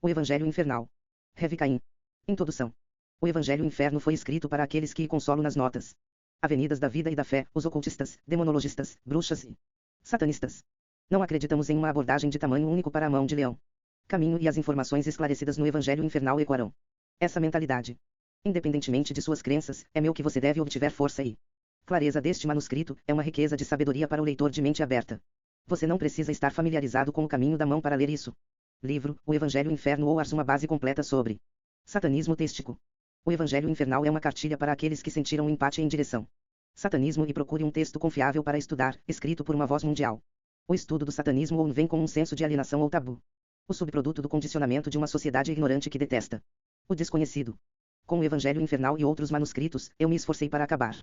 O Evangelho Infernal. Rev. Caim. Introdução. O Evangelho Inferno foi escrito para aqueles que consolam nas notas. Avenidas da Vida e da Fé, os ocultistas, demonologistas, bruxas e satanistas. Não acreditamos em uma abordagem de tamanho único para a mão de leão. Caminho e as informações esclarecidas no Evangelho Infernal ecoarão essa mentalidade. Independentemente de suas crenças, é meu que você deve obtiver força e clareza deste manuscrito, é uma riqueza de sabedoria para o leitor de mente aberta. Você não precisa estar familiarizado com o caminho da mão para ler isso. Livro, O Evangelho Inferno ou Ars, uma base completa sobre satanismo têstico. O Evangelho Infernal é uma cartilha para aqueles que sentiram um empate em direção satanismo e procure um texto confiável para estudar, escrito por uma voz mundial. O estudo do satanismo ou vem com um senso de alienação ou tabu. O subproduto do condicionamento de uma sociedade ignorante que detesta o desconhecido. Com o Evangelho Infernal e outros manuscritos, eu me esforcei para acabar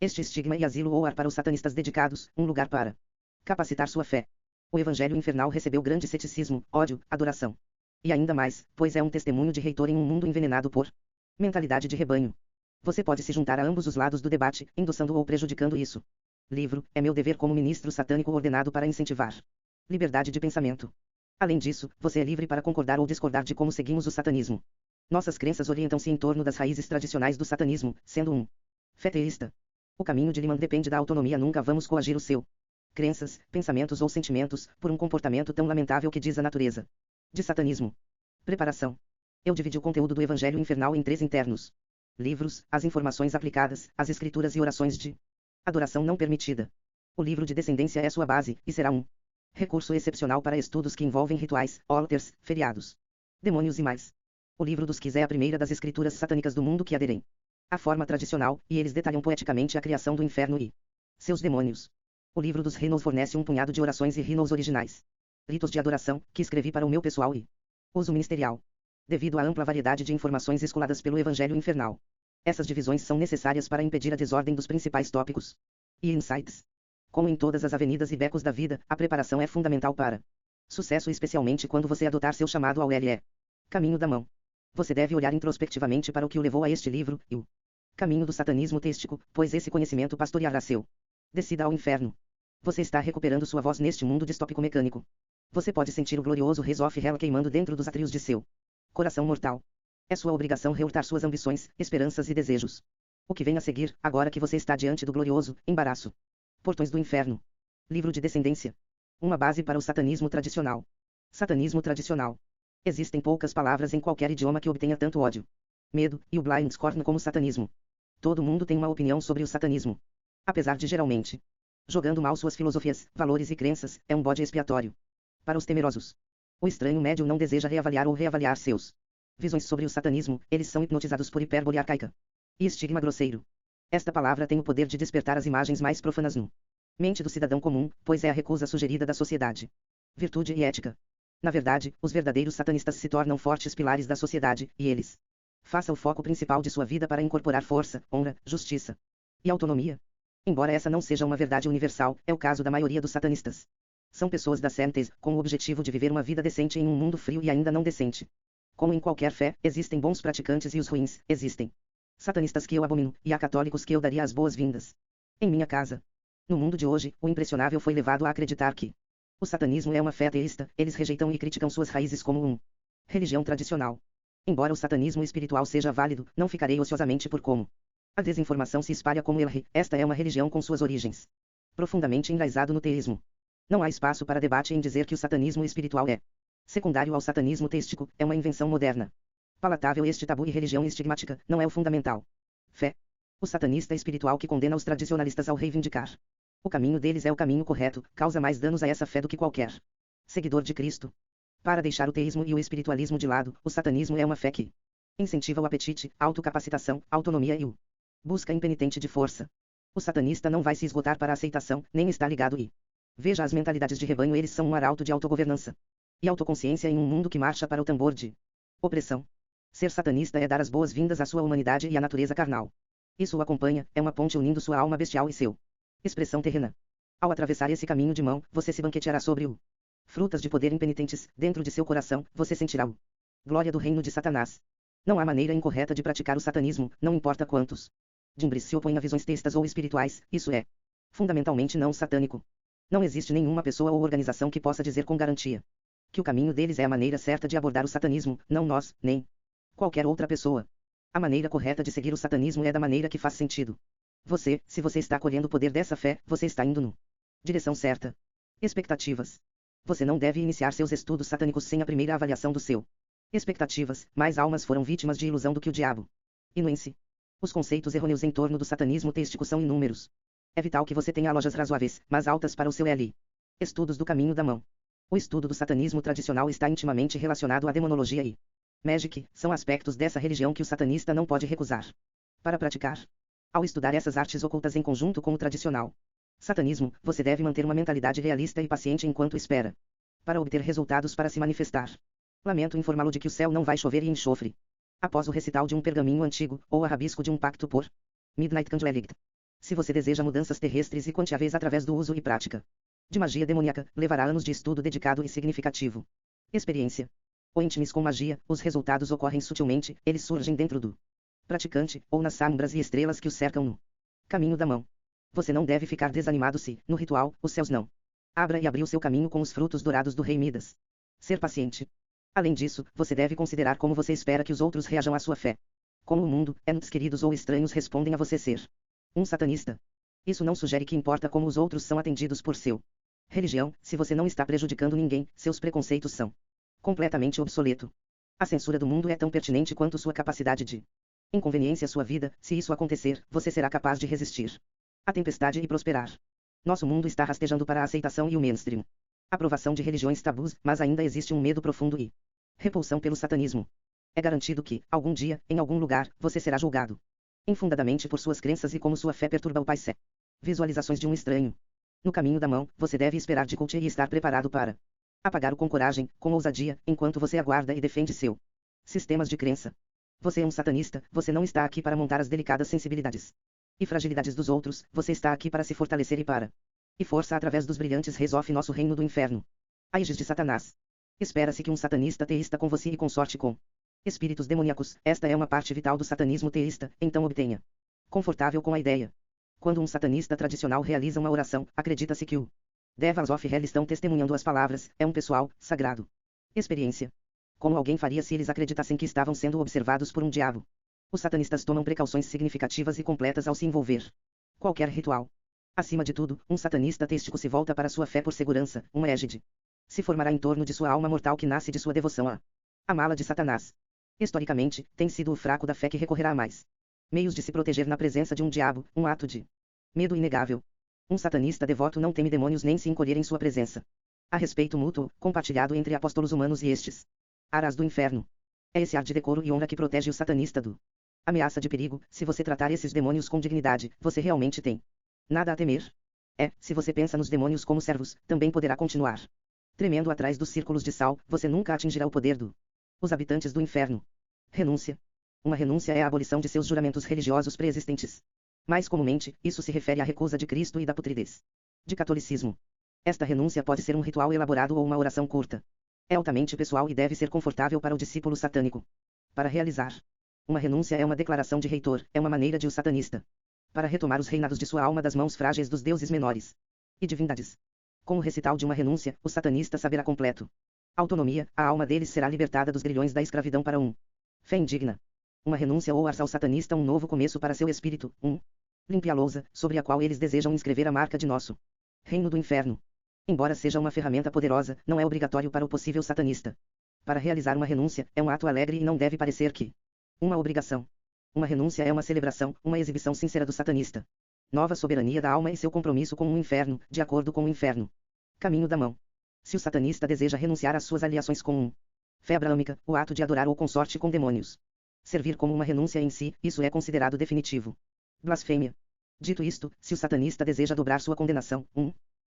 este estigma e asilo ou ar para os satanistas dedicados, um lugar para capacitar sua fé. O Evangelho Infernal recebeu grande ceticismo, ódio, adoração. E ainda mais, pois é um testemunho de reitor em um mundo envenenado por mentalidade de rebanho. Você pode se juntar a ambos os lados do debate, endossando ou prejudicando isso. Livro, é meu dever como ministro satânico ordenado para incentivar liberdade de pensamento. Além disso, você é livre para concordar ou discordar de como seguimos o satanismo. Nossas crenças orientam-se em torno das raízes tradicionais do satanismo, sendo um fé teísta. O caminho de Liman depende da autonomia. Nunca vamos coagir o seu crenças, pensamentos ou sentimentos, por um comportamento tão lamentável que diz a natureza de satanismo. Preparação. Eu dividi o conteúdo do Evangelho Infernal em 3 internos. Livros, as informações aplicadas, as escrituras e orações de adoração não permitida. O livro de descendência é sua base, e será um recurso excepcional para estudos que envolvem rituais, altars, feriados, demônios e mais. O livro dos Quis é a primeira das escrituras satânicas do mundo que aderem à forma tradicional, e eles detalham poeticamente a criação do inferno e seus demônios. O livro dos Rinos fornece um punhado de orações e rinos originais. Ritos de adoração, que escrevi para o meu pessoal e uso ministerial. Devido à ampla variedade de informações escoladas pelo Evangelho Infernal. Essas divisões são necessárias para impedir a desordem dos principais tópicos e insights. Como em todas as avenidas e becos da vida, a preparação é fundamental para sucesso, especialmente quando você adotar seu chamado ao LE. Caminho da mão. Você deve olhar introspectivamente para o que o levou a este livro, e o caminho do satanismo têstico, pois esse conhecimento pastoreará seu descida ao inferno. Você está recuperando sua voz neste mundo distópico mecânico. Você pode sentir o glorioso Res of Hell queimando dentro dos átrios de seu coração mortal. É sua obrigação reortar suas ambições, esperanças e desejos. O que vem a seguir, agora que você está diante do glorioso embaraço. Portões do Inferno. Livro de Descendência. Uma base para o satanismo tradicional. Satanismo tradicional. Existem poucas palavras em qualquer idioma que obtenha tanto ódio, medo e o blind scorn como satanismo. Todo mundo tem uma opinião sobre o satanismo. Apesar de geralmente jogando mal suas filosofias, valores e crenças, é um bode expiatório para os temerosos. O estranho médium não deseja reavaliar ou reavaliar seus visões sobre o satanismo, eles são hipnotizados por hipérbole arcaica e estigma grosseiro. Esta palavra tem o poder de despertar as imagens mais profanas no mente do cidadão comum, pois é a recusa sugerida da sociedade. Virtude e ética. Na verdade, os verdadeiros satanistas se tornam fortes pilares da sociedade, e eles façam o foco principal de sua vida para incorporar força, honra, justiça e autonomia. Embora essa não seja uma verdade universal, é o caso da maioria dos satanistas. São pessoas decentes, com o objetivo de viver uma vida decente em um mundo frio e ainda não decente. Como em qualquer fé, existem bons praticantes e os ruins, existem satanistas que eu abomino, e há católicos que eu daria as boas-vindas em minha casa. No mundo de hoje, o impressionável foi levado a acreditar que o satanismo é uma fé ateísta, eles rejeitam e criticam suas raízes como uma religião tradicional. Embora o satanismo espiritual seja válido, não ficarei ociosamente por como a desinformação se espalha como ele. Esta é uma religião com suas origens profundamente enraizado no teísmo. Não há espaço para debate em dizer que o satanismo espiritual é secundário ao satanismo teístico, é uma invenção moderna. Palatável este tabu e religião estigmática, não é o fundamental. Fé. O satanista espiritual que condena os tradicionalistas ao reivindicar o caminho deles é o caminho correto, causa mais danos a essa fé do que qualquer seguidor de Cristo. Para deixar o teísmo e o espiritualismo de lado, o satanismo é uma fé que incentiva o apetite, autocapacitação, autonomia e o busca impenitente de força. O satanista não vai se esgotar para a aceitação, nem está ligado e veja as mentalidades de rebanho, eles são um arauto de autogovernança e autoconsciência em um mundo que marcha para o tambor de opressão. Ser satanista é dar as boas-vindas à sua humanidade e à natureza carnal. Isso o acompanha, é uma ponte unindo sua alma bestial e seu expressão terrena. Ao atravessar esse caminho de mão, você se banqueteará sobre o frutas de poder impenitentes, dentro de seu coração, você sentirá o glória do reino de Satanás. Não há maneira incorreta de praticar o satanismo, não importa quantos dimbres se opõem a visões teístas ou espirituais, isso é fundamentalmente não satânico. Não existe nenhuma pessoa ou organização que possa dizer com garantia Que o caminho deles é a maneira certa de abordar o satanismo, não nós, nem qualquer outra pessoa. A maneira correta de seguir o satanismo é da maneira que faz sentido. Se você está acolhendo o poder dessa fé, você está indo no direção certa. Expectativas. Você não deve iniciar seus estudos satânicos sem a primeira avaliação do seu expectativas. Mais almas foram vítimas de ilusão do que o diabo. Inuem-se. Os conceitos errôneos em torno do satanismo teístico são inúmeros. É vital que você tenha lojas razoáveis, mas altas para o seu L. Estudos do caminho da mão. O estudo do satanismo tradicional está intimamente relacionado à demonologia e Magic, são aspectos dessa religião que o satanista não pode recusar. Para praticar. Ao estudar essas artes ocultas em conjunto com o tradicional satanismo, você deve manter uma mentalidade realista e paciente enquanto espera. Para obter resultados para se manifestar. Lamento informá-lo de que o céu não vai chover e enxofre. Após o recital de um pergaminho antigo, ou a rabisco de um pacto por Midnight Candlelit. Se você deseja mudanças terrestres e quantiáveis através do uso e prática de magia demoníaca, levará anos de estudo dedicado e significativo. Experiência. Ou intimes com magia, os resultados ocorrem sutilmente, eles surgem dentro do praticante, ou nas sombras e estrelas que o cercam no caminho da mão. Você não deve ficar desanimado se, no ritual, os céus não abra e abrir o seu caminho com os frutos dourados do rei Midas. Ser paciente. Além disso, você deve considerar como você espera que os outros reajam à sua fé. Como o mundo, entes queridos ou estranhos respondem a você ser um satanista. Isso não sugere que importa como os outros são atendidos por seu religião, se você não está prejudicando ninguém, seus preconceitos são completamente obsoleto. A censura do mundo é tão pertinente quanto sua capacidade de inconveniência à sua vida. Se isso acontecer, você será capaz de resistir à tempestade e prosperar. Nosso mundo está rastejando para a aceitação e o mainstream. Aprovação de religiões tabus, mas ainda existe um medo profundo e repulsão pelo satanismo. É garantido que, algum dia, em algum lugar, você será julgado infundadamente por suas crenças e como sua fé perturba o Pai Sé. Visualizações de um estranho. No caminho da mão, você deve esperar de culto e estar preparado para apagar-o com coragem, com ousadia, enquanto você aguarda e defende seu sistemas de crença. Você é um satanista, você não está aqui para montar as delicadas sensibilidades e fragilidades dos outros, você está aqui para se fortalecer e força através dos brilhantes reis of nosso reino do inferno. Aegis de Satanás. Espera-se que um satanista teísta com você e consorte com espíritos demoníacos. Esta é uma parte vital do satanismo teísta, então obtenha confortável com a ideia. Quando um satanista tradicional realiza uma oração, acredita-se que o Devas of Hell estão testemunhando as palavras, é um pessoal, sagrado. Experiência. Como alguém faria se eles acreditassem que estavam sendo observados por um diabo? Os satanistas tomam precauções significativas e completas ao se envolver qualquer ritual. Acima de tudo, um satanista teístico se volta para sua fé por segurança, uma égide se formará em torno de sua alma mortal que nasce de sua devoção à mala de Satanás. Historicamente, tem sido o fraco da fé que recorrerá a mais meios de se proteger na presença de um diabo, um ato de medo inegável. Um satanista devoto não teme demônios nem se encolher em sua presença. Há respeito mútuo, compartilhado entre apóstolos humanos e estes aras do inferno. É esse ar de decoro e honra que protege o satanista do ameaça de perigo. Se você tratar esses demônios com dignidade, você realmente tem nada a temer. Se você pensa nos demônios como servos, também poderá continuar tremendo atrás dos círculos de sal, você nunca atingirá o poder os habitantes do inferno. Renúncia. Uma renúncia é a abolição de seus juramentos religiosos pré-existentes. Mais comumente, isso se refere à recusa de Cristo e da putridez de catolicismo. Esta renúncia pode ser um ritual elaborado ou uma oração curta. É altamente pessoal e deve ser confortável para o discípulo satânico. Para realizar uma renúncia é uma declaração de reitor, é uma maneira de o satanista para retomar os reinados de sua alma das mãos frágeis dos deuses menores e divindades. Com o recital de uma renúncia, o satanista saberá completo autonomia, a alma deles será libertada dos grilhões da escravidão para fé indigna. Uma renúncia ou ar ao satanista um novo começo para seu espírito, limpia a lousa, sobre a qual eles desejam inscrever a marca de nosso reino do inferno. Embora seja uma ferramenta poderosa, não é obrigatório para o possível satanista. Para realizar uma renúncia, é um ato alegre e não deve parecer que uma obrigação. Uma renúncia é uma celebração, uma exibição sincera do satanista. Nova soberania da alma e seu compromisso com o inferno, de acordo com o inferno. Caminho da mão. Se o satanista deseja renunciar às suas aliações com fé abraâmica, o ato de adorar ou consorte com demônios, servir como uma renúncia em si, isso é considerado definitivo. Blasfêmia. Dito isto, se o satanista deseja dobrar sua condenação,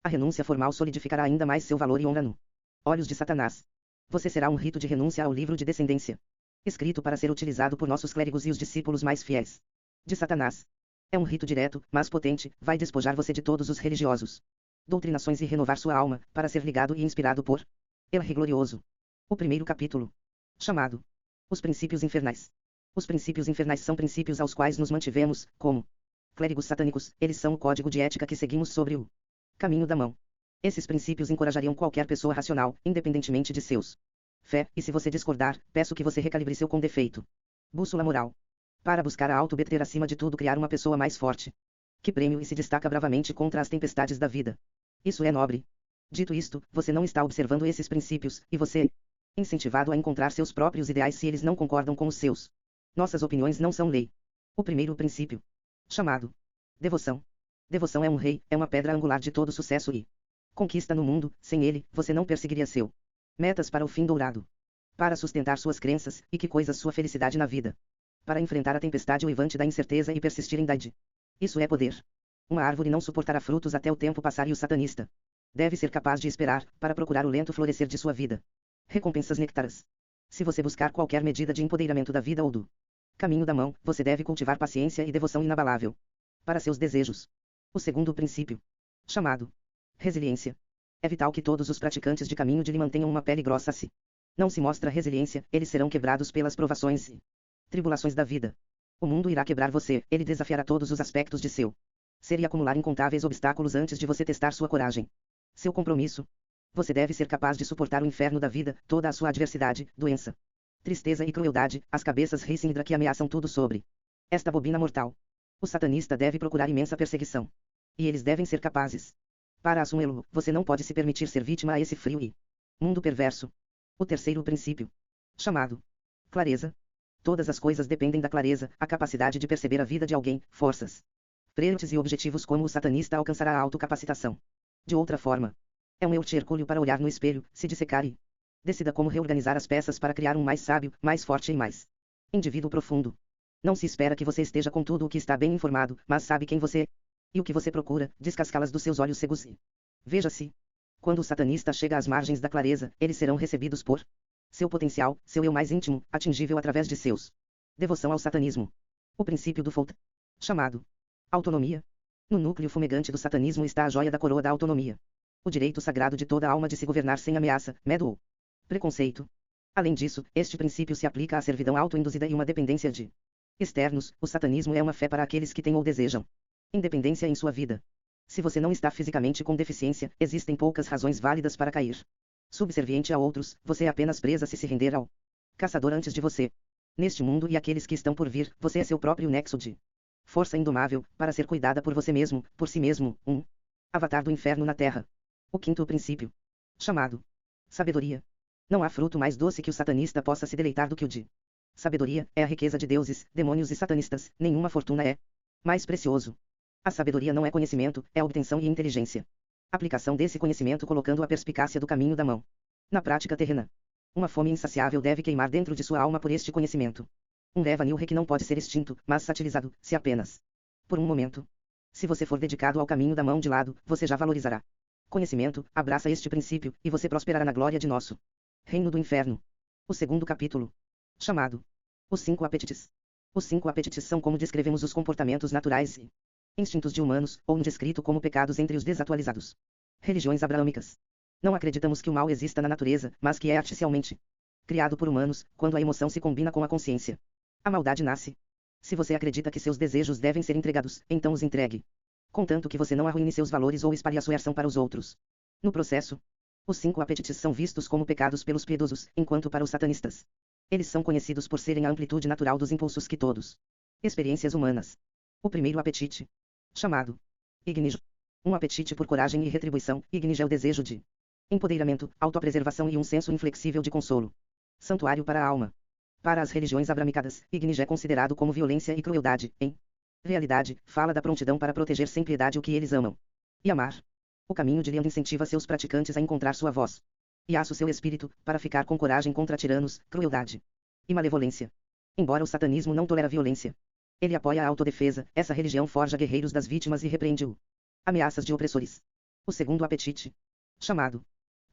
a renúncia formal solidificará ainda mais seu valor e honra no olhos de Satanás. Você será um rito de renúncia ao livro de descendência, escrito para ser utilizado por nossos clérigos e os discípulos mais fiéis de Satanás. É um rito direto, mas potente, vai despojar você de todos os religiosos doutrinações e renovar sua alma, para ser ligado e inspirado por El Rei Glorioso. O primeiro capítulo. Chamado Os Princípios Infernais. Os princípios infernais são princípios aos quais nos mantivemos, como clérigos satânicos, eles são o código de ética que seguimos sobre o caminho da mão. Esses princípios encorajariam qualquer pessoa racional, independentemente de seus fé, e se você discordar, peço que você recalibre seu com defeito. Bússola moral. Para buscar a auto-beter acima de tudo criar uma pessoa mais forte, que prêmio e se destaca bravamente contra as tempestades da vida. Isso é nobre. Dito isto, você não está observando esses princípios, e você é incentivado a encontrar seus próprios ideais se eles não concordam com os seus. Nossas opiniões não são lei. O primeiro princípio. Chamado devoção. Devoção é um rei, é uma pedra angular de todo sucesso e conquista no mundo. Sem ele, você não perseguiria seu metas para o fim dourado. Para sustentar suas crenças, e que coisas sua felicidade na vida. Para enfrentar a tempestade uivante da incerteza e persistir em idade. Isso é poder. Uma árvore não suportará frutos até o tempo passar e o satanista deve ser capaz de esperar, para procurar o lento florescer de sua vida. Recompensas nectaras. Se você buscar qualquer medida de empoderamento da vida ou do caminho da mão, você deve cultivar paciência e devoção inabalável para seus desejos. O segundo princípio. Chamado resiliência. É vital que todos os praticantes de caminho de lhe mantenham uma pele grossa. Se não se mostra resiliência, eles serão quebrados pelas provações e tribulações da vida. O mundo irá quebrar você, ele desafiará todos os aspectos de seu ser e acumular incontáveis obstáculos antes de você testar sua coragem. Seu compromisso. Você deve ser capaz de suportar o inferno da vida, toda a sua adversidade, doença, tristeza e crueldade, as cabeças Hydra que ameaçam tudo sobre esta bobina mortal. O satanista deve procurar imensa perseguição. E eles devem ser capazes. Para assumi-lo, você não pode se permitir ser vítima a esse frio e mundo perverso. O terceiro princípio. Chamado clareza. Todas as coisas dependem da clareza, a capacidade de perceber a vida de alguém, forças, frentes e objetivos como o satanista alcançará a autocapacitação. De outra forma, é um hercúleo para olhar no espelho, se dissecar e decida como reorganizar as peças para criar um mais sábio, mais forte e mais indivíduo profundo. Não se espera que você esteja com tudo o que está bem informado, mas sabe quem você é e o que você procura, descascá-las dos seus olhos cegos e veja-se. Quando o satanista chega às margens da clareza, eles serão recebidos por seu potencial, seu eu mais íntimo, atingível através de seus devoção ao satanismo. O princípio do Fouta. Chamado autonomia. No núcleo fumegante do satanismo está a joia da coroa da autonomia. O direito sagrado de toda alma de se governar sem ameaça, medo ou preconceito. Além disso, este princípio se aplica à servidão autoinduzida e uma dependência de externos. O satanismo é uma fé para aqueles que têm ou desejam independência em sua vida. Se você não está fisicamente com deficiência, existem poucas razões válidas para cair subserviente a outros. Você é apenas presa se render ao caçador antes de você. Neste mundo e aqueles que estão por vir, você é seu próprio nexo de força indomável, para ser cuidada por você mesmo, por si mesmo, um avatar do inferno na terra. O quinto princípio. Chamado sabedoria. Não há fruto mais doce que o satanista possa se deleitar do que o de sabedoria. É a riqueza de deuses, demônios e satanistas. Nenhuma fortuna é mais precioso. A sabedoria não é conhecimento, é obtenção e inteligência. Aplicação desse conhecimento colocando a perspicácia do caminho da mão na prática terrena. Uma fome insaciável deve queimar dentro de sua alma por este conhecimento. Um Devanil que não pode ser extinto, mas satirizado, se apenas por um momento. Se você for dedicado ao caminho da mão de lado, você já valorizará conhecimento. Abraça este princípio, e você prosperará na glória de nosso reino do inferno. O segundo capítulo. Chamado os 5 apetites. Os 5 apetites são como descrevemos os comportamentos naturais e instintos de humanos, ou descrito como pecados entre os desatualizados religiões abraâmicas. Não acreditamos que o mal exista na natureza, mas que é artificialmente criado por humanos, quando a emoção se combina com a consciência. A maldade nasce. Se você acredita que seus desejos devem ser entregados, então os entregue. Contanto que você não arruine seus valores ou espalhe a sua ação para os outros. No processo, os 5 apetites são vistos como pecados pelos piedosos, enquanto para os satanistas, eles são conhecidos por serem a amplitude natural dos impulsos que todos experiências humanas. O primeiro apetite. Chamado Ignijo. Um apetite por coragem e retribuição. Ignijo é o desejo de empoderamento, autopreservação e um senso inflexível de consolo. Santuário para a alma. Para as religiões abramicadas, Ignijo é considerado como violência e crueldade. Em realidade, fala da prontidão para proteger sem piedade o que eles amam e amar. O caminho de Leão incentiva seus praticantes a encontrar sua voz e aço seu espírito, para ficar com coragem contra tiranos, crueldade e malevolência. Embora o satanismo não tolera violência, ele apoia a autodefesa. Essa religião forja guerreiros das vítimas e repreende o ameaças de opressores. O segundo apetite. Chamado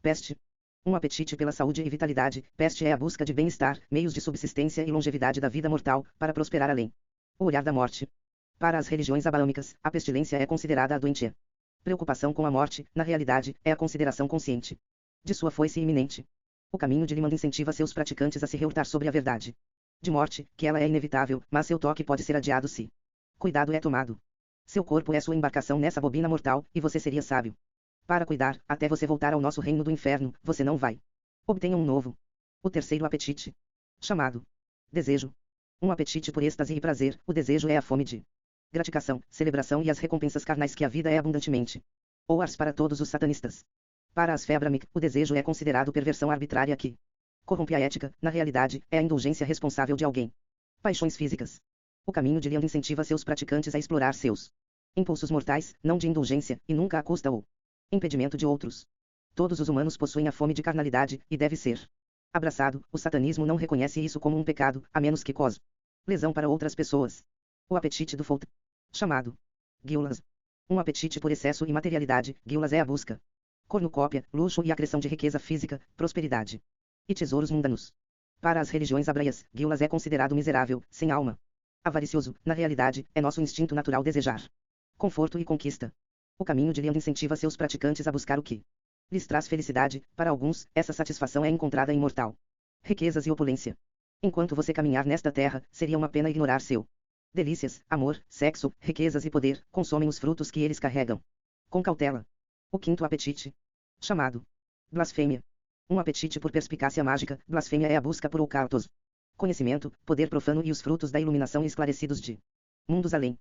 peste. Um apetite pela saúde e vitalidade. Peste é a busca de bem-estar, meios de subsistência e longevidade da vida mortal, para prosperar além o olhar da morte. Para as religiões abraâmicas, a pestilência é considerada a doentia. Preocupação com a morte, na realidade, é a consideração consciente de sua foice iminente. O caminho de Limand incentiva seus praticantes a se reurtar sobre a verdade de morte, que ela é inevitável, mas seu toque pode ser adiado se cuidado é tomado. Seu corpo é sua embarcação nessa bobina mortal, e você seria sábio Para cuidar, até você voltar ao nosso reino do inferno, você não vai. Obtenha um novo. O terceiro apetite. Chamado desejo. Um apetite por êxtase e prazer, o desejo é a fome de gratificação, celebração e as recompensas carnais que a vida é abundantemente. Ou ars para todos os satanistas. Para as Febramic, o desejo é considerado perversão arbitrária que corrompe a ética, na realidade, é a indulgência responsável de alguém. Paixões físicas. O caminho de Leon incentiva seus praticantes a explorar seus impulsos mortais, não de indulgência, e nunca à custa ou impedimento de outros. Todos os humanos possuem a fome de carnalidade, e deve ser abraçado. O satanismo não reconhece isso como um pecado, a menos que cause lesão para outras pessoas. O apetite do Faut. Chamado Guilas. Um apetite por excesso e materialidade. Guilas é a busca, cornucópia, luxo e acreção de riqueza física, prosperidade e tesouros mundanos. Para as religiões hebraias, Guilas é considerado miserável, sem alma. Avaricioso, na realidade, é nosso instinto natural desejar conforto e conquista. O caminho de Leon incentiva seus praticantes a buscar o que lhes traz felicidade. Para alguns, essa satisfação é encontrada em mortal riquezas e opulência. Enquanto você caminhar nesta terra, seria uma pena ignorar seu delícias, amor, sexo, riquezas e poder, consomem os frutos que eles carregam. Com cautela. O quinto apetite. Chamado blasfêmia. Um apetite por perspicácia mágica. Blasfêmia é a busca por ocultos conhecimento, poder profano e os frutos da iluminação esclarecidos de mundos além.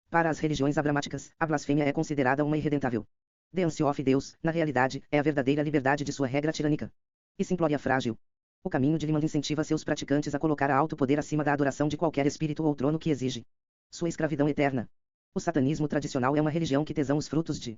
Para as religiões abramáticas, a blasfêmia é considerada uma irredentável Deance of Deus, na realidade, é a verdadeira liberdade de sua regra tirânica e simplória frágil. O caminho de Limand incentiva seus praticantes a colocar a alto poder acima da adoração de qualquer espírito ou trono que exige sua escravidão eterna. O satanismo tradicional é uma religião que tesão os frutos de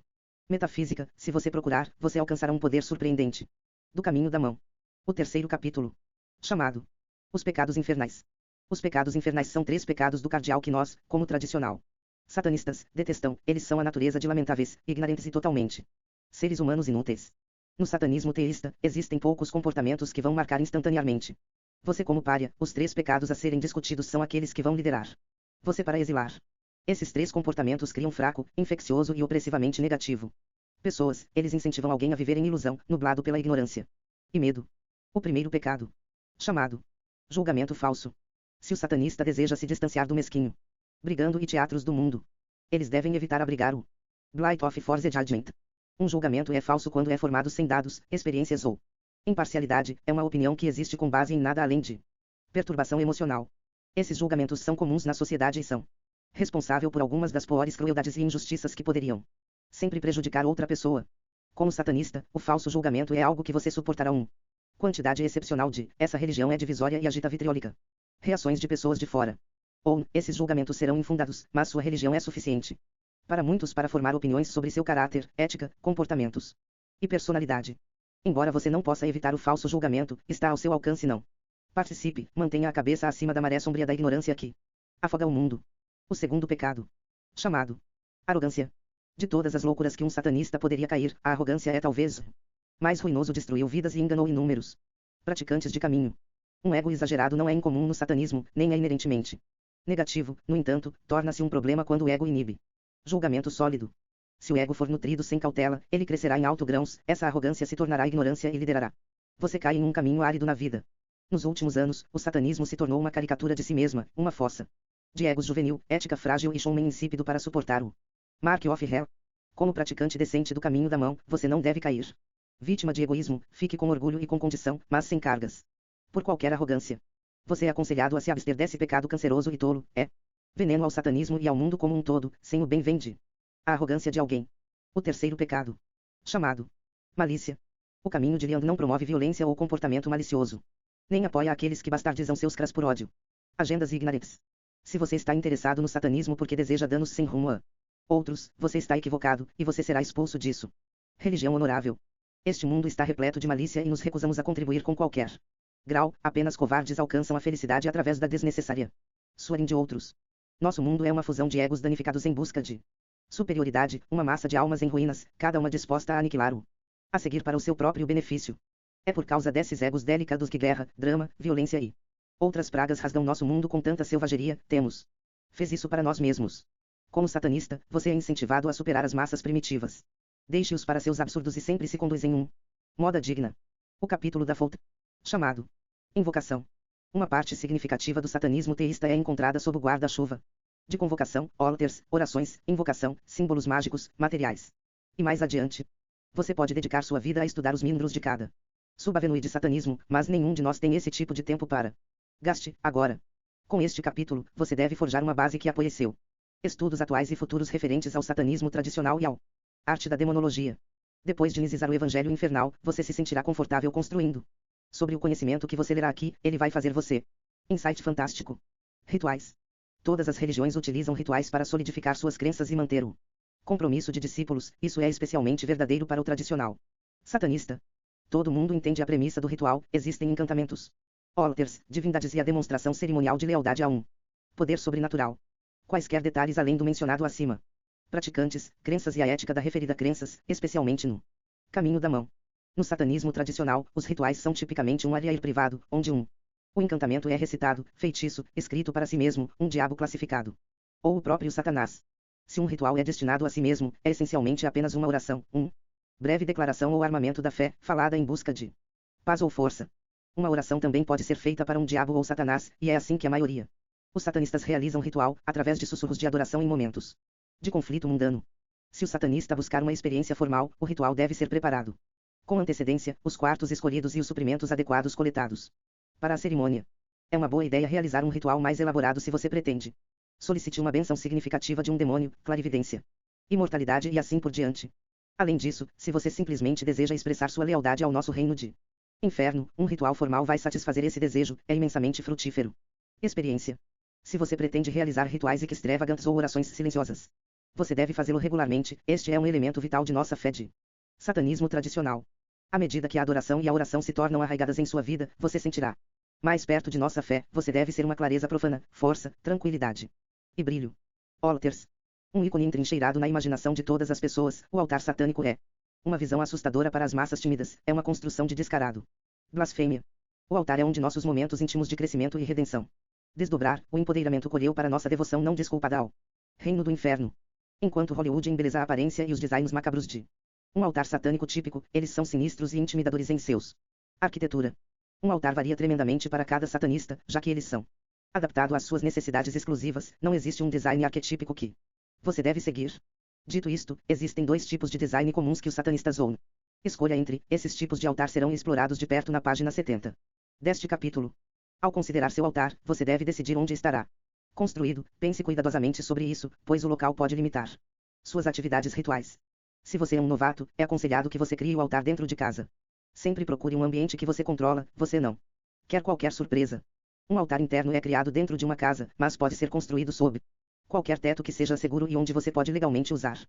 metafísica. Se você procurar, você alcançará um poder surpreendente do caminho da mão. O terceiro capítulo. Chamado os pecados infernais. Os pecados infernais são 3 pecados do cardeal que nós, como tradicional satanistas, detestam. Eles são a natureza de lamentáveis, ignorantes e totalmente seres humanos inúteis. No satanismo teísta, existem poucos comportamentos que vão marcar instantaneamente você como pária. Os 3 pecados a serem discutidos são aqueles que vão liderar você para exilar. Esses 3 comportamentos criam fraco, infeccioso e opressivamente negativo. Pessoas, eles incentivam alguém a viver em ilusão, nublado pela ignorância e medo. O primeiro pecado. Chamado julgamento falso. Se o satanista deseja se distanciar do mesquinho, brigando e teatros do mundo, eles devem evitar abrigar o Blight of Force Judgment. Um julgamento é falso quando é formado sem dados, experiências ou imparcialidade. É uma opinião que existe com base em nada além de perturbação emocional. Esses julgamentos são comuns na sociedade e são responsável por algumas das piores crueldades e injustiças que poderiam sempre prejudicar outra pessoa. Como satanista, o falso julgamento é algo que você suportará quantidade excepcional de. Essa religião é divisória e agita vitriólica reações de pessoas de fora. Ou, esses julgamentos serão infundados, mas sua religião é suficiente para muitos para formar opiniões sobre seu caráter, ética, comportamentos e personalidade. Embora você não possa evitar o falso julgamento, está ao seu alcance. Não participe, mantenha a cabeça acima da maré sombria da ignorância que afoga o mundo. O segundo pecado. Chamado arrogância. De todas as loucuras que um satanista poderia cair, a arrogância é talvez mais ruinoso. Destruiu vidas e enganou inúmeros praticantes de caminho. Um ego exagerado não é incomum no satanismo, nem é inerentemente negativo. No entanto, torna-se um problema quando o ego inibe julgamento sólido. Se o ego for nutrido sem cautela, ele crescerá em alto grãos. Essa arrogância se tornará ignorância e liderará você cai em um caminho árido na vida. Nos últimos anos, o satanismo se tornou uma caricatura de si mesma, uma fossa de egos juvenil, ética frágil e showman insípido para suportar o Mark of Hell. Como praticante decente do caminho da mão, você não deve cair vítima de egoísmo. Fique com orgulho e com condição, mas sem cargas por qualquer arrogância. Você é aconselhado a se abster desse pecado canceroso e tolo. É veneno ao satanismo e ao mundo como um todo. Sem o bem vem de a arrogância de alguém. O terceiro pecado. Chamado malícia. O caminho de Leon não promove violência ou comportamento malicioso, nem apoia aqueles que bastardizam seus cras por ódio, agendas ignorantes. Se você está interessado no satanismo porque deseja danos sem rumo a outros, você está equivocado, e você será expulso disso. Religião honorável. Este mundo está repleto de malícia e nos recusamos a contribuir com qualquer grau. Apenas covardes alcançam a felicidade através da desnecessária suaring de outros. Nosso mundo é uma fusão de egos danificados em busca de superioridade, uma massa de almas em ruínas, cada uma disposta a aniquilar a seguir para o seu próprio benefício. É por causa desses egos delicados que guerra, drama, violência e outras pragas rasgam nosso mundo com tanta selvageria. Fez isso para nós mesmos. Como satanista, você é incentivado a superar as massas primitivas. Deixe-os para seus absurdos e sempre se conduz em moda digna. O capítulo da Faut. Chamado invocação. Uma parte significativa do satanismo teísta é encontrada sob o guarda-chuva de convocação, altars, orações, invocação, símbolos mágicos, materiais. E mais adiante, Você pode dedicar sua vida a estudar os membros de cada subavenue de satanismo, mas nenhum de nós tem esse tipo de tempo para gaste, agora. Com este capítulo, você deve forjar uma base que apoie seu estudos atuais e futuros referentes ao satanismo tradicional e ao arte da demonologia. Depois de iniciar o Evangelho Infernal, você se sentirá confortável construindo. Sobre o conhecimento que você lerá aqui, ele vai fazer você. Insight fantástico. Rituais. Todas as religiões utilizam rituais para solidificar suas crenças e manter o compromisso de discípulos. Isso é especialmente verdadeiro para o tradicional satanista. Todo mundo entende a premissa do ritual. Existem encantamentos, altars, divindades e a demonstração cerimonial de lealdade a um poder sobrenatural. Quaisquer detalhes além do mencionado acima. Praticantes, crenças e a ética da referida crenças, especialmente no caminho da mão. No satanismo tradicional, os rituais são tipicamente um ariair privado, onde o encantamento é recitado, feitiço, escrito para si mesmo, um diabo classificado. Ou o próprio Satanás. Se um ritual é destinado a si mesmo, é essencialmente apenas uma oração, breve declaração ou armamento da fé, falada em busca de paz ou força. Uma oração também pode ser feita para um diabo ou Satanás, e é assim que a maioria. Os satanistas realizam ritual, através de sussurros de adoração em momentos de conflito mundano. Se o satanista buscar uma experiência formal, o ritual deve ser preparado com antecedência, os quartos escolhidos e os suprimentos adequados coletados para a cerimônia. É uma boa ideia realizar um ritual mais elaborado se você pretende. Solicite uma bênção significativa de um demônio, clarividência, imortalidade e assim por diante. Além disso, se você simplesmente deseja expressar sua lealdade ao nosso reino de inferno, um ritual formal vai satisfazer esse desejo, é imensamente frutífero. Experiência. Se você pretende realizar rituais extravagants ou orações silenciosas, você deve fazê-lo regularmente. Este é um elemento vital de nossa fé de satanismo tradicional. À medida que a adoração e a oração se tornam arraigadas em sua vida, você sentirá mais perto de nossa fé. Você deve ser uma clareza profana, força, tranquilidade e brilho. Altars. Um ícone entrincheirado na imaginação de todas as pessoas, o altar satânico é uma visão assustadora para as massas tímidas, é uma construção de descarado blasfêmia. O altar é um de nossos momentos íntimos de crescimento e redenção. Desdobrar, o empoderamento colheu para nossa devoção não desculpada ao reino do inferno. Enquanto Hollywood embeleza a aparência e os designs macabros de um altar satânico típico, eles são sinistros e intimidadores em seus arquitetura. Um altar varia tremendamente para cada satanista, já que eles são adaptado às suas necessidades exclusivas. Não existe um design arquetípico que você deve seguir. Dito isto, existem dois tipos de design comuns que os satanistas own. Escolha entre esses tipos de altar serão explorados de perto na página 70 deste capítulo. Ao considerar seu altar, você deve decidir onde estará construído. Pense cuidadosamente sobre isso, pois o local pode limitar suas atividades rituais. Se você é um novato, é aconselhado que você crie o altar dentro de casa. Sempre procure um ambiente que você controla. Você não quer qualquer surpresa. Um altar interno é criado dentro de uma casa, mas pode ser construído sob qualquer teto que seja seguro e onde você pode legalmente usar.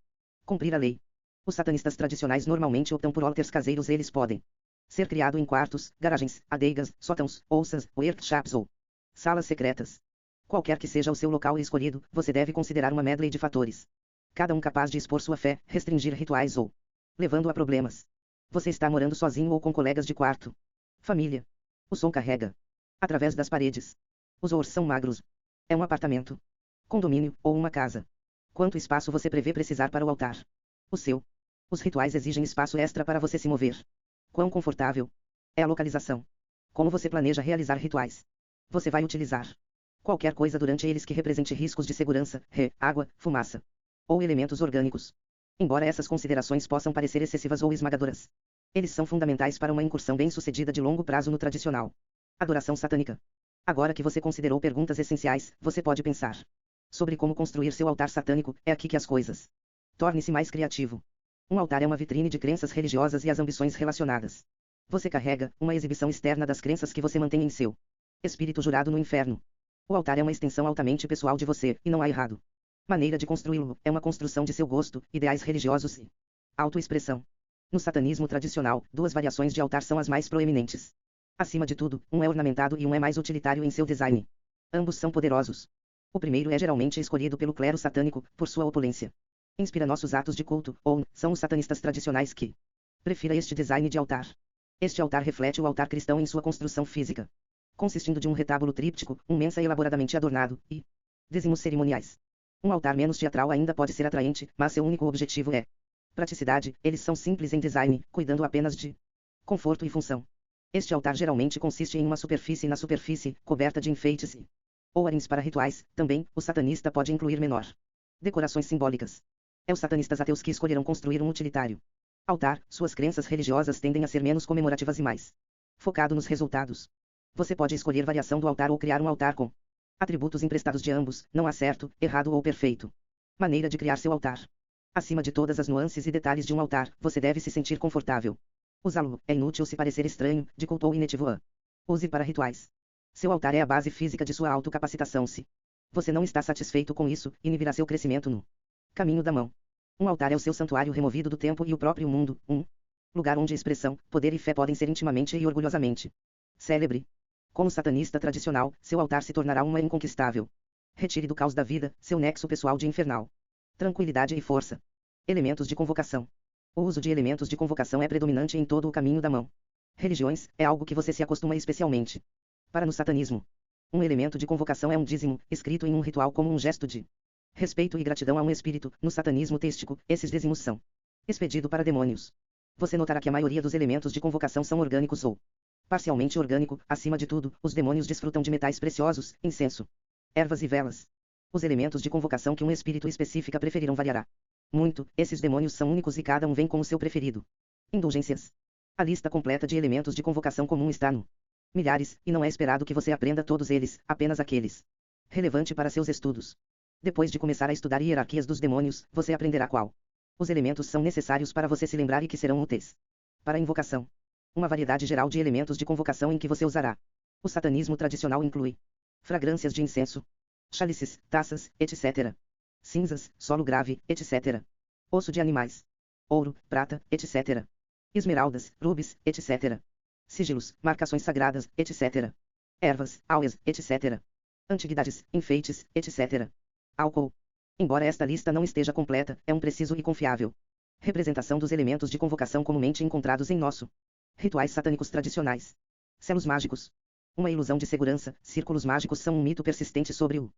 Cumprir a lei. Os satanistas tradicionais normalmente optam por altars caseiros. Eles podem ser criados em quartos, garagens, adegas, sótãos, ouças, workshops ou salas secretas. Qualquer que seja o seu local escolhido, você deve considerar uma medley de fatores. Cada um capaz de expor sua fé, restringir rituais ou levando a problemas. Você está morando sozinho ou com colegas de quarto. Família. O som carrega através das paredes. Os ors são magros. É um apartamento, condomínio ou uma casa. Quanto espaço você prevê precisar para o altar? O seu. Os rituais exigem espaço extra para você se mover. Quão confortável é a localização? Como você planeja realizar rituais? Você vai utilizar qualquer coisa durante eles que represente riscos de segurança, água, fumaça ou elementos orgânicos. Embora essas considerações possam parecer excessivas ou esmagadoras, eles são fundamentais para uma incursão bem-sucedida de longo prazo no tradicional adoração satânica. Agora que você considerou perguntas essenciais, você pode pensar sobre como construir seu altar satânico. É aqui que as coisas torne-se mais criativo. Um altar é uma vitrine de crenças religiosas e as ambições relacionadas. Você carrega uma exibição externa das crenças que você mantém em seu espírito jurado no inferno. O altar é uma extensão altamente pessoal de você, e não há errado maneira de construí-lo. É uma construção de seu gosto, ideais religiosos e autoexpressão. No satanismo tradicional, duas variações de altar são as mais proeminentes. Acima de tudo, um é ornamentado e um é mais utilitário em seu design. Ambos são poderosos. O primeiro é geralmente escolhido pelo clero satânico, por sua opulência. Inspira nossos atos de culto, ou são os satanistas tradicionais que prefira este design de altar. Este altar reflete o altar cristão em sua construção física, consistindo de um retábulo tríptico, um mensa elaboradamente adornado, e dizimos cerimoniais. Um altar menos teatral ainda pode ser atraente, mas seu único objetivo é praticidade. Eles são simples em design, cuidando apenas de conforto e função. Este altar geralmente consiste em uma superfície na superfície, coberta de enfeites e ou-rings para rituais. Também, o satanista pode incluir menor decorações simbólicas. É os satanistas ateus que escolherão construir um utilitário Altar, suas crenças religiosas tendem a ser menos comemorativas e mais focado nos resultados. Você pode escolher variação do altar ou criar um altar com atributos emprestados de ambos, não há certo, errado ou perfeito. Maneira de criar seu altar. Acima de todas as nuances e detalhes de um altar, você deve se sentir confortável. Usá-lo é inútil se parecer estranho, de culto ou inetivo. Use para rituais. Seu altar é a base física de sua autocapacitação. Se você não está satisfeito com isso, inibirá seu crescimento no caminho da mão. Um altar é o seu santuário removido do tempo e o próprio mundo, um lugar onde expressão, poder e fé podem ser intimamente e orgulhosamente célebre. Como satanista tradicional, seu altar se tornará uma inconquistável. Retire do caos da vida, seu nexo pessoal de infernal tranquilidade e força. Elementos de convocação. O uso de elementos de convocação é predominante em todo o caminho da mão. Religiões, é algo que você se acostuma especialmente. Para no satanismo, um elemento de convocação é um dízimo, escrito em um ritual como um gesto de respeito e gratidão a um espírito. No satanismo teístico, esses dízimos são expedido para demônios. Você notará que a maioria dos elementos de convocação são orgânicos ou parcialmente orgânico. Acima de tudo, os demônios desfrutam de metais preciosos, incenso, ervas e velas. Os elementos de convocação que um espírito específica preferirão variará muito. Esses demônios são únicos e cada um vem com o seu preferido. Indulgências. A lista completa de elementos de convocação comum está no milhares, e não é esperado que você aprenda todos eles, apenas aqueles relevante para seus estudos. Depois de começar a estudar hierarquias dos demônios, você aprenderá qual os elementos são necessários para você se lembrar e que serão úteis para a invocação. Uma variedade geral de elementos de convocação em que você usará. O satanismo tradicional inclui fragrâncias de incenso, chálices, taças, etc. Cinzas, solo grave, etc. Osso de animais. Ouro, prata, etc. Esmeraldas, rubis, etc. Sigilos, marcações sagradas, etc. Ervas, áureas, etc. Antiguidades, enfeites, etc. Álcool. Embora esta lista não esteja completa, é um preciso e confiável representação dos elementos de convocação comumente encontrados em nosso rituais satânicos tradicionais. Selos mágicos. Uma ilusão de segurança, círculos mágicos são um mito persistente sobre o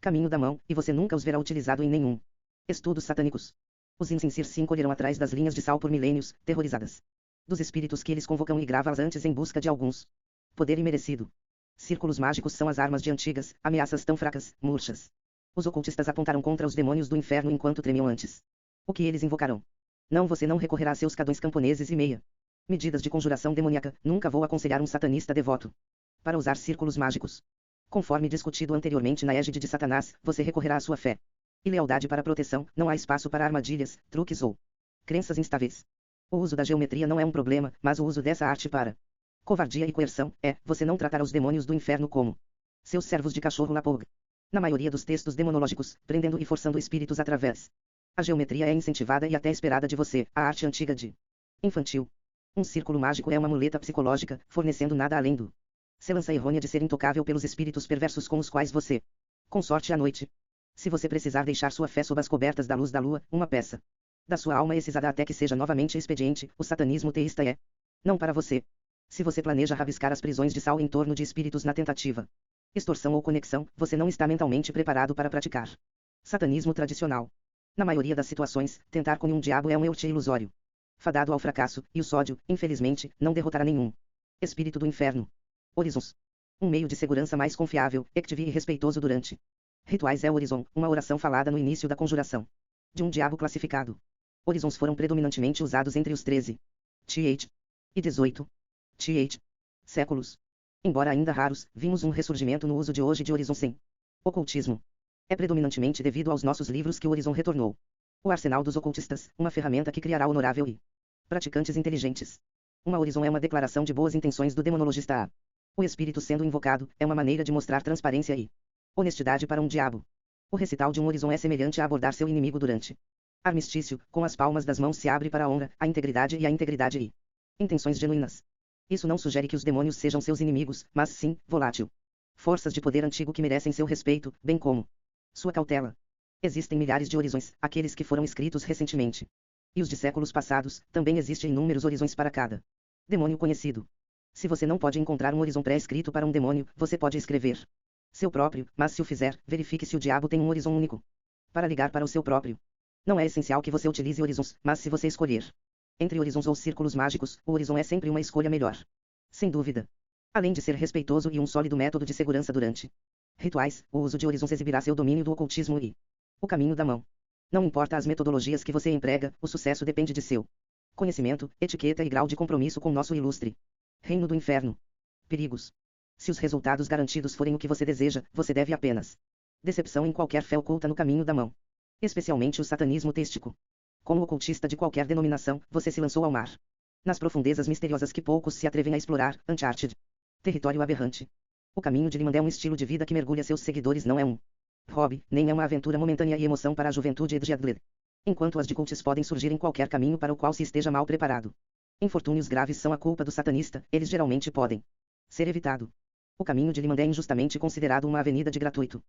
caminho da mão, e você nunca os verá utilizado em nenhum estudos satânicos. Os insensir se encolherão atrás das linhas de sal por milênios, terrorizadas dos espíritos que eles convocam e gravam antes em busca de alguns poder imerecido. Círculos mágicos são as armas de antigas, ameaças tão fracas, murchas. Os ocultistas apontaram contra os demônios do inferno enquanto tremiam antes. O que eles invocarão? Não, você não recorrerá a seus cadões camponeses e meia medidas de conjuração demoníaca. Nunca vou aconselhar um satanista devoto para usar círculos mágicos. Conforme discutido anteriormente na égide de Satanás, você recorrerá à sua fé e lealdade para proteção. Não há espaço para armadilhas, truques ou crenças instáveis. O uso da geometria não é um problema, mas o uso dessa arte para covardia e coerção é. Você não tratará os demônios do inferno como seus servos de cachorro lapog. Na maioria dos textos demonológicos, prendendo e forçando espíritos através. A geometria é incentivada e até esperada de você, a arte antiga de infantil. Um círculo mágico é uma muleta psicológica, fornecendo nada além do segurança errônea de ser intocável pelos espíritos perversos com os quais você consorte à noite. Se você precisar deixar sua fé sob as cobertas da luz da lua, uma peça da sua alma excisada até que seja novamente expediente, o satanismo teísta é não para você. Se você planeja rabiscar as prisões de sal em torno de espíritos na tentativa extorsão ou conexão, você não está mentalmente preparado para praticar satanismo tradicional. Na maioria das situações, tentar com um diabo é um eute ilusório, fadado ao fracasso, e o sódio, infelizmente, não derrotará nenhum espírito do inferno. Horizons. Um meio de segurança mais confiável, activo e respeitoso durante rituais é o horizon, uma oração falada no início da conjuração de um diabo classificado. Horizons foram predominantemente usados entre os 13 th e 18 th séculos. Embora ainda raros, vimos um ressurgimento no uso de hoje de horizons sem ocultismo. É predominantemente devido aos nossos livros que o horizon retornou. O arsenal dos ocultistas, uma ferramenta que criará honorável e praticantes inteligentes. Uma horizon é uma declaração de boas intenções do demonologista a o espírito sendo invocado, é uma maneira de mostrar transparência e honestidade para um diabo. O recital de um horizon é semelhante a abordar seu inimigo durante armistício, com as palmas das mãos se abre para a honra, a integridade e intenções genuínas. Isso não sugere que os demônios sejam seus inimigos, mas sim, volátil. Forças de poder antigo que merecem seu respeito, bem como sua cautela. Existem milhares de horizons, aqueles que foram escritos recentemente. E os de séculos passados, também existem inúmeros horizons para cada demônio conhecido. Se você não pode encontrar um horizon pré-escrito para um demônio, você pode escrever seu próprio, mas se o fizer, verifique se o diabo tem um horizon único para ligar para o seu próprio. Não é essencial que você utilize horizons, mas se você escolher entre horizons ou círculos mágicos, o horizon é sempre uma escolha melhor. Sem dúvida. Além de ser respeitoso e um sólido método de segurança durante rituais, o uso de horizons exibirá seu domínio do ocultismo e o caminho da mão. Não importa as metodologias que você emprega, o sucesso depende de seu Conhecimento, etiqueta e grau de compromisso com nosso ilustre reino do inferno. Perigos. Se os resultados garantidos forem o que você deseja, você deve apenas decepção em qualquer fé oculta no caminho da mão. Especialmente o satanismo têstico. Como ocultista de qualquer denominação, você se lançou ao mar. Nas profundezas misteriosas que poucos se atrevem a explorar, Uncharted. Território aberrante. O caminho de Limandé é um estilo de vida que mergulha seus seguidores, não é um hobby, nem é uma aventura momentânea e emoção para a juventude edgeadler. Enquanto as de cults podem surgir em qualquer caminho para o qual se esteja mal preparado. Infortúnios graves são a culpa do satanista, eles geralmente podem ser evitado. O caminho de Limandé é injustamente considerado uma avenida de gratuito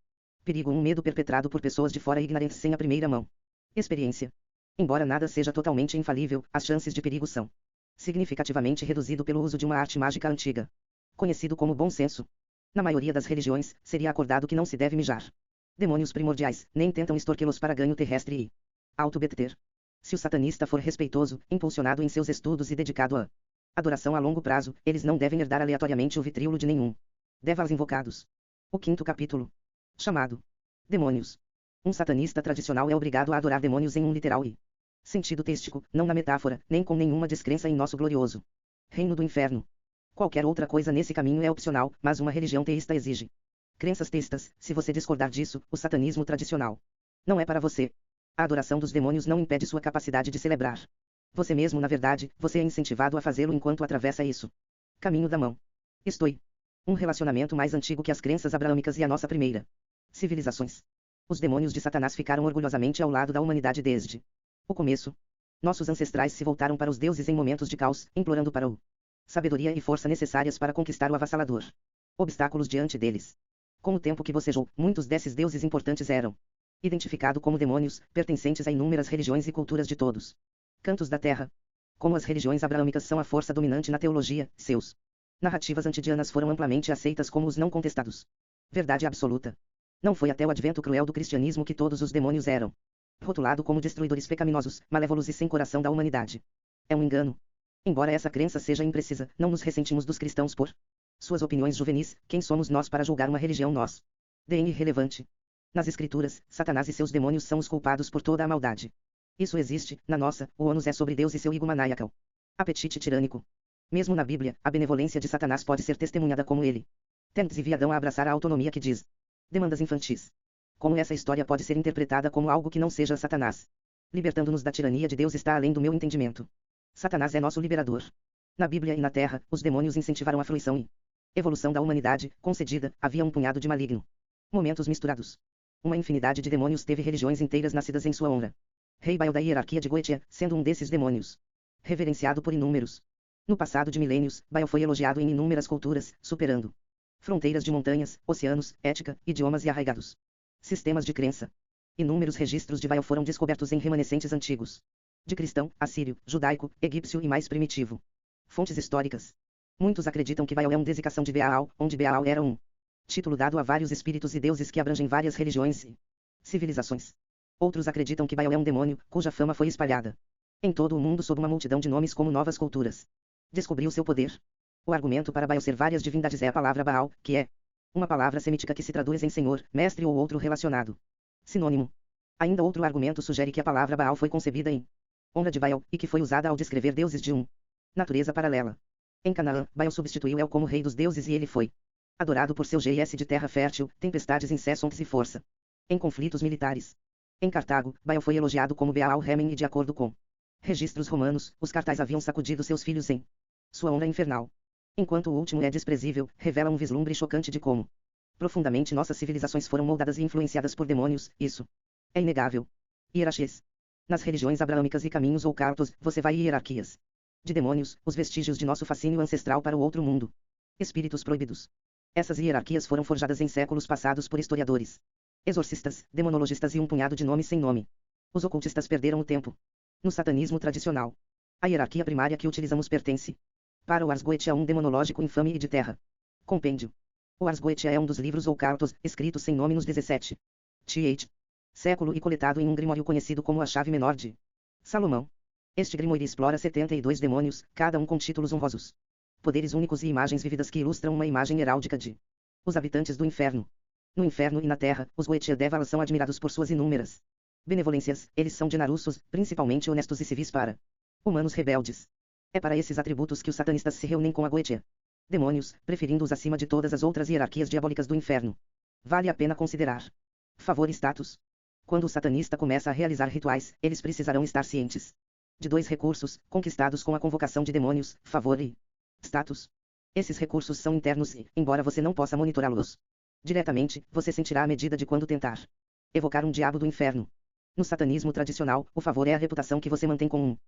perigo, um medo perpetrado por pessoas de fora ignorantes sem a primeira mão experiência. Embora nada seja totalmente infalível, as chances de perigo são significativamente reduzido pelo uso de uma arte mágica antiga, conhecido como bom senso. Na maioria das religiões, seria acordado que não se deve mijar demônios primordiais, nem tentam extorquê-los para ganho terrestre e auto-beter. Se o satanista for respeitoso, impulsionado em seus estudos e dedicado a adoração a longo prazo, eles não devem herdar aleatoriamente o vitríolo de nenhum devas invocados. O quinto capítulo. Chamado Demônios. Um satanista tradicional é obrigado a adorar demônios em um literal e sentido têstico, não na metáfora, nem com nenhuma descrença em nosso glorioso reino do inferno. Qualquer outra coisa nesse caminho é opcional, mas uma religião teísta exige crenças teístas. Se você discordar disso, o satanismo tradicional não é para você. A adoração dos demônios não impede sua capacidade de celebrar você mesmo. Na verdade, você é incentivado a fazê-lo enquanto atravessa isso. Caminho da mão. Estoi. Um relacionamento mais antigo que as crenças abraâmicas e a nossa primeira civilizações. Os demônios de Satanás ficaram orgulhosamente ao lado da humanidade desde o começo. Nossos ancestrais se voltaram para os deuses em momentos de caos, implorando para o sabedoria e força necessárias para conquistar o avassalador obstáculos diante deles. Com o tempo que bocejou, muitos desses deuses importantes eram identificados como demônios, pertencentes a inúmeras religiões e culturas de todos cantos da terra. Como as religiões abraâmicas são a força dominante na teologia, seus narrativas antidianas foram amplamente aceitas como os não contestados verdade absoluta. Não foi até o advento cruel do cristianismo que todos os demônios eram rotulados como destruidores pecaminosos, malévolos e sem coração da humanidade. É um engano. Embora essa crença seja imprecisa, não nos ressentimos dos cristãos por suas opiniões juvenis. Quem somos nós para julgar uma religião nós? De irrelevante. Nas escrituras, Satanás e seus demônios são os culpados por toda a maldade. Isso existe, na nossa, o ônus é sobre Deus e seu egomaniacal apetite tirânico. Mesmo na Bíblia, a benevolência de Satanás pode ser testemunhada como ele tenta Adão a abraçar a autonomia que diz demandas infantis. Como essa história pode ser interpretada como algo que não seja Satanás libertando-nos da tirania de Deus está além do meu entendimento. Satanás é nosso liberador. Na Bíblia e na Terra, os demônios incentivaram a fruição e evolução da humanidade, concedida, havia um punhado de maligno momentos misturados. Uma infinidade de demônios teve religiões inteiras nascidas em sua honra. Rei Baal da hierarquia de Goetia, sendo um desses demônios reverenciado por inúmeros. No passado de milênios, Baal foi elogiado em inúmeras culturas, superando fronteiras de montanhas, oceanos, ética, idiomas e arraigados sistemas de crença. Inúmeros registros de Baal foram descobertos em remanescentes antigos de cristão, assírio, judaico, egípcio e mais primitivo. Fontes históricas. Muitos acreditam que Baal é uma designação de Baal, onde Baal era um título dado a vários espíritos e deuses que abrangem várias religiões e civilizações. Outros acreditam que Baal é um demônio, cuja fama foi espalhada em todo o mundo sob uma multidão de nomes como novas culturas descobriu seu poder. O argumento para Baal ser várias divindades é a palavra Baal, que é uma palavra semítica que se traduz em senhor, mestre ou outro relacionado sinônimo. Ainda outro argumento sugere que a palavra Baal foi concebida em honra de Baal, e que foi usada ao descrever deuses de natureza paralela. Em Canaã, Baal substituiu El como rei dos deuses e ele foi adorado por seu GS de terra fértil, tempestades incessantes e força em conflitos militares. Em Cartago, Baal foi elogiado como Baal Remen e de acordo com registros romanos, os cartais haviam sacudido seus filhos em sua honra infernal. Enquanto o último é desprezível, revela um vislumbre chocante de como profundamente nossas civilizações foram moldadas e influenciadas por demônios. Isso é inegável. Hierarquias. Nas religiões abraâmicas e caminhos ou cultos, você vai hierarquias de demônios, os vestígios de nosso fascínio ancestral para o outro mundo. Espíritos proibidos. Essas hierarquias foram forjadas em séculos passados por historiadores, exorcistas, demonologistas e um punhado de nomes sem nome. Os ocultistas perderam o tempo. No satanismo tradicional, a hierarquia primária que utilizamos pertence para o Ars Goetia, um demonológico infame e de terra. Compêndio. O Ars Goetia é um dos livros ou cultos, escritos sem nome nos 17th século e coletado em um grimório conhecido como a Chave Menor de Salomão. Este grimório explora 72 demônios, cada um com títulos honrosos, poderes únicos e imagens vívidas que ilustram uma imagem heráldica de os habitantes do inferno. No inferno e na terra, os Goetia Devas são admirados por suas inúmeras benevolências. Eles são generosos, principalmente honestos e civis para Humanos rebeldes. É para esses atributos que os satanistas se reúnem com a Goetia. Demônios, preferindo-os acima de todas as outras hierarquias diabólicas do inferno. Vale a pena considerar. Favor e status. Quando o satanista começa a realizar rituais, eles precisarão estar cientes de dois recursos, conquistados com a convocação de demônios, favor e status. Esses recursos são internos e, embora você não possa monitorá-los diretamente, você sentirá a medida de quando tentar evocar um diabo do inferno. No satanismo tradicional, o favor é a reputação que você mantém com um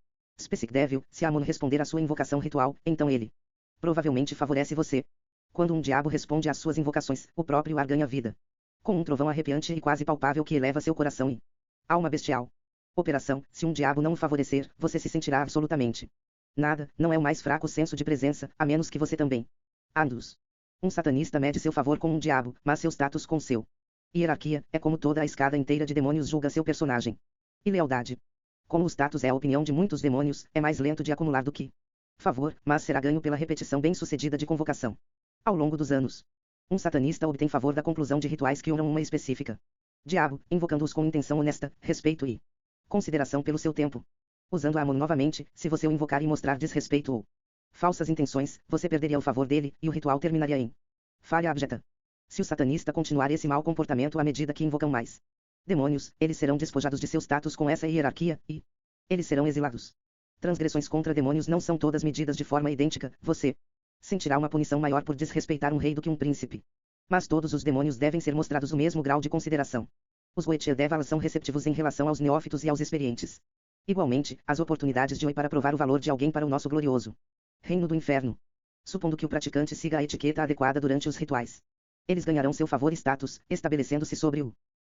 Specific Devil. Se Amon responder à sua invocação ritual, então ele provavelmente favorece você. Quando um diabo responde às suas invocações, o próprio ar ganha vida. Com um trovão arrepiante e quase palpável que eleva seu coração e alma bestial. Operação: se um diabo não o favorecer, você se sentirá absolutamente nada. Não é o mais fraco senso de presença, a menos que você também Andus. Um satanista mede seu favor com um diabo, mas seu status com seu hierarquia, é como toda a escada inteira de demônios julga seu personagem. E lealdade. Como o status é a opinião de muitos demônios, é mais lento de acumular do que favor, mas será ganho pela repetição bem-sucedida de convocação. Ao longo dos anos, um satanista obtém favor da conclusão de rituais que honram uma específica diabo, invocando-os com intenção honesta, respeito e consideração pelo seu tempo. Usando Amon novamente, se você o invocar e mostrar desrespeito ou falsas intenções, você perderia o favor dele, e o ritual terminaria em falha abjeta. Se o satanista continuar esse mau comportamento à medida que invocam mais demônios, eles serão despojados de seu status com essa hierarquia, e eles serão exilados. Transgressões contra demônios não são todas medidas de forma idêntica, você sentirá uma punição maior por desrespeitar um rei do que um príncipe. Mas todos os demônios devem ser mostrados o mesmo grau de consideração. Os Goetia Devalas são receptivos em relação aos neófitos e aos experientes. Igualmente, as oportunidades de Oi para provar o valor de alguém para o nosso glorioso reino do inferno. Supondo que o praticante siga a etiqueta adequada durante os rituais, eles ganharão seu favor e status, estabelecendo-se sobre o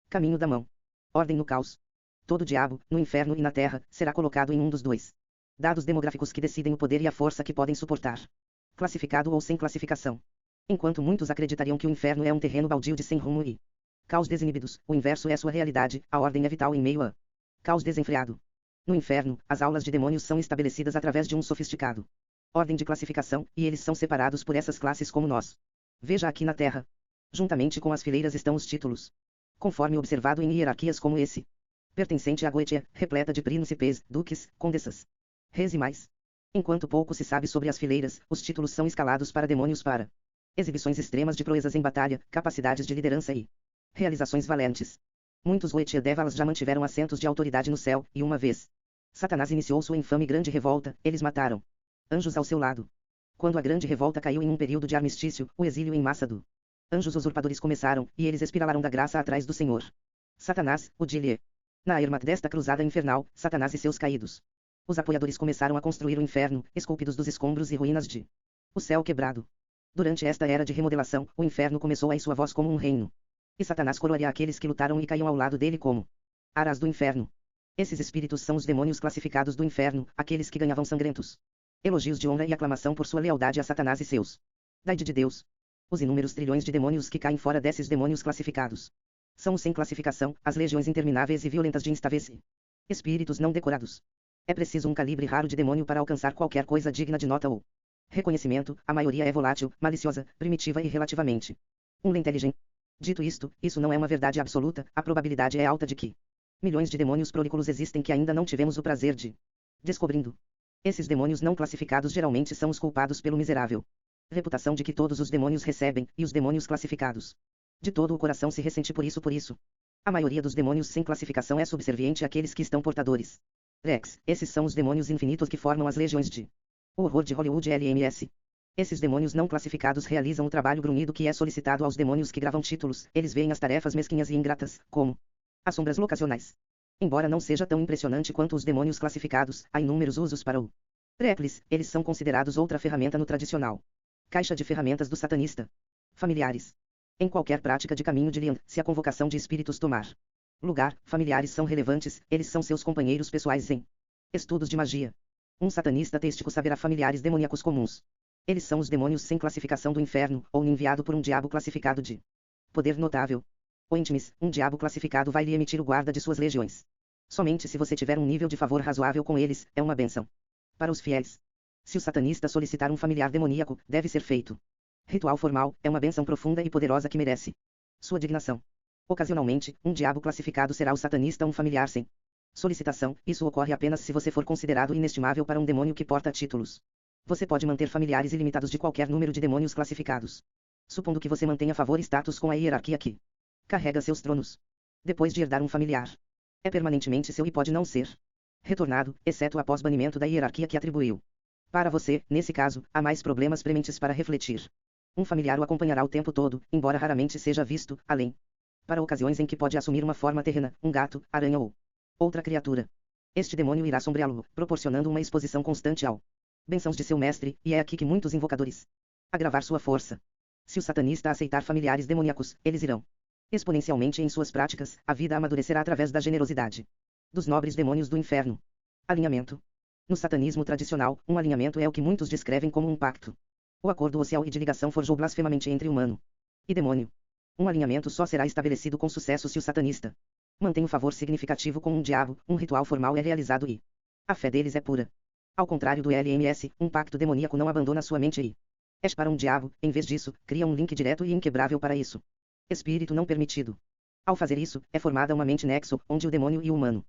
caminho da mão. Ordem no caos. Todo diabo, no inferno e na terra, será colocado em um dos dois dados demográficos que decidem o poder e a força que podem suportar. Classificado ou sem classificação. Enquanto muitos acreditariam que o inferno é um terreno baldio de sem rumo e caos desinibidos, o inverso é sua realidade, a ordem é vital em meio a caos desenfreado. No inferno, as aulas de demônios são estabelecidas através de um sofisticado ordem de classificação, e eles são separados por essas classes como nós. Veja aqui na Terra. Juntamente com as fileiras estão os títulos. Conforme observado em hierarquias como esse. Pertencente à Goetia, repleta de príncipes, duques, condessas, reis e mais. Enquanto pouco se sabe sobre as fileiras, os títulos são escalados para demônios para exibições extremas de proezas em batalha, capacidades de liderança e realizações valentes. Muitos Goetia Devalas já mantiveram assentos de autoridade no céu, e uma vez Satanás iniciou sua infame grande revolta, eles mataram anjos ao seu lado. Quando a grande revolta caiu em um período de armistício, o exílio em massa do anjos usurpadores começaram, e eles espiralaram da graça atrás do Senhor Satanás, o Dilie. Na erma desta cruzada infernal, Satanás e seus caídos. Os apoiadores começaram a construir o inferno, esculpidos dos escombros e ruínas de o céu quebrado. Durante esta era de remodelação, o inferno começou a ir sua voz como um reino. E Satanás coroaria aqueles que lutaram e caíam ao lado dele como aras do inferno. Esses espíritos são os demônios classificados do inferno, aqueles que ganhavam sangrentos elogios de honra e aclamação por sua lealdade a Satanás e seus Daide de Deus. Os inúmeros trilhões de demônios que caem fora desses demônios classificados são os sem classificação, as legiões intermináveis e violentas de Instavese. Espíritos não decorados. É preciso um calibre raro de demônio para alcançar qualquer coisa digna de nota ou reconhecimento. A maioria é volátil, maliciosa, primitiva e relativamente inteligente. Dito isto, isso não é uma verdade absoluta, a probabilidade é alta de que milhões de demônios prolículos existem que ainda não tivemos o prazer de descobrindo. Esses demônios não classificados geralmente são os culpados pelo miserável reputação de que todos os demônios recebem, e os demônios classificados de todo o coração se ressente por isso. A maioria dos demônios sem classificação é subserviente àqueles que estão portadores. Rex, esses são os demônios infinitos que formam as legiões de o horror de Hollywood LMS. Esses demônios não classificados realizam o trabalho grunhido que é solicitado aos demônios que gravam títulos, eles veem as tarefas mesquinhas e ingratas, como as sombras locacionais. Embora não seja tão impressionante quanto os demônios classificados, há inúmeros usos para o Reckless, eles são considerados outra ferramenta no tradicional caixa de ferramentas do satanista. Familiares. Em qualquer prática de caminho de Lian, se a convocação de espíritos tomar lugar, familiares são relevantes, eles são seus companheiros pessoais em estudos de magia. Um satanista têstico saberá familiares demoníacos comuns. Eles são os demônios sem classificação do inferno, ou enviado por um diabo classificado de poder notável. O Intimis, um diabo classificado vai lhe emitir o guarda de suas legiões. Somente se você tiver um nível de favor razoável com eles, é uma bênção. Para os fiéis. Se o satanista solicitar um familiar demoníaco, deve ser feito. Ritual formal, é uma bênção profunda e poderosa que merece sua dignação. Ocasionalmente, um diabo classificado será o satanista um familiar sem Solicitação: isso ocorre apenas se você for considerado inestimável para um demônio que porta títulos. Você pode manter familiares ilimitados de qualquer número de demônios classificados. Supondo que você mantenha favor e status com a hierarquia que carrega seus tronos. Depois de herdar um familiar, é permanentemente seu e pode não ser retornado, exceto após banimento da hierarquia que atribuiu. Para você, nesse caso, há mais problemas prementes para refletir. Um familiar o acompanhará o tempo todo, embora raramente seja visto, além para ocasiões em que pode assumir uma forma terrena, um gato, aranha ou outra criatura. Este demônio irá sombreá-lo, proporcionando uma exposição constante ao bênçãos de seu mestre, e é aqui que muitos invocadores agravar sua força. Se o satanista aceitar familiares demoníacos, eles irão exponencialmente em suas práticas, a vida amadurecerá através da generosidade dos nobres demônios do inferno. Alinhamento. No satanismo tradicional, um alinhamento é o que muitos descrevem como um pacto. O acordo social e de ligação forjou blasfemamente entre humano e demônio. Um alinhamento só será estabelecido com sucesso se o satanista mantém um favor significativo com um diabo, um ritual formal é realizado e a fé deles é pura. Ao contrário do LMS, um pacto demoníaco não abandona sua mente e é para um diabo, em vez disso, cria um link direto e inquebrável para isso. Espírito não permitido. Ao fazer isso, é formada uma mente nexo, onde o demônio e o humano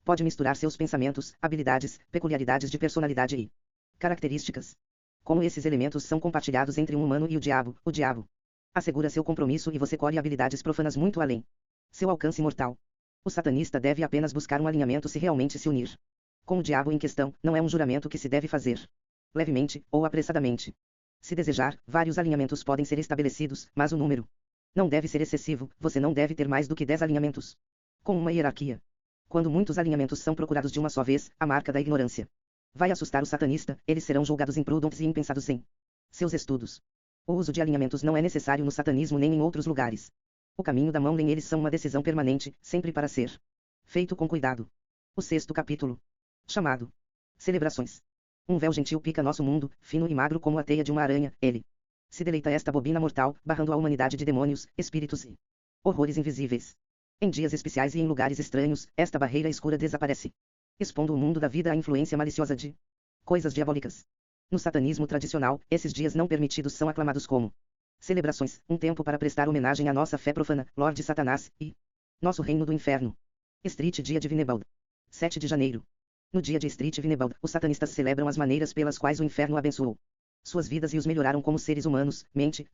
pode misturar seus pensamentos, habilidades, peculiaridades de personalidade e características. Como esses elementos são compartilhados entre um humano e o diabo assegura seu compromisso e você colhe habilidades profanas muito além seu alcance mortal. O satanista deve apenas buscar um alinhamento se realmente se unir com o diabo em questão, não é um juramento que se deve fazer levemente ou apressadamente. Se desejar, vários alinhamentos podem ser estabelecidos, mas o número não deve ser excessivo, você não deve ter mais do que 10 alinhamentos. Com uma hierarquia. Quando muitos alinhamentos são procurados de uma só vez, a marca da ignorância vai assustar o satanista, eles serão julgados imprudentes e impensados em seus estudos. O uso de alinhamentos não é necessário no satanismo nem em outros lugares. O caminho da mão nem eles são uma decisão permanente, sempre para ser feito com cuidado. O 6º capítulo. Chamado Celebrações. Um véu gentil pica nosso mundo, fino e magro como a teia de uma aranha, ele se deleita esta bobina mortal, barrando a humanidade de demônios, espíritos e horrores invisíveis. Em dias especiais e em lugares estranhos, esta barreira escura desaparece, expondo o mundo da vida à influência maliciosa de coisas diabólicas. No satanismo tradicional, esses dias não permitidos são aclamados como celebrações, um tempo para prestar homenagem à nossa fé profana, Lorde Satanás, e nosso reino do inferno. Street Dia de Vinebald. 7 de janeiro. No dia de Street Vinebald, os satanistas celebram as maneiras pelas quais o inferno abençoou suas vidas e os melhoraram como seres humanos, mente,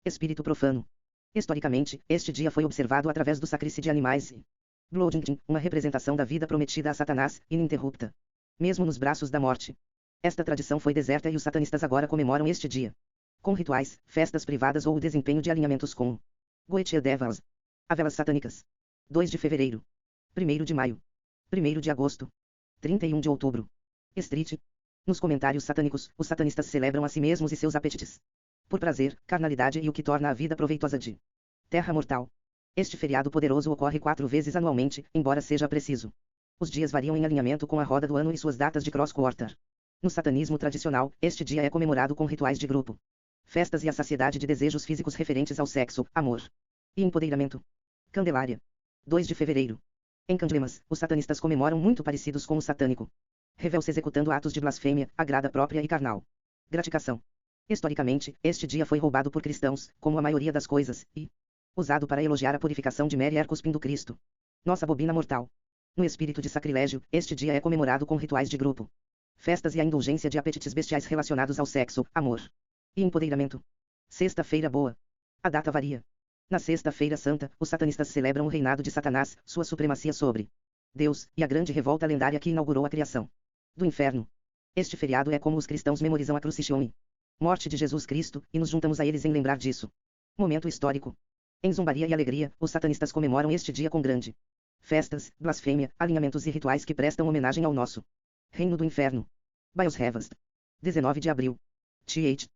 espírito profano. Historicamente, este dia foi observado através do sacrifício de animais e Blooding, uma representação da vida prometida a Satanás, ininterrupta, mesmo nos braços da morte. Esta tradição foi deserta e os satanistas agora comemoram este dia com rituais, festas privadas ou o desempenho de alinhamentos com Goetia Devas. Avelas satânicas. 2 de fevereiro. 1º de maio. 1º de agosto. 31 de outubro. Street. Nos comentários satânicos, os satanistas celebram a si mesmos e seus apetites por prazer, carnalidade e o que torna a vida proveitosa de terra mortal. Este feriado poderoso ocorre 4 vezes anualmente, embora seja preciso. Os dias variam em alinhamento com a roda do ano e suas datas de cross-quarter. No satanismo tradicional, este dia é comemorado com rituais de grupo, festas e a saciedade de desejos físicos referentes ao sexo, amor e empoderamento. Candelária. 2 de fevereiro. Em Candlemas, os satanistas comemoram muito parecidos com o satânico. Revel-se executando atos de blasfêmia, agrada própria e carnal. Gratificação. Historicamente, este dia foi roubado por cristãos, como a maioria das coisas, e usado para elogiar a purificação de Mary cuspindo Cristo. Nossa bobina mortal. No espírito de sacrilégio, este dia é comemorado com rituais de grupo, festas e a indulgência de apetites bestiais relacionados ao sexo, amor e empoderamento. Sexta-feira boa. A data varia. Na Sexta-feira Santa, os satanistas celebram o reinado de Satanás, sua supremacia sobre Deus, e a grande revolta lendária que inaugurou a criação do inferno. Este feriado é como os cristãos memorizam a crucifixião e morte de Jesus Cristo, e nos juntamos a eles em lembrar disso. Momento histórico. Em zombaria e alegria, os satanistas comemoram este dia com grande festas, blasfêmia, alinhamentos e rituais que prestam homenagem ao nosso reino do inferno. Baios Revas. 19 de abril. Th.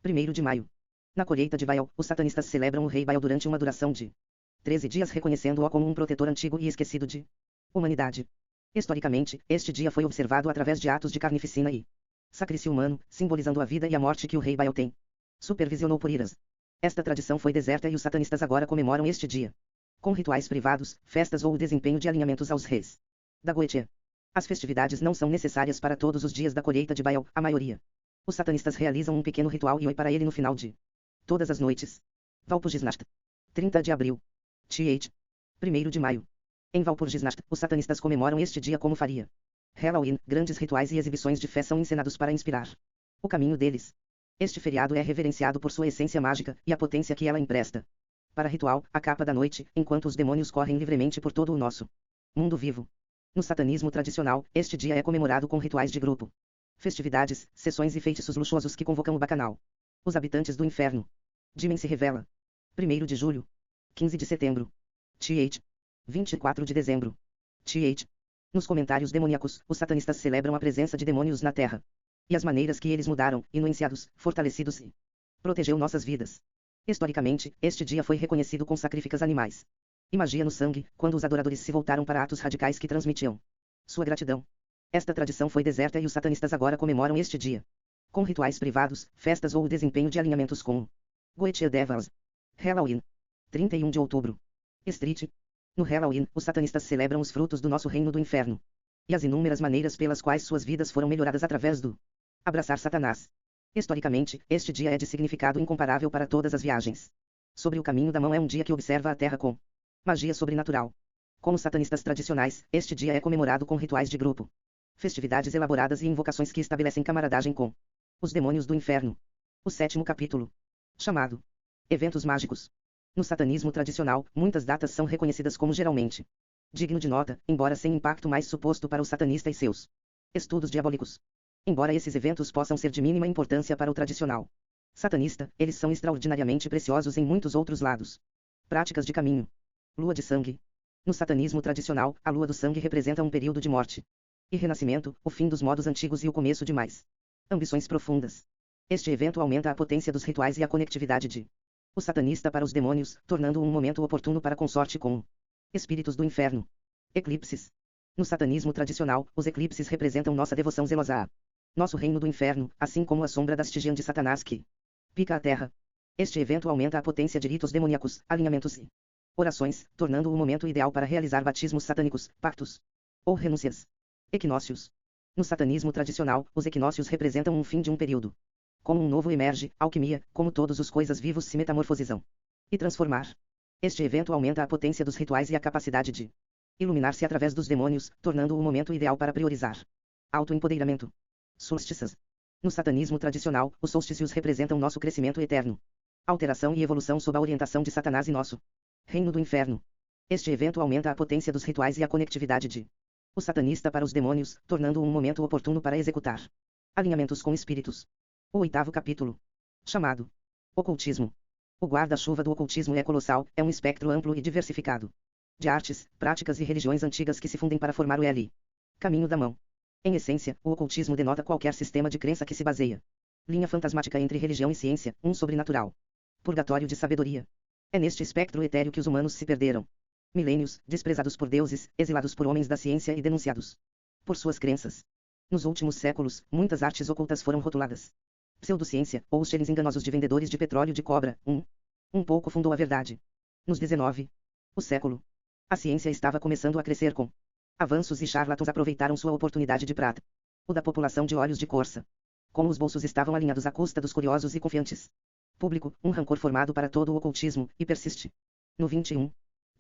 1º de maio. Na colheita de Baal, os satanistas celebram o rei Baal durante uma duração de 13 dias, reconhecendo-o como um protetor antigo e esquecido de humanidade. Historicamente, este dia foi observado através de atos de carnificina e sacrifício humano, simbolizando a vida e a morte que o rei Baal tem supervisionou por iras. Esta tradição foi deserta e os satanistas agora comemoram este dia com rituais privados, festas ou o desempenho de alinhamentos aos reis da Goetia. As festividades não são necessárias para todos os dias da colheita de Baal, a maioria. Os satanistas realizam um pequeno ritual e oi para ele no final de todas as noites. Valpurgisnacht. 30 de abril. Th. 1º de maio. Em Walpurgisnacht, os satanistas comemoram este dia como faria. Halloween, grandes rituais e exibições de fé são encenados para inspirar o caminho deles. Este feriado é reverenciado por sua essência mágica e a potência que ela empresta. Para ritual, a capa da noite, enquanto os demônios correm livremente por todo o nosso mundo vivo. No satanismo tradicional, este dia é comemorado com rituais de grupo, festividades, sessões e feitiços luxuosos que convocam o bacanal. Os habitantes do inferno. Dimen se revela. 1º de julho. 15 de setembro. Th. 24 de dezembro. Th. Nos comentários demoníacos, os satanistas celebram a presença de demônios na Terra. E as maneiras que eles mudaram, influenciados, fortalecidos e protegeu nossas vidas. Historicamente, este dia foi reconhecido com sacrifícios animais e magia no sangue, quando os adoradores se voltaram para atos radicais que transmitiam sua gratidão. Esta tradição foi deserta e os satanistas agora comemoram este dia com rituais privados, festas ou o desempenho de alinhamentos com o Goetia Devils. Halloween. 31 de outubro. Street. No Halloween, os satanistas celebram os frutos do nosso reino do inferno e as inúmeras maneiras pelas quais suas vidas foram melhoradas através do abraçar Satanás. Historicamente, este dia é de significado incomparável para todas as viagens. Sobre o caminho da mão é um dia que observa a Terra com magia sobrenatural. Como satanistas tradicionais, este dia é comemorado com rituais de grupo, festividades elaboradas e invocações que estabelecem camaradagem com os demônios do inferno. O 7º capítulo. Chamado Eventos Mágicos. No satanismo tradicional, muitas datas são reconhecidas como geralmente digno de nota, embora sem impacto mais suposto para o satanista e seus estudos diabólicos. Embora esses eventos possam ser de mínima importância para o tradicional satanista, eles são extraordinariamente preciosos em muitos outros lados. Práticas de caminho. Lua de sangue. No satanismo tradicional, a lua do sangue representa um período de morte e renascimento, o fim dos modos antigos e o começo de mais ambições profundas. Este evento aumenta a potência dos rituais e a conectividade de o satanista para os demônios, tornando-o um momento oportuno para consorte com espíritos do inferno. Eclipses. No satanismo tradicional, os eclipses representam nossa devoção zelosa a nosso reino do inferno, assim como a sombra da Stygian de Satanás que pica a terra. Este evento aumenta a potência de ritos demoníacos, alinhamentos e orações, tornando-o o momento ideal para realizar batismos satânicos, pactos ou renúncias. Equinócios. No satanismo tradicional, os equinócios representam um fim de um período. Como um novo emerge, alquimia, como todos os coisas vivos se metamorfosizam e transformar. Este evento aumenta a potência dos rituais e a capacidade de iluminar-se através dos demônios, tornando-o o momento ideal para priorizar autoempoderamento. Solstícios. No satanismo tradicional, os solstícios representam nosso crescimento eterno, alteração e evolução sob a orientação de Satanás e nosso reino do inferno. Este evento aumenta a potência dos rituais e a conectividade de o satanista para os demônios, tornando-o um momento oportuno para executar alinhamentos com espíritos. O 8º capítulo. Chamado Ocultismo. O guarda-chuva do ocultismo é colossal, é um espectro amplo e diversificado de artes, práticas e religiões antigas que se fundem para formar o caminho da mão. Em essência, o ocultismo denota qualquer sistema de crença que se baseia linha fantasmática entre religião e ciência, um sobrenatural purgatório de sabedoria. É neste espectro etéreo que os humanos se perderam. Milênios, desprezados por deuses, exilados por homens da ciência e denunciados por suas crenças. Nos últimos séculos, muitas artes ocultas foram rotuladas pseudociência, ou os cheiros enganosos de vendedores de petróleo de cobra. Um pouco fundou a verdade. Nos 19. O século. A ciência estava começando a crescer com avanços e charlatãos aproveitaram sua oportunidade de prata. O da população de olhos de corça. Como os bolsos estavam alinhados à custa dos curiosos e confiantes. Público, um rancor formado para todo o ocultismo, e persiste. No 21.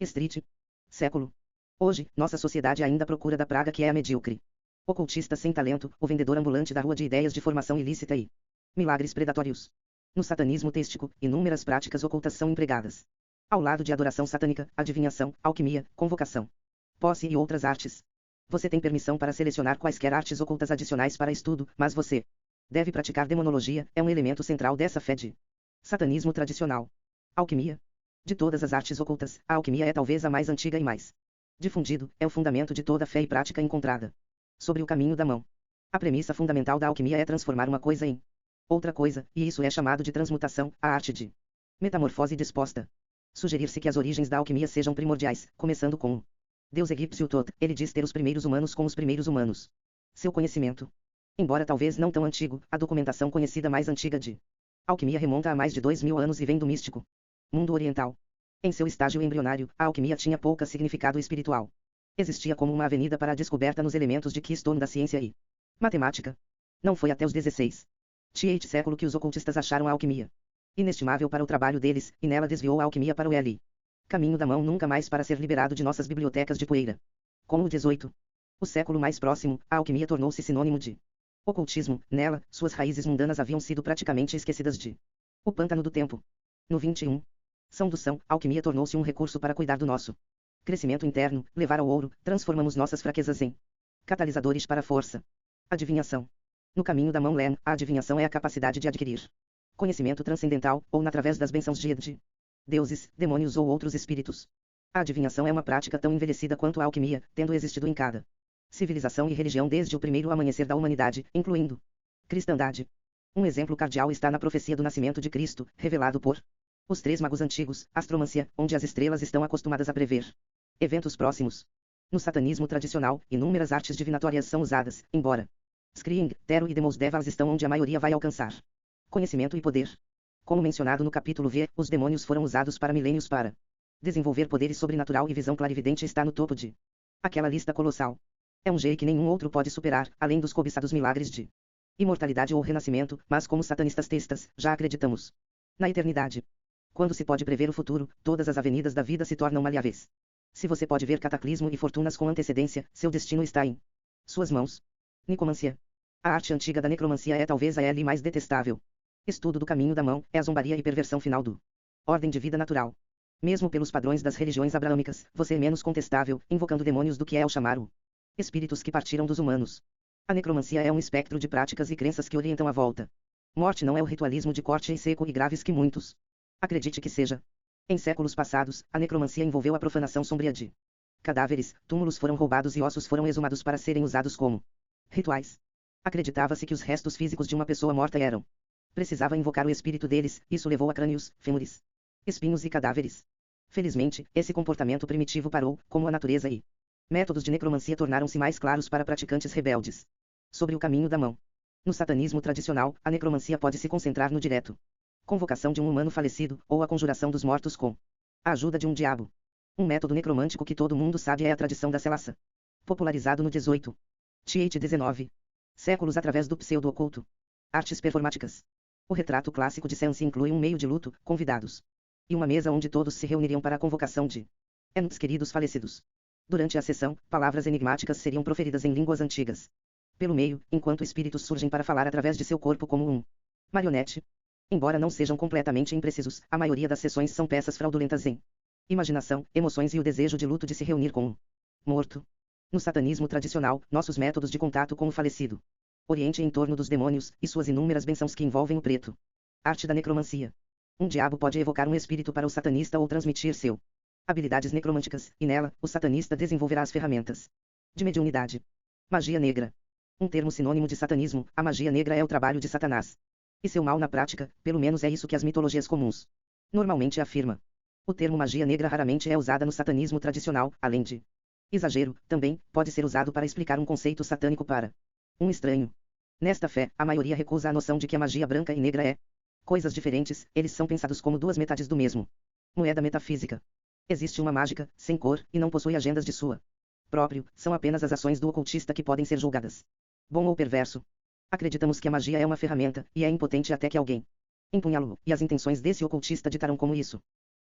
Street. Século. Hoje, nossa sociedade ainda procura da praga que é a medíocre ocultista sem talento, o vendedor ambulante da rua de ideias de formação ilícita e milagres predatórios. No satanismo têstico, inúmeras práticas ocultas são empregadas. Ao lado de adoração satânica, adivinhação, alquimia, convocação, posse e outras artes. Você tem permissão para selecionar quaisquer artes ocultas adicionais para estudo, mas você deve praticar demonologia, é um elemento central dessa fé de satanismo tradicional. Alquimia. De todas as artes ocultas, a alquimia é talvez a mais antiga e mais difundido, é o fundamento de toda fé e prática encontrada sobre o caminho da mão. A premissa fundamental da alquimia é transformar uma coisa em outra coisa, e isso é chamado de transmutação, a arte de metamorfose disposta. Sugerir-se que as origens da alquimia sejam primordiais, começando com o deus egípcio Tot, ele diz ter os primeiros humanos com os primeiros humanos. Seu conhecimento, embora talvez não tão antigo, a documentação conhecida mais antiga de alquimia remonta a mais de 2000 anos e vem do místico mundo oriental. Em seu estágio embrionário, a alquimia tinha pouca significado espiritual. Existia como uma avenida para a descoberta nos elementos de Keystone da ciência e matemática. Não foi até os 16. século que os ocultistas acharam a alquimia inestimável para o trabalho deles, e nela desviou a alquimia para o Caminho da mão nunca mais para ser liberado de nossas bibliotecas de poeira. Como o 18. O século mais próximo, a alquimia tornou-se sinônimo de ocultismo. Nela, suas raízes mundanas haviam sido praticamente esquecidas de o pântano do tempo. No 21. São do São, a alquimia tornou-se um recurso para cuidar do nosso crescimento interno, levar ao ouro, transformamos nossas fraquezas em catalisadores para a força. Adivinhação. No caminho da mão Len, a adivinhação é a capacidade de adquirir conhecimento transcendental, ou através das bênçãos de deuses, demônios ou outros espíritos. A adivinhação é uma prática tão envelhecida quanto a alquimia, tendo existido em cada civilização e religião desde o primeiro amanhecer da humanidade, incluindo cristandade. Um exemplo cardeal está na profecia do nascimento de Cristo, revelado por os três magos antigos, astromancia, onde as estrelas estão acostumadas a prever eventos próximos. No satanismo tradicional, inúmeras artes divinatórias são usadas, embora Scrying, Tarot e Demos Devas estão onde a maioria vai alcançar conhecimento e poder. Como mencionado no capítulo V, os demônios foram usados para milênios para desenvolver poderes sobrenatural e visão clarividente está no topo de aquela lista colossal. É um jeito que nenhum outro pode superar, além dos cobiçados milagres de imortalidade ou renascimento, mas como satanistas testas, já acreditamos na eternidade. Quando se pode prever o futuro, todas as avenidas da vida se tornam maleáveis. Se você pode ver cataclismo e fortunas com antecedência, seu destino está em suas mãos. Nicomancia. A arte antiga da necromancia é talvez a L mais detestável. Estudo do caminho da mão, é a zombaria e perversão final do ordem de vida natural. Mesmo pelos padrões das religiões abraâmicas, você é menos contestável, invocando demônios do que é ao chamar o espíritos que partiram dos humanos. A necromancia é um espectro de práticas e crenças que orientam a volta. Morte não é o ritualismo de corte e seco e graves que muitos acredite que seja. Em séculos passados, a necromancia envolveu a profanação sombria de cadáveres, túmulos foram roubados e ossos foram exumados para serem usados como rituais. Acreditava-se que os restos físicos de uma pessoa morta eram. Precisava invocar o espírito deles, isso levou a crânios, fêmures, espinhos e cadáveres. Felizmente, esse comportamento primitivo parou, como a natureza e métodos de necromancia tornaram-se mais claros para praticantes rebeldes. Sobre o caminho da mão. No satanismo tradicional, a necromancia pode se concentrar no direto convocação de um humano falecido, ou a conjuração dos mortos com a ajuda de um diabo. Um método necromântico que todo mundo sabe é a tradição da selaça. Popularizado no 18. Th 19. Séculos através do pseudo-oculto. Artes performáticas. O retrato clássico de seance inclui um meio de luto, convidados. E uma mesa onde todos se reuniriam para a convocação de entes queridos falecidos. Durante a sessão, palavras enigmáticas seriam proferidas em línguas antigas. Pelo meio, enquanto espíritos surgem para falar através de seu corpo como um marionete. Embora não sejam completamente imprecisos, a maioria das sessões são peças fraudulentas em imaginação, emoções e o desejo de luto de se reunir com um morto. No satanismo tradicional, nossos métodos de contato com o falecido oriente em torno dos demônios, e suas inúmeras bênçãos que envolvem o preto. Arte da necromancia. Um diabo pode evocar um espírito para o satanista ou transmitir seu habilidades necromânticas, e nela, o satanista desenvolverá as ferramentas de mediunidade. Magia negra. Um termo sinônimo de satanismo, a magia negra é o trabalho de Satanás. E seu mal na prática, pelo menos é isso que as mitologias comuns normalmente afirma. O termo magia negra raramente é usada no satanismo tradicional, além de exagero, também pode ser usado para explicar um conceito satânico para um estranho. Nesta fé, a maioria recusa a noção de que a magia branca e negra é coisas diferentes, eles são pensados como duas metades do mesmo moeda metafísica. Existe uma mágica, sem cor, e não possui agendas de sua próprio, são apenas as ações do ocultista que podem ser julgadas bom ou perverso. Acreditamos que a magia é uma ferramenta, e é impotente até que alguém empunhá-lo, e as intenções desse ocultista ditaram como isso.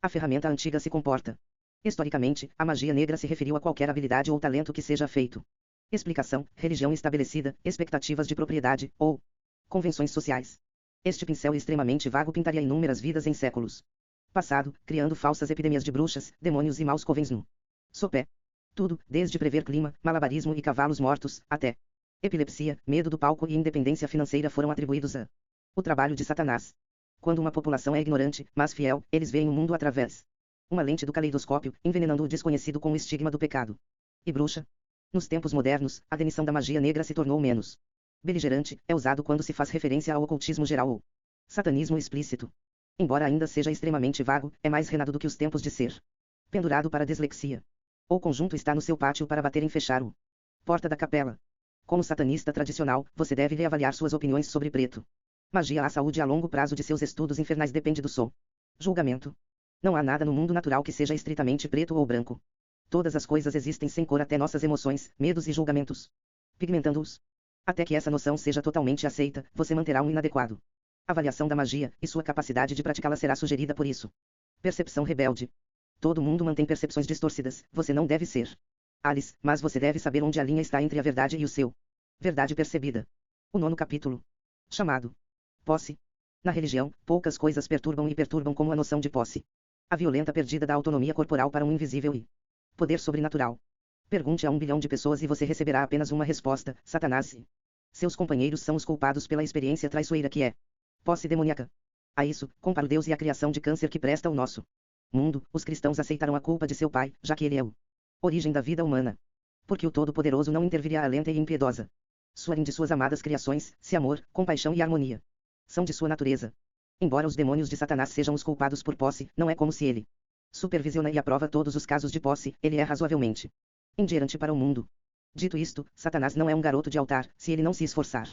A ferramenta antiga se comporta. Historicamente, a magia negra se referiu a qualquer habilidade ou talento que seja feito. Explicação, religião estabelecida, expectativas de propriedade, ou convenções sociais. Este pincel extremamente vago pintaria inúmeras vidas em séculos passado, criando falsas epidemias de bruxas, demônios e maus covens no sopé. Tudo, desde prever clima, malabarismo e cavalos mortos, até epilepsia, medo do palco e independência financeira foram atribuídos a o trabalho de Satanás. Quando uma população é ignorante, mas fiel, eles veem o mundo através uma lente do caleidoscópio, envenenando o desconhecido com o estigma do pecado. E bruxa? Nos tempos modernos, a demissão da magia negra se tornou menos beligerante, é usado quando se faz referência ao ocultismo geral ou satanismo explícito. Embora ainda seja extremamente vago, é mais renado do que os tempos de ser pendurado para dislexia. O conjunto está no seu pátio para bater em fechar o porta da capela. Como satanista tradicional, você deve reavaliar suas opiniões sobre preto. Magia à saúde a longo prazo de seus estudos infernais depende do seu julgamento. Não há nada no mundo natural que seja estritamente preto ou branco. Todas as coisas existem sem cor até nossas emoções, medos e julgamentos, pigmentando-os. Até que essa noção seja totalmente aceita, você manterá um inadequado avaliação da magia, e sua capacidade de praticá-la será sugerida por isso. Percepção rebelde. Todo mundo mantém percepções distorcidas, você não deve ser Alice, mas você deve saber onde a linha está entre a verdade e o seu verdade percebida. O 9º capítulo. Chamado Posse. Na religião, poucas coisas perturbam como a noção de posse. A violenta perdida da autonomia corporal para um invisível e poder sobrenatural. Pergunte a 1 bilhão de pessoas e você receberá apenas uma resposta: Satanás e seus companheiros são os culpados pela experiência traiçoeira que é posse demoníaca. A isso, compara o Deus e a criação de câncer que presta ao nosso mundo. Os cristãos aceitarão a culpa de seu pai, já que ele é o origem da vida humana. Porque o Todo-Poderoso não interviria a lenta e impiedosa Suarim de suas amadas criações, se amor, compaixão e harmonia são de sua natureza. Embora os demônios de Satanás sejam os culpados por posse, não é como se ele supervisiona e aprova todos os casos de posse, ele é razoavelmente indiferente para o mundo. Dito isto, Satanás não é um garoto de altar, se ele não se esforçar.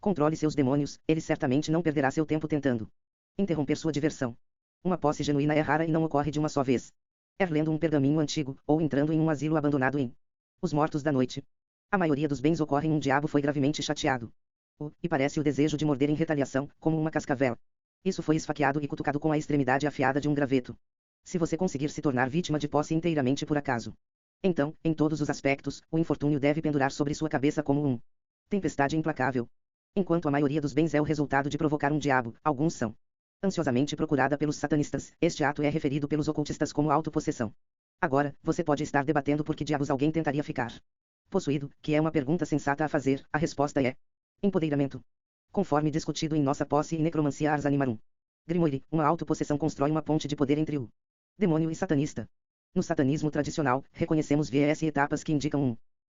Controle seus demônios, ele certamente não perderá seu tempo tentando interromper sua diversão. Uma posse genuína é rara e não ocorre de uma só vez. É lendo um pergaminho antigo, ou entrando em um asilo abandonado em Os Mortos da Noite. A maioria dos bens ocorre em um diabo foi gravemente chateado. E parece o desejo de morder em retaliação, como uma cascavel. Isso foi esfaqueado e cutucado com a extremidade afiada de um graveto. Se você conseguir se tornar vítima de posse inteiramente por acaso, então, em todos os aspectos, o infortúnio deve pendurar sobre sua cabeça como um tempestade implacável. Enquanto a maioria dos bens é o resultado de provocar um diabo, alguns são ansiosamente procurada pelos satanistas. Este ato é referido pelos ocultistas como autopossessão. Agora, você pode estar debatendo por que diabos alguém tentaria ficar possuído, que é uma pergunta sensata a fazer. A resposta é empoderamento. Conforme discutido em Nossa Posse e Necromancia Ars Animarum. Grimoire, uma autopossessão constrói uma ponte de poder entre o demônio e satanista. No satanismo tradicional, reconhecemos viés e etapas que indicam um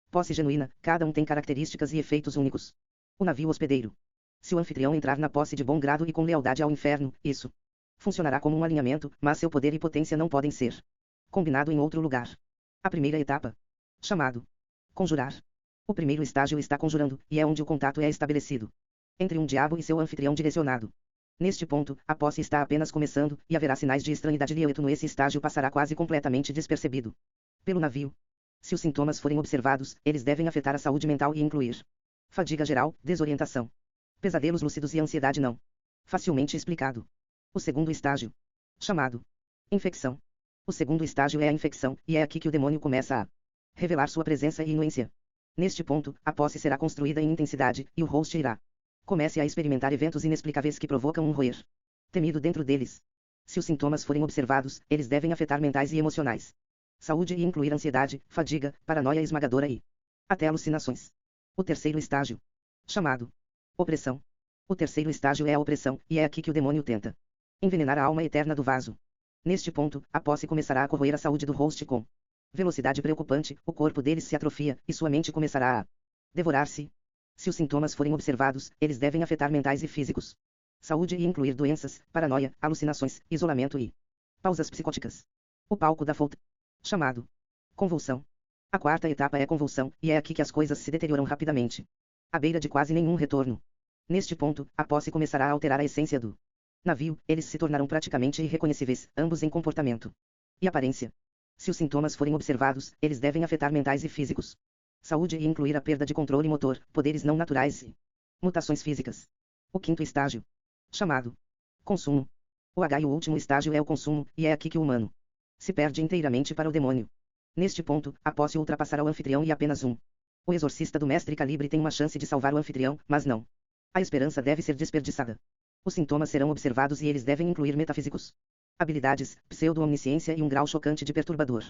posse genuína, cada um tem características e efeitos únicos. O navio hospedeiro. Se o anfitrião entrar na posse de bom grado e com lealdade ao inferno, isso funcionará como um alinhamento, mas seu poder e potência não podem ser combinado em outro lugar. A primeira etapa. Chamado conjurar. O primeiro estágio está conjurando, e é onde o contato é estabelecido entre um diabo e seu anfitrião direcionado. Neste ponto, a posse está apenas começando, e haverá sinais de estranhidade. Lieto esse estágio passará quase completamente despercebido pelo navio. Se os sintomas forem observados, eles devem afetar a saúde mental e incluir fadiga geral, desorientação, pesadelos lúcidos e ansiedade não facilmente explicado. O segundo estágio. Chamado infecção. O segundo estágio é a infecção, e é aqui que o demônio começa a revelar sua presença e inuência. Neste ponto, a posse será construída em intensidade, e o host irá comece a experimentar eventos inexplicáveis que provocam um roer temido dentro deles. Se os sintomas forem observados, eles devem afetar mentais e emocionais saúde e incluir ansiedade, fadiga, paranoia esmagadora e até alucinações. O terceiro estágio. Chamado opressão. O terceiro estágio é a opressão, e é aqui que o demônio tenta envenenar a alma eterna do vaso. Neste ponto, a posse começará a corroer a saúde do host com velocidade preocupante, o corpo deles se atrofia, e sua mente começará a devorar-se. Se os sintomas forem observados, eles devem afetar mentais e físicos saúde e incluir doenças, paranoia, alucinações, isolamento e pausas psicóticas. O palco da falta. Chamado convulsão. A quarta etapa é convulsão, e é aqui que as coisas se deterioram rapidamente, à beira de quase nenhum retorno. Neste ponto, a posse começará a alterar a essência do navio, eles se tornarão praticamente irreconhecíveis, ambos em comportamento e aparência. Se os sintomas forem observados, eles devem afetar mentais e físicos saúde e incluir a perda de controle motor, poderes não naturais e mutações físicas. O quinto estágio. Chamado consumo. O último estágio é o consumo, e é aqui que o humano se perde inteiramente para o demônio. Neste ponto, a posse ultrapassará o anfitrião e apenas o exorcista do mestre calibre tem uma chance de salvar o anfitrião, mas não. A esperança deve ser desperdiçada. Os sintomas serão observados e eles devem incluir metafísicos habilidades, pseudo-omnisciência e um grau chocante de perturbador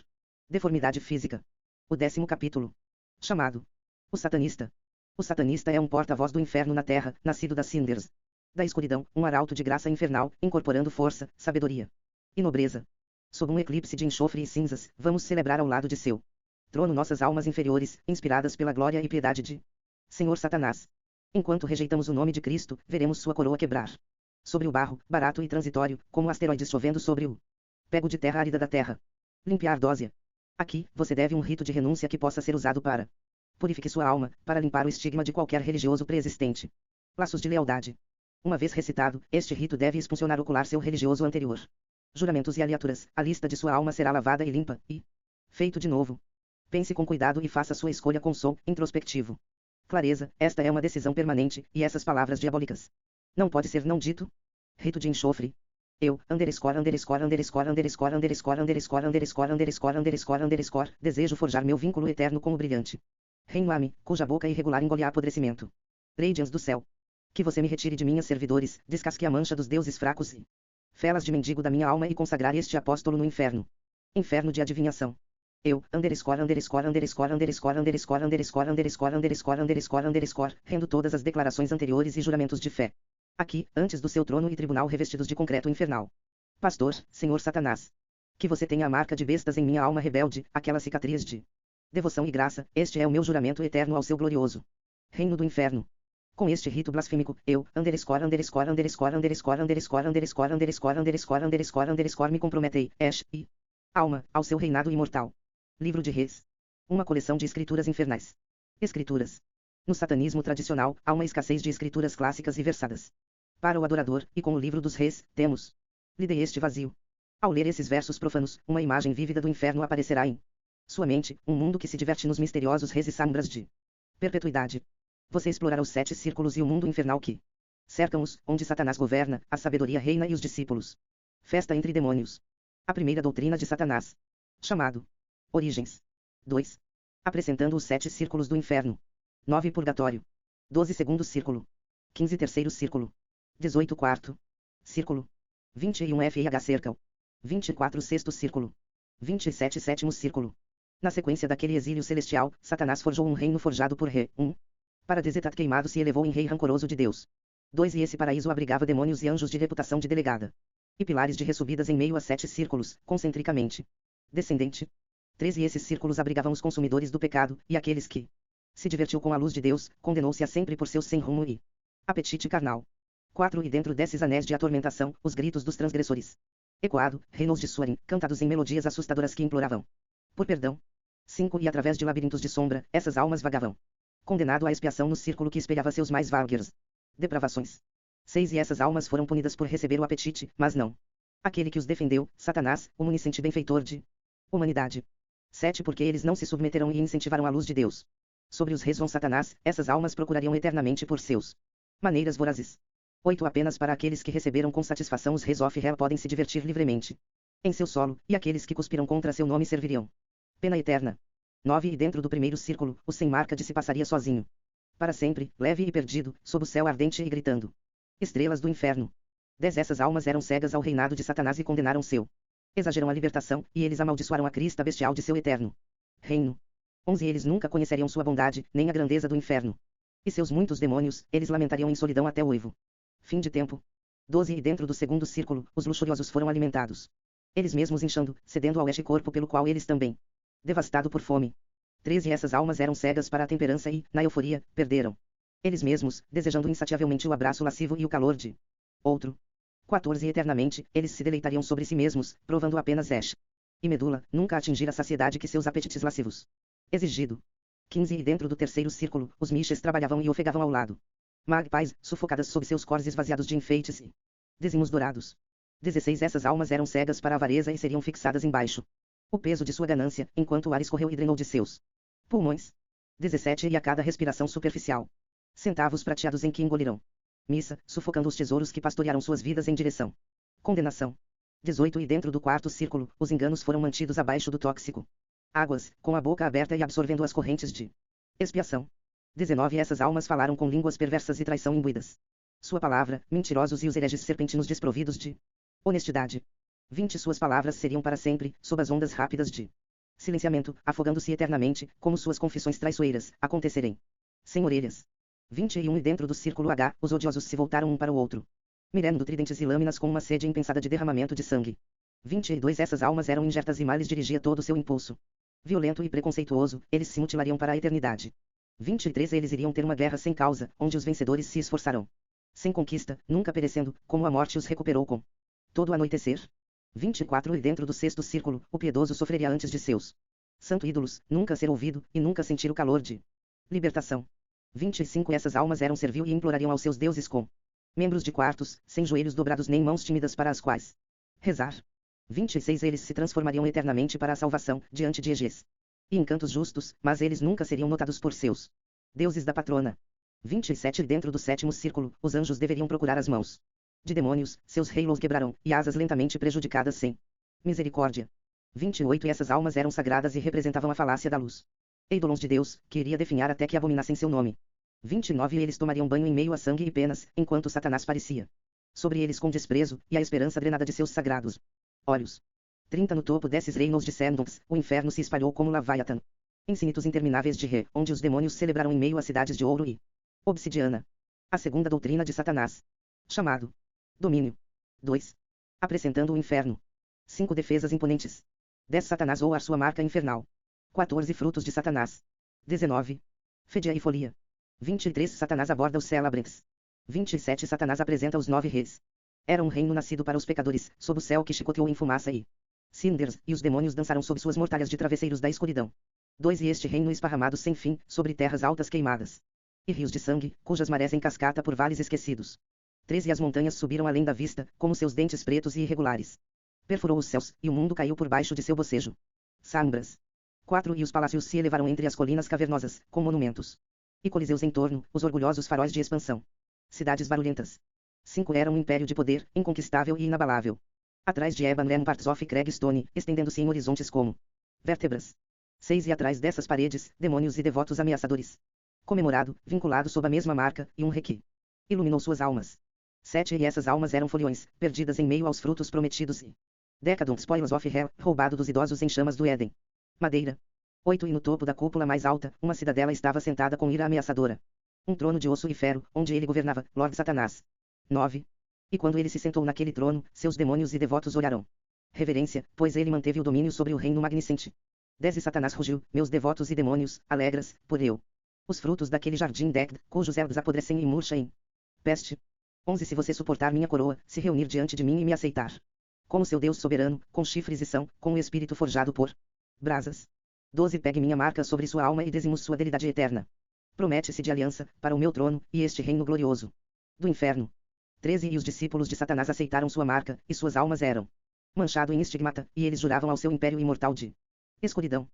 deformidade física. O 10º capítulo. Chamado o satanista. O satanista é um porta-voz do inferno na terra, nascido das cinders da escuridão, um arauto de graça infernal, incorporando força, sabedoria e nobreza. Sob um eclipse de enxofre e cinzas, vamos celebrar ao lado de seu trono nossas almas inferiores, inspiradas pela glória e piedade de Senhor Satanás. Enquanto rejeitamos o nome de Cristo, veremos sua coroa quebrar sobre o barro, barato e transitório, como asteroides chovendo sobre o pego de terra árida da terra. Limpiar dósia. Aqui, você deve um rito de renúncia que possa ser usado para purifique sua alma, para limpar o estigma de qualquer religioso preexistente. Laços de lealdade. Uma vez recitado, este rito deve expulsionar ocular seu religioso anterior. Juramentos e aliaturas, a lista de sua alma será lavada e limpa, e feito de novo. Pense com cuidado e faça sua escolha com som introspectivo. Clareza, esta é uma decisão permanente, e essas palavras diabólicas não pode ser não dito. Rito de enxofre. Eu, desejo forjar meu vínculo eterno com o brilhante Reino Ami, cuja boca irregular engole apodrecimento. Radiance do céu. Que você me retire de minhas servidores, descasque a mancha dos deuses fracos e felas de mendigo da minha alma e consagrar este apóstolo no inferno. Inferno de adivinhação. Eu, rendo todas as declarações anteriores e juramentos de fé. Aqui, antes do seu trono e tribunal revestidos de concreto infernal. Pastor, Senhor Satanás. Que você tenha a marca de bestas em minha alma rebelde, aquela cicatriz de devoção e graça, este é o meu juramento eterno ao seu glorioso reino do inferno. Com este rito blasfêmico, eu, me comprometei, e alma, ao seu reinado imortal. Livro de Reis. Uma coleção de escrituras infernais. Escrituras. No satanismo tradicional, há uma escassez de escrituras clássicas e versadas. Para o adorador, e com o livro dos reis, temos. Lidei este vazio. Ao ler esses versos profanos, uma imagem vívida do inferno aparecerá em sua mente, um mundo que se diverte nos misteriosos reis e sombras de perpetuidade. Você explorará os 7 círculos e o mundo infernal que cercam-os, onde Satanás governa, a sabedoria reina e os discípulos. Festa entre demônios. A primeira doutrina de Satanás. Chamado Origens. 2. Apresentando os 7 círculos do inferno. 9 Purgatório. 12 Segundo Círculo. 15 Terceiro Círculo. 18 Quarto Círculo. 21 FH Cercal. 24 Sexto Círculo. 27 Sétimo Círculo. Na sequência daquele exílio celestial, Satanás forjou um reino forjado por Re. 1. Para Desetat queimado se elevou em rei rancoroso de Deus. 2. E esse paraíso abrigava demônios e anjos de reputação de delegada. E pilares de ressubidas em meio a 7 círculos, concentricamente descendente. 3. E esses círculos abrigavam os consumidores do pecado, e aqueles que se divertiu com a luz de Deus, condenou-se a sempre por seu sem rumo e apetite carnal. 4. E dentro desses anéis de atormentação, os gritos dos transgressores. Ecoado, reinos de Suarim, cantados em melodias assustadoras que imploravam por perdão. 5. E através de labirintos de sombra, essas almas vagavam. Condenado à expiação no círculo que espelhava seus mais vulgares depravações. 6. E essas almas foram punidas por receber o apetite, mas não aquele que os defendeu, Satanás, o municente benfeitor de humanidade. 7. Porque eles não se submeteram e incentivaram a luz de Deus. Sobre os reis vão Satanás, essas almas procurariam eternamente por seus maneiras vorazes. 8. Apenas para aqueles que receberam com satisfação os reis of hell podem se divertir livremente em seu solo, e aqueles que cuspiram contra seu nome serviriam pena eterna. 9. E dentro do primeiro círculo, o sem marca de se passaria sozinho. Para sempre, leve e perdido, sob o céu ardente e gritando. Estrelas do inferno. 10. Essas almas eram cegas ao reinado de Satanás e condenaram seu. Exageram a libertação, e eles amaldiçoaram a crista bestial de seu eterno reino. 11. Eles nunca conheceriam sua bondade, nem a grandeza do inferno. E seus muitos demônios, eles lamentariam em solidão até o uivo. Fim de tempo. 12. E dentro do segundo círculo, os luxuriosos foram alimentados. Eles mesmos inchando, cedendo ao este corpo pelo qual eles também devastado por fome. 13. Essas almas eram cegas para a temperança e, na euforia, perderam eles mesmos, desejando insatiavelmente o abraço lascivo e o calor de outro. 14. E eternamente, eles se deleitariam sobre si mesmos, provando apenas e medula, nunca atingir a saciedade que seus apetites lascivos exigido. 15. E dentro do terceiro círculo, os miches trabalhavam e ofegavam ao lado. Magpies, sufocadas sob seus cores esvaziados de enfeites e décimos dourados. 16. Essas almas eram cegas para a avareza e seriam fixadas embaixo o peso de sua ganância, enquanto o ar escorreu e drenou de seus pulmões. 17. E a cada respiração superficial, centavos prateados em que engolirão missa, sufocando os tesouros que pastorearam suas vidas em direção condenação. 18. E dentro do quarto círculo, os enganos foram mantidos abaixo do tóxico águas, com a boca aberta e absorvendo as correntes de expiação. 19. Essas almas falaram com línguas perversas e traição imbuídas. Sua palavra, mentirosos e os hereges serpentinos desprovidos de honestidade. 20. Suas palavras seriam para sempre, sob as ondas rápidas de silenciamento, afogando-se eternamente, como suas confissões traiçoeiras, acontecerem sem orelhas. 21. E dentro do círculo H, os odiosos se voltaram um para o outro, mirando tridentes e lâminas com uma sede impensada de derramamento de sangue. 22. Essas almas eram injertas e males dirigia todo o seu impulso violento e preconceituoso, eles se mutilariam para a eternidade. 23. Eles iriam ter uma guerra sem causa, onde os vencedores se esforçarão sem conquista, nunca perecendo, como a morte os recuperou com todo o anoitecer. 24. E dentro do sexto círculo, o piedoso sofreria antes de seus santo ídolos, nunca ser ouvido, e nunca sentir o calor de libertação. 25. Essas almas eram servil e implorariam aos seus deuses com membros de quartos, sem joelhos dobrados nem mãos tímidas para as quais rezar. 26. Eles se transformariam eternamente para a salvação, diante de Eges e encantos justos, mas eles nunca seriam notados por seus deuses da patrona. 27. Dentro do sétimo círculo, os anjos deveriam procurar as mãos De demônios, seus reinos quebrarão, e asas lentamente prejudicadas sem misericórdia. 28 E essas almas eram sagradas e representavam a falácia da luz. Eidolons de Deus, que iria definhar até que abominassem seu nome. 29 E eles tomariam banho em meio a sangue e penas, enquanto Satanás parecia sobre eles com desprezo, e a esperança drenada de seus sagrados olhos. 30 No topo desses reinos de Sendons, o inferno se espalhou como Leviatã. Infinitos intermináveis de Re, onde os demônios celebraram em meio a cidades de ouro e obsidiana. A segunda doutrina de Satanás. Chamado domínio. 2. Apresentando o inferno. 5 Defesas imponentes. 10 Satanás ou a sua marca infernal. 14 Frutos de Satanás. 19. Fedia e folia. 23 Satanás aborda os célebres. 27 Satanás apresenta os 9 reis. Era um reino nascido para os pecadores, sob o céu que chicoteou em fumaça e cinders, e os demônios dançaram sob suas mortalhas de travesseiros da escuridão. 2 E este reino esparramado sem fim, sobre terras altas queimadas. E rios de sangue, cujas marés em cascata por vales esquecidos. 3 E as montanhas subiram além da vista, como seus dentes pretos e irregulares. Perfurou os céus, e o mundo caiu por baixo de seu bocejo. Sambras. 4 E os palácios se elevaram entre as colinas cavernosas, com monumentos e coliseus em torno, os orgulhosos faróis de expansão. Cidades barulhentas. 5 Era um império de poder, inconquistável e inabalável. Atrás de Eban Ramparts of Craigstone, estendendo-se em horizontes como vértebras. 6 E atrás dessas paredes, demônios e devotos ameaçadores. Comemorado, vinculado sob a mesma marca, e um rei que iluminou suas almas. 7 E essas almas eram foliões, perdidas em meio aos frutos prometidos e Decadent Spoils of Hell, roubado dos idosos em chamas do Éden. Madeira. 8 E no topo da cúpula mais alta, uma cidadela estava sentada com ira ameaçadora. Um trono de osso e ferro, onde ele governava, Lord Satanás. 9. E quando ele se sentou naquele trono, seus demônios e devotos olharam reverência, pois ele manteve o domínio sobre o reino magnicente. 10 E Satanás rugiu, meus devotos e demônios, alegras, por eu. Os frutos daquele jardim Degd, cujos ervos apodrecem e murcha em peste. 11 Se você suportar minha coroa, se reunir diante de mim e me aceitar como seu Deus soberano, com chifres e são, com o espírito forjado por brasas. 12 Pegue minha marca sobre sua alma e dizimos sua deidade eterna. Promete-se de aliança, para o meu trono, e este reino glorioso do inferno. 13 E os discípulos de Satanás aceitaram sua marca, e suas almas eram manchado em estigmata, e eles juravam ao seu império imortal de escuridão.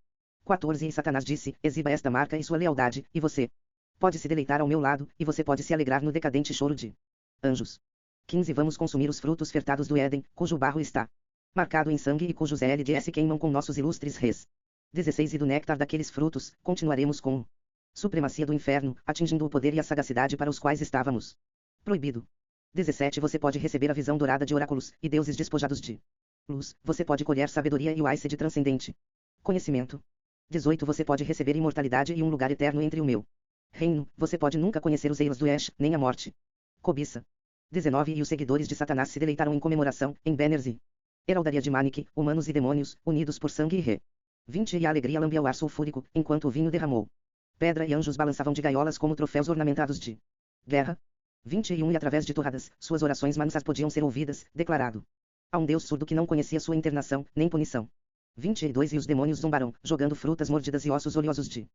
14 E Satanás disse, exiba esta marca e sua lealdade, e você pode se deleitar ao meu lado, e você pode se alegrar no decadente choro de anjos. 15 Vamos consumir os frutos fertados do Éden, cujo barro está marcado em sangue e cujos LDS queimam com nossos ilustres reis. 16 E do néctar daqueles frutos, continuaremos com supremacia do inferno, atingindo o poder e a sagacidade para os quais estávamos proibido. 17 Você pode receber a visão dourada de oráculos, e deuses despojados de luz, você pode colher sabedoria e o ice de transcendente conhecimento. 18 Você pode receber imortalidade e um lugar eterno entre o meu reino, você pode nunca conhecer os eilas do Ash, nem a morte. Cobiça. 19 E os seguidores de Satanás se deleitaram em comemoração, em banners e heraldaria de Manique, humanos e demônios, unidos por sangue e Re. 20 E a alegria lambia o ar sulfúrico, enquanto o vinho derramou pedra e anjos balançavam de gaiolas como troféus ornamentados de guerra. 21 E através de torradas, suas orações mansas podiam ser ouvidas, declarado a um Deus surdo que não conhecia sua internação, nem punição. 22 E os demônios zombaram, jogando frutas mordidas e ossos oleosos de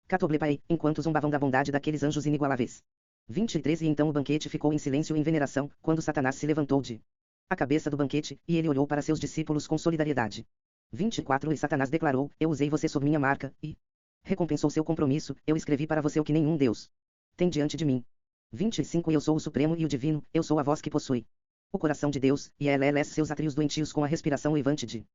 Catoblepai, enquanto zombavam da bondade daqueles anjos inigualáveis. 23 E então o banquete ficou em silêncio e em veneração, quando Satanás se levantou de a cabeça do banquete, e ele olhou para seus discípulos com solidariedade. 24 E Satanás declarou, eu usei você sob minha marca, e recompensou seu compromisso, eu escrevi para você o que nenhum Deus tem diante de mim. 25 E eu sou o Supremo e o Divino, eu sou a voz que possui o coração de Deus, e LLS seus atrios doentios com a respiração uivante de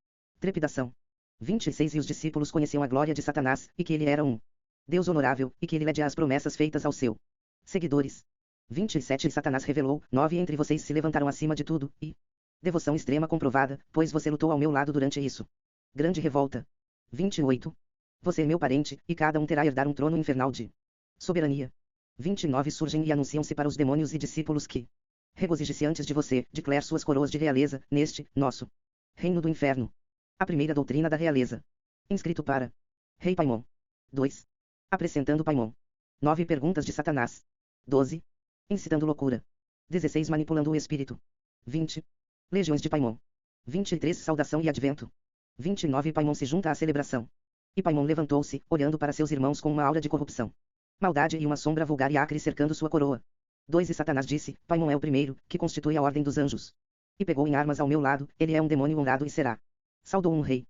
trepidação. 26 E os discípulos conheciam a glória de Satanás, e que ele era um Deus honorável, e que ele lhe as promessas feitas ao seu seguidores. 27 E Satanás revelou, 9 Entre vocês se levantaram acima de tudo, e devoção extrema comprovada, pois você lutou ao meu lado durante isso. Grande revolta. 28 Você é meu parente, e cada um terá herdar um trono infernal de soberania. 29 Surgem e anunciam-se para os demônios e discípulos que regozije-se antes de você, declare suas coroas de realeza, neste, nosso reino do inferno. A primeira doutrina da realeza. Inscrito para Rei Paimon. 2. Apresentando Paimon. 9 Perguntas de Satanás. 12. Incitando loucura. 16 Manipulando o espírito. 20. Legiões de Paimon. 23 Saudação e advento. 29 Paimon se junta à celebração. E Paimon levantou-se, olhando para seus irmãos com uma aura de corrupção, maldade e uma sombra vulgar e acre cercando sua coroa. 2 E Satanás disse, Paimon é o primeiro, que constitui a ordem dos anjos. E pegou em armas ao meu lado, ele é um demônio honrado e será. Saudou um rei.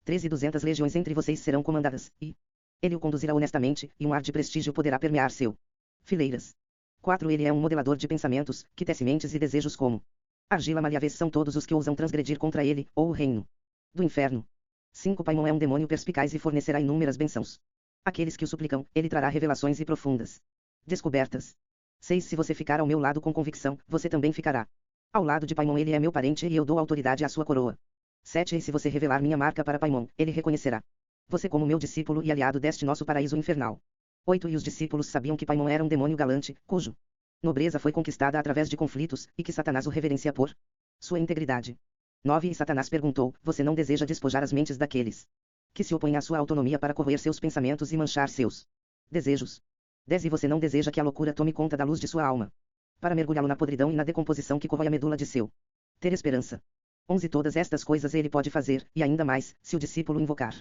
13 200 legiões entre vocês serão comandadas, e ele o conduzirá honestamente, e um ar de prestígio poderá permear seu fileiras. 4 Ele é um modelador de pensamentos, que tece mentes e desejos como Argila maleáveis são todos os que ousam transgredir contra ele, ou o reino do inferno. 5 Paimon é um demônio perspicaz e fornecerá inúmeras bênçãos. Aqueles que o suplicam, ele trará revelações e profundas descobertas. 6 Se você ficar ao meu lado com convicção, você também ficará ao lado de Paimon. Ele é meu parente e eu dou autoridade à sua coroa. 7 E se você revelar minha marca para Paimon, ele reconhecerá você como meu discípulo e aliado deste nosso paraíso infernal. 8 E os discípulos sabiam que Paimon era um demônio galante, cujo nobreza foi conquistada através de conflitos, e que Satanás o reverencia por sua integridade. 9 E Satanás perguntou: você não deseja despojar as mentes daqueles que se opõem à sua autonomia para corroer seus pensamentos e manchar seus desejos? 10 E você não deseja que a loucura tome conta da luz de sua alma, para mergulhá-lo na podridão e na decomposição que corrói a medula de seu ter esperança? 11 Todas estas coisas ele pode fazer, e ainda mais, se o discípulo invocar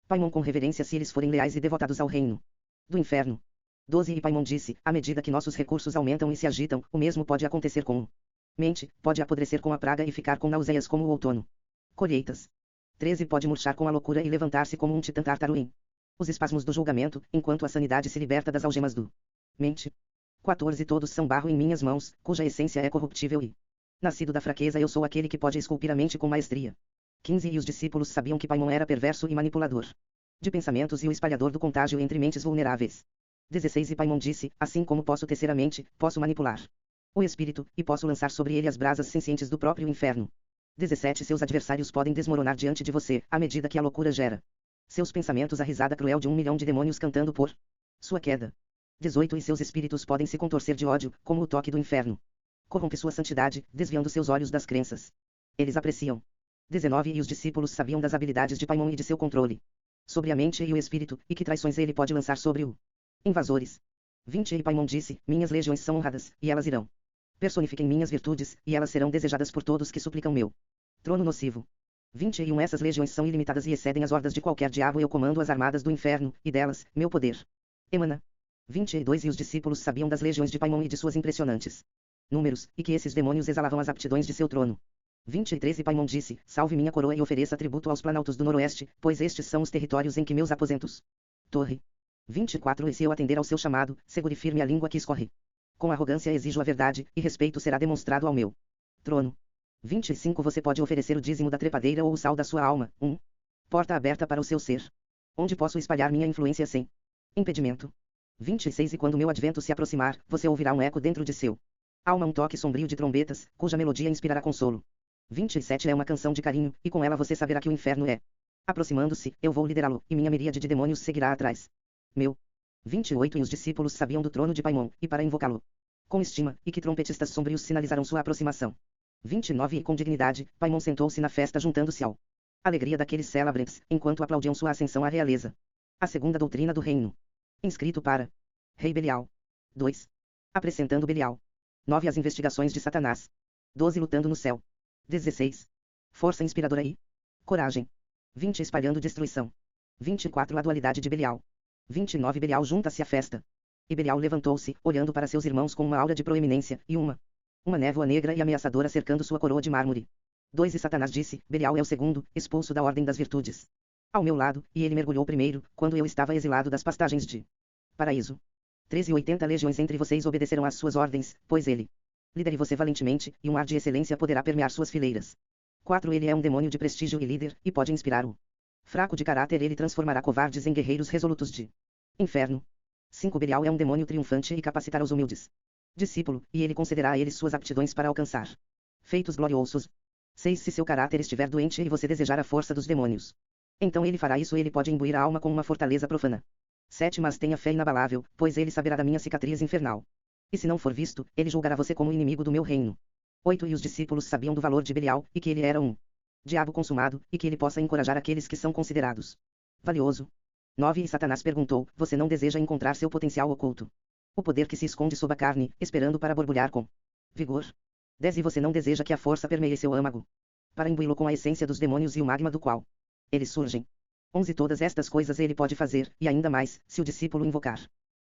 Paimon com reverência, se eles forem leais e devotados ao reino do inferno. 12 E Paimon disse: à medida que nossos recursos aumentam e se agitam, o mesmo pode acontecer com mente, pode apodrecer com a praga e ficar com náuseas como o outono. Colheitas. 13 Pode murchar com a loucura e levantar-se como um titã tártaro em os espasmos do julgamento, enquanto a sanidade se liberta das algemas do mente. 14 Todos são barro em minhas mãos, cuja essência é corruptível e nascido da fraqueza eu sou aquele que pode esculpir a mente com maestria. 15 E os discípulos sabiam que Paimon era perverso e manipulador de pensamentos e o espalhador do contágio entre mentes vulneráveis. 16 E Paimon disse: assim como posso tecer a mente, posso manipular o espírito, e posso lançar sobre ele as brasas sencientes do próprio inferno. 17 Seus adversários podem desmoronar diante de você, à medida que a loucura gera seus pensamentos, a risada cruel de 1 milhão de demônios cantando por sua queda. 18 E seus espíritos podem se contorcer de ódio, como o toque do inferno corrompe sua santidade, desviando seus olhos das crenças. Eles apreciam. 19 E os discípulos sabiam das habilidades de Paimon e de seu controle sobre a mente e o espírito, e que traições ele pode lançar sobre o invasores. 20 E Paimon disse: minhas legiões são honradas, e elas irão personifiquem minhas virtudes, e elas serão desejadas por todos que suplicam meu trono nocivo. 21 Essas legiões são ilimitadas e excedem as hordas de qualquer diabo. Eu comando as armadas do inferno, e delas, meu poder emana. 22 E os discípulos sabiam das legiões de Paimon e de suas impressionantes números, e que esses demônios exalavam as aptidões de seu trono. 23 E Paimon disse: salve minha coroa e ofereça tributo aos planaltos do noroeste, pois estes são os territórios em que meus aposentos. Torre. 24 E se eu atender ao seu chamado, segure firme a língua que escorre. Com arrogância exijo a verdade, e respeito será demonstrado ao meu trono. 25 Você pode oferecer o dízimo da trepadeira ou o sal da sua alma. Porta aberta para o seu ser, onde posso espalhar minha influência sem impedimento. 26 E quando meu advento se aproximar, você ouvirá um eco dentro de seu alma, um toque sombrio de trombetas, cuja melodia inspirará consolo. 27 É uma canção de carinho, e com ela você saberá que o inferno é aproximando-se. Eu vou liderá-lo, e minha miríade de demônios seguirá atrás meu. 28 E os discípulos sabiam do trono de Paimon, e para invocá-lo com estima, e que trompetistas sombrios sinalizarão sua aproximação. 29 E com dignidade, Paimon sentou-se na festa juntando-se ao alegria daqueles célebres, enquanto aplaudiam sua ascensão à realeza. A segunda doutrina do reino. Inscrito para Rei Belial. 2. Apresentando Belial. 9 As investigações de Satanás. 12 Lutando no céu. 16. Força inspiradora e coragem. 20 Espalhando destruição. 24 A dualidade de Belial. 29 Belial junta-se à festa. E Belial levantou-se, olhando para seus irmãos com uma aura de proeminência, e uma névoa negra e ameaçadora cercando sua coroa de mármore. 2 E Satanás disse: Belial é o segundo, expulso da ordem das virtudes, ao meu lado, e ele mergulhou primeiro, quando eu estava exilado das pastagens de paraíso. 13 E 80 legiões entre vocês obedecerão às suas ordens, pois ele lidere você valentemente, e um ar de excelência poderá permear suas fileiras. 4 Ele é um demônio de prestígio e líder, e pode inspirar o fraco de caráter. Ele transformará covardes em guerreiros resolutos de inferno. 5 Belial é um demônio triunfante e capacitará os humildes discípulos, e ele concederá a eles suas aptidões para alcançar feitos gloriosos. 6 Se seu caráter estiver doente e você desejar a força dos demônios, então ele fará isso. Ele pode imbuir a alma com uma fortaleza profana. 7 Mas tenha fé inabalável, pois ele saberá da minha cicatriz infernal. E se não for visto, ele julgará você como inimigo do meu reino. 8 E os discípulos sabiam do valor de Belial, e que ele era um diabo consumado, e que ele possa encorajar aqueles que são considerados valioso. 9 E Satanás perguntou: você não deseja encontrar seu potencial oculto? O poder que se esconde sob a carne, esperando para borbulhar com vigor. 10 E você não deseja que a força permeie seu âmago, para imbuí-lo com a essência dos demônios e o magma do qual eles surgem. 11 Todas estas coisas ele pode fazer, e ainda mais, se o discípulo invocar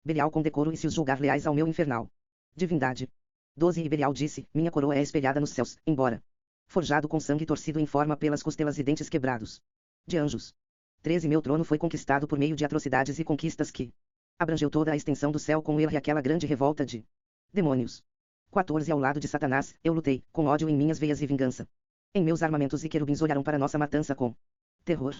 Belial com decoro e se os julgar leais ao meu infernal divindade. 12 E Belial disse: minha coroa é espelhada nos céus, embora forjado com sangue torcido em forma pelas costelas e dentes quebrados de anjos. 13 Meu trono foi conquistado por meio de atrocidades e conquistas que abrangeu toda a extensão do céu com ele e aquela grande revolta de demônios. 14 Ao lado de Satanás, eu lutei, com ódio em minhas veias e vingança. Em meus armamentos e querubins olharam para nossa matança com terror.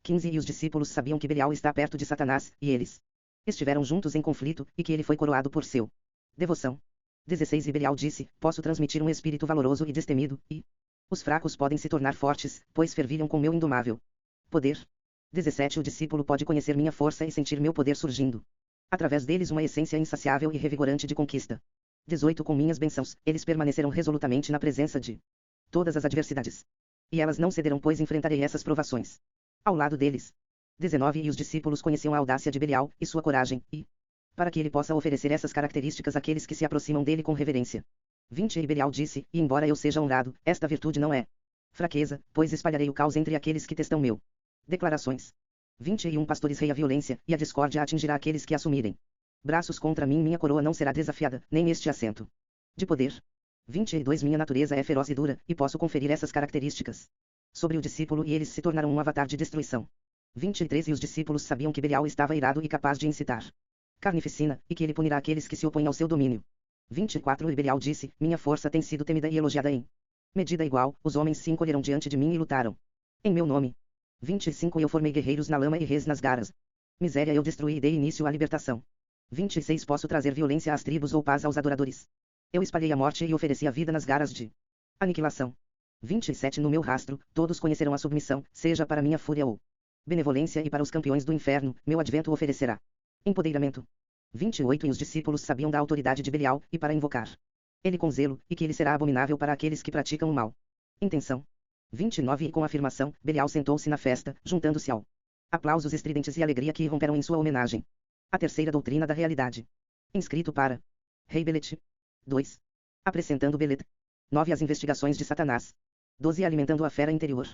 15 E os discípulos sabiam que Belial está perto de Satanás, e eles estiveram juntos em conflito, e que ele foi coroado por seu devoção. 16 E Belial disse, posso transmitir um espírito valoroso e destemido, e os fracos podem se tornar fortes, pois fervilham com meu indomável poder. 17 O discípulo pode conhecer minha força e sentir meu poder surgindo. Através deles uma essência insaciável e revigorante de conquista. 18 Com minhas bênçãos, eles permanecerão resolutamente na presença de todas as adversidades. E elas não cederão, pois enfrentarei essas provações ao lado deles. 19 E os discípulos conheciam a audácia de Belial, e sua coragem, e para que ele possa oferecer essas características àqueles que se aproximam dele com reverência. 20 E Belial disse, e embora eu seja honrado, esta virtude não é fraqueza, pois espalharei o caos entre aqueles que testam meu. Declarações. 21 Pastorearei a violência, e a discórdia atingirá aqueles que assumirem braços contra mim, minha coroa não será desafiada, nem este assento de poder. 22 Minha natureza é feroz e dura, e posso conferir essas características sobre o discípulo, e eles se tornarão um avatar de destruição. 23 E os discípulos sabiam que Belial estava irado e capaz de incitar carnificina, e que ele punirá aqueles que se opõem ao seu domínio. 24 E Belial disse, minha força tem sido temida e elogiada em medida igual, os homens se encolheram diante de mim e lutaram em meu nome. 25 Eu formei guerreiros na lama e reis nas garras. Miséria eu destruí e dei início à libertação. 26 Posso trazer violência às tribos ou paz aos adoradores. Eu espalhei a morte e ofereci a vida nas garras de aniquilação. 27 No meu rastro, todos conhecerão a submissão, seja para minha fúria ou benevolência, e para os campeões do inferno, meu advento oferecerá empoderamento. 28 E os discípulos sabiam da autoridade de Belial, e para invocar ele com zelo, e que ele será abominável para aqueles que praticam o mal. Intenção. 29 E com afirmação, Belial sentou-se na festa, juntando-se ao aplausos estridentes e alegria que irromperam em sua homenagem. A terceira doutrina da realidade. Inscrito para Rei Belet. 2. Apresentando Belet. 9 As investigações de Satanás. 12 Alimentando a fera interior.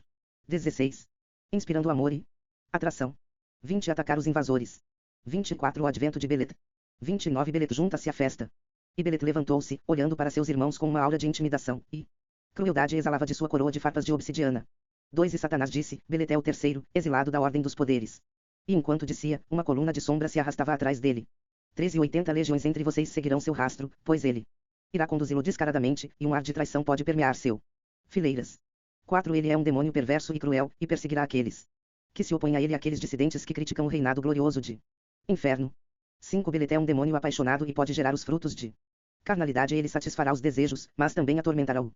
16. Inspirando amor e atração. 20 Atacar os invasores. 24 O advento de Belet. 29 Belet junta-se à festa. E Belet levantou-se, olhando para seus irmãos com uma aura de intimidação, e crueldade exalava de sua coroa de farpas de obsidiana. 2 E Satanás disse, Belet é o terceiro, exilado da ordem dos poderes. E enquanto dizia, uma coluna de sombra se arrastava atrás dele. 13 80 legiões entre vocês seguirão seu rastro, pois ele irá conduzi-lo descaradamente, e um ar de traição pode permear seu fileiras. 4 Ele é um demônio perverso e cruel, e perseguirá aqueles que se opõem a ele, aqueles dissidentes que criticam o reinado glorioso de inferno. 5 Belet é um demônio apaixonado e pode gerar os frutos de carnalidade, ele satisfará os desejos, mas também atormentará o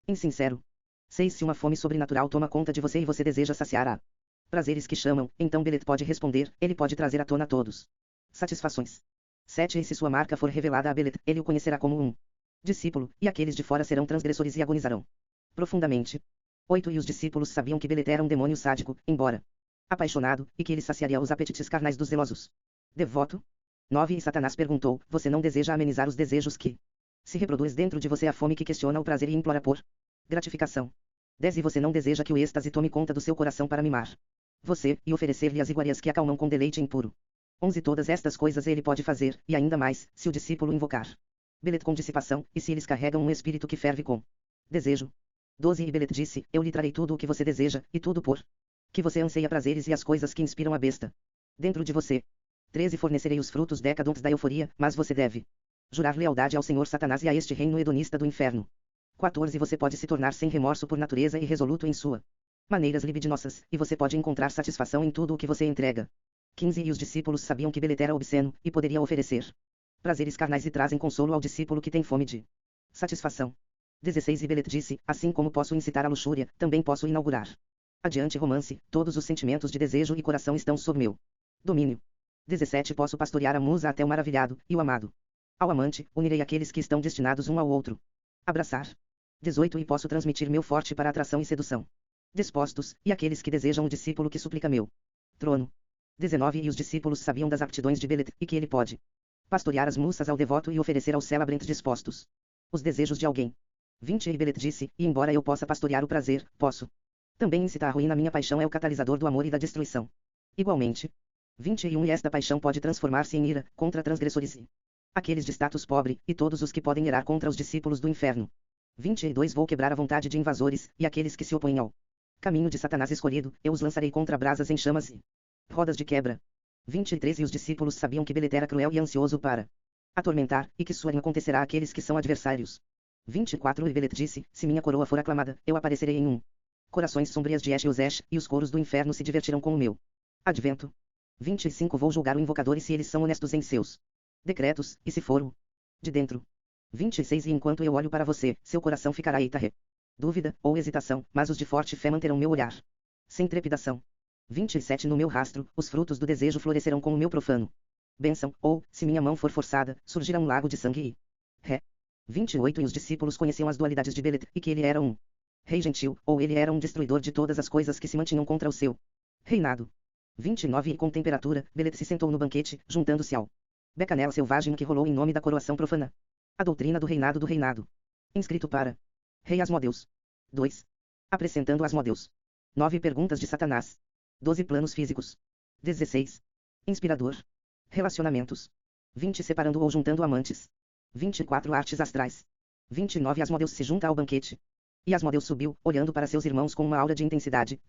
insincero. 6 Se uma fome sobrenatural toma conta de você e você deseja saciar a prazeres que chamam, então Belet pode responder, ele pode trazer à tona todos satisfações. 7 E se sua marca for revelada a Belet, ele o conhecerá como um discípulo, e aqueles de fora serão transgressores e agonizarão profundamente. 8 E os discípulos sabiam que Belet era um demônio sádico, embora apaixonado, e que ele saciaria os apetites carnais dos zelosos. Devoto. 9 E Satanás perguntou, você não deseja amenizar os desejos que se reproduz dentro de você, a fome que questiona o prazer e implora por gratificação. 10 E você não deseja que o êxtase tome conta do seu coração para mimar você, e oferecer-lhe as iguarias que acalmam com deleite impuro. 11 Todas estas coisas ele pode fazer, e ainda mais, se o discípulo invocar Belet com dissipação, e se eles carregam um espírito que ferve com desejo. 12 E Belet disse, eu lhe trarei tudo o que você deseja, e tudo por que você anseia, prazeres e as coisas que inspiram a besta dentro de você. 13 Fornecerei os frutos decadentes da euforia, mas você deve jurar lealdade ao Senhor Satanás e a este reino hedonista do inferno. 14 Você pode se tornar sem remorso por natureza e resoluto em sua maneiras libidinosas, e você pode encontrar satisfação em tudo o que você entrega. 15 E os discípulos sabiam que Belet era obsceno, e poderia oferecer prazeres carnais, e trazem consolo ao discípulo que tem fome de satisfação. 16 E Belet disse, assim como posso incitar a luxúria, também posso inaugurar adiante romance, todos os sentimentos de desejo e coração estão sob meu domínio. 17 Posso pastorear a musa até o maravilhado, e o amado ao amante, unirei aqueles que estão destinados um ao outro. Abraçar. 18 E posso transmitir meu forte para atração e sedução. Dispostos, e aqueles que desejam o discípulo que suplica meu trono. 19 E os discípulos sabiam das aptidões de Belet, e que ele pode pastorear as musas ao devoto e oferecer aos celebrentes dispostos os desejos de alguém. 20 E Belet disse, e embora eu possa pastorear o prazer, posso também incitar a ruína, minha paixão é o catalisador do amor e da destruição. Igualmente. 21 E esta paixão pode transformar-se em ira, contra transgressores e aqueles de status pobre, e todos os que podem irar contra os discípulos do inferno. 22 Vou quebrar a vontade de invasores, e aqueles que se opõem ao caminho de Satanás escolhido, eu os lançarei contra brasas em chamas e rodas de quebra. 23 E os discípulos sabiam que Belet era cruel e ansioso para Atormentar, e que sua ira acontecerá àqueles que são adversários. 24 E Belet disse, se minha coroa for aclamada, eu aparecerei em Corações sombrias de Esh, e os coros do inferno se divertirão com o meu advento. 25 Vou julgar o invocador e se eles são honestos em seus decretos, e se for o de dentro. 26 E enquanto eu olho para você, seu coração ficará eitarre. Dúvida, ou hesitação, mas os de forte fé manterão meu olhar. Sem trepidação. 27 No meu rastro, os frutos do desejo florescerão com o meu profano bênção, ou, se minha mão for forçada, surgirá um lago de sangue e ré. 28 E os discípulos conheciam as dualidades de Belet, e que ele era rei gentil, ou ele era destruidor de todas as coisas que se mantinham contra o seu reinado. 29 E com temperatura, Belet se sentou no banquete, juntando-se ao becanela selvagem que rolou em nome da coroação profana. A doutrina do reinado. Inscrito para Rei Asmodeus. 2. Apresentando Asmodeus. 9 Perguntas de Satanás. 12 Planos físicos. 16. Inspirador. Relacionamentos. 20 Separando ou juntando amantes. 24 Artes astrais. 29 Asmodeus se junta ao banquete. E Asmodeus subiu, olhando para seus irmãos com uma aura de intensidade,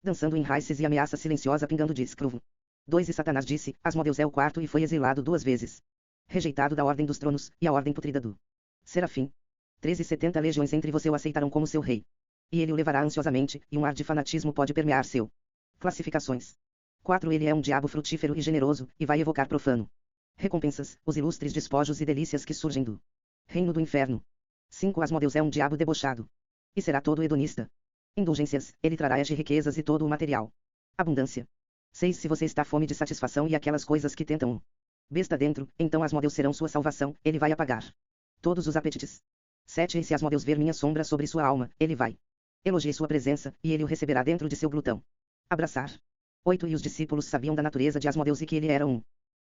dançando em raízes e ameaça silenciosa pingando de escrovo. 2 E Satanás disse, Asmodeus é o quarto e foi exilado 2 vezes. Rejeitado da ordem dos tronos, e a ordem putrida do Serafim. 13 70 legiões entre você o aceitarão como seu rei. E ele o levará ansiosamente, e um ar de fanatismo pode permear seu classificações. 4 Ele é um diabo frutífero e generoso, e vai evocar profano recompensas, os ilustres despojos e delícias que surgem do reino do inferno. 5 Asmodeus é um diabo debochado. E será todo hedonista. Indulgências, ele trará de riquezas e todo o material. Abundância. 6 Se você está fome de satisfação e aquelas coisas que tentam besta dentro, então Asmodeus serão sua salvação, ele vai apagar todos os apetites. 7 E se Asmodeus ver minha sombra sobre sua alma, ele vai elogiar sua presença, e ele o receberá dentro de seu glutão. Abraçar. 8 E os discípulos sabiam da natureza de Asmodeus e que ele era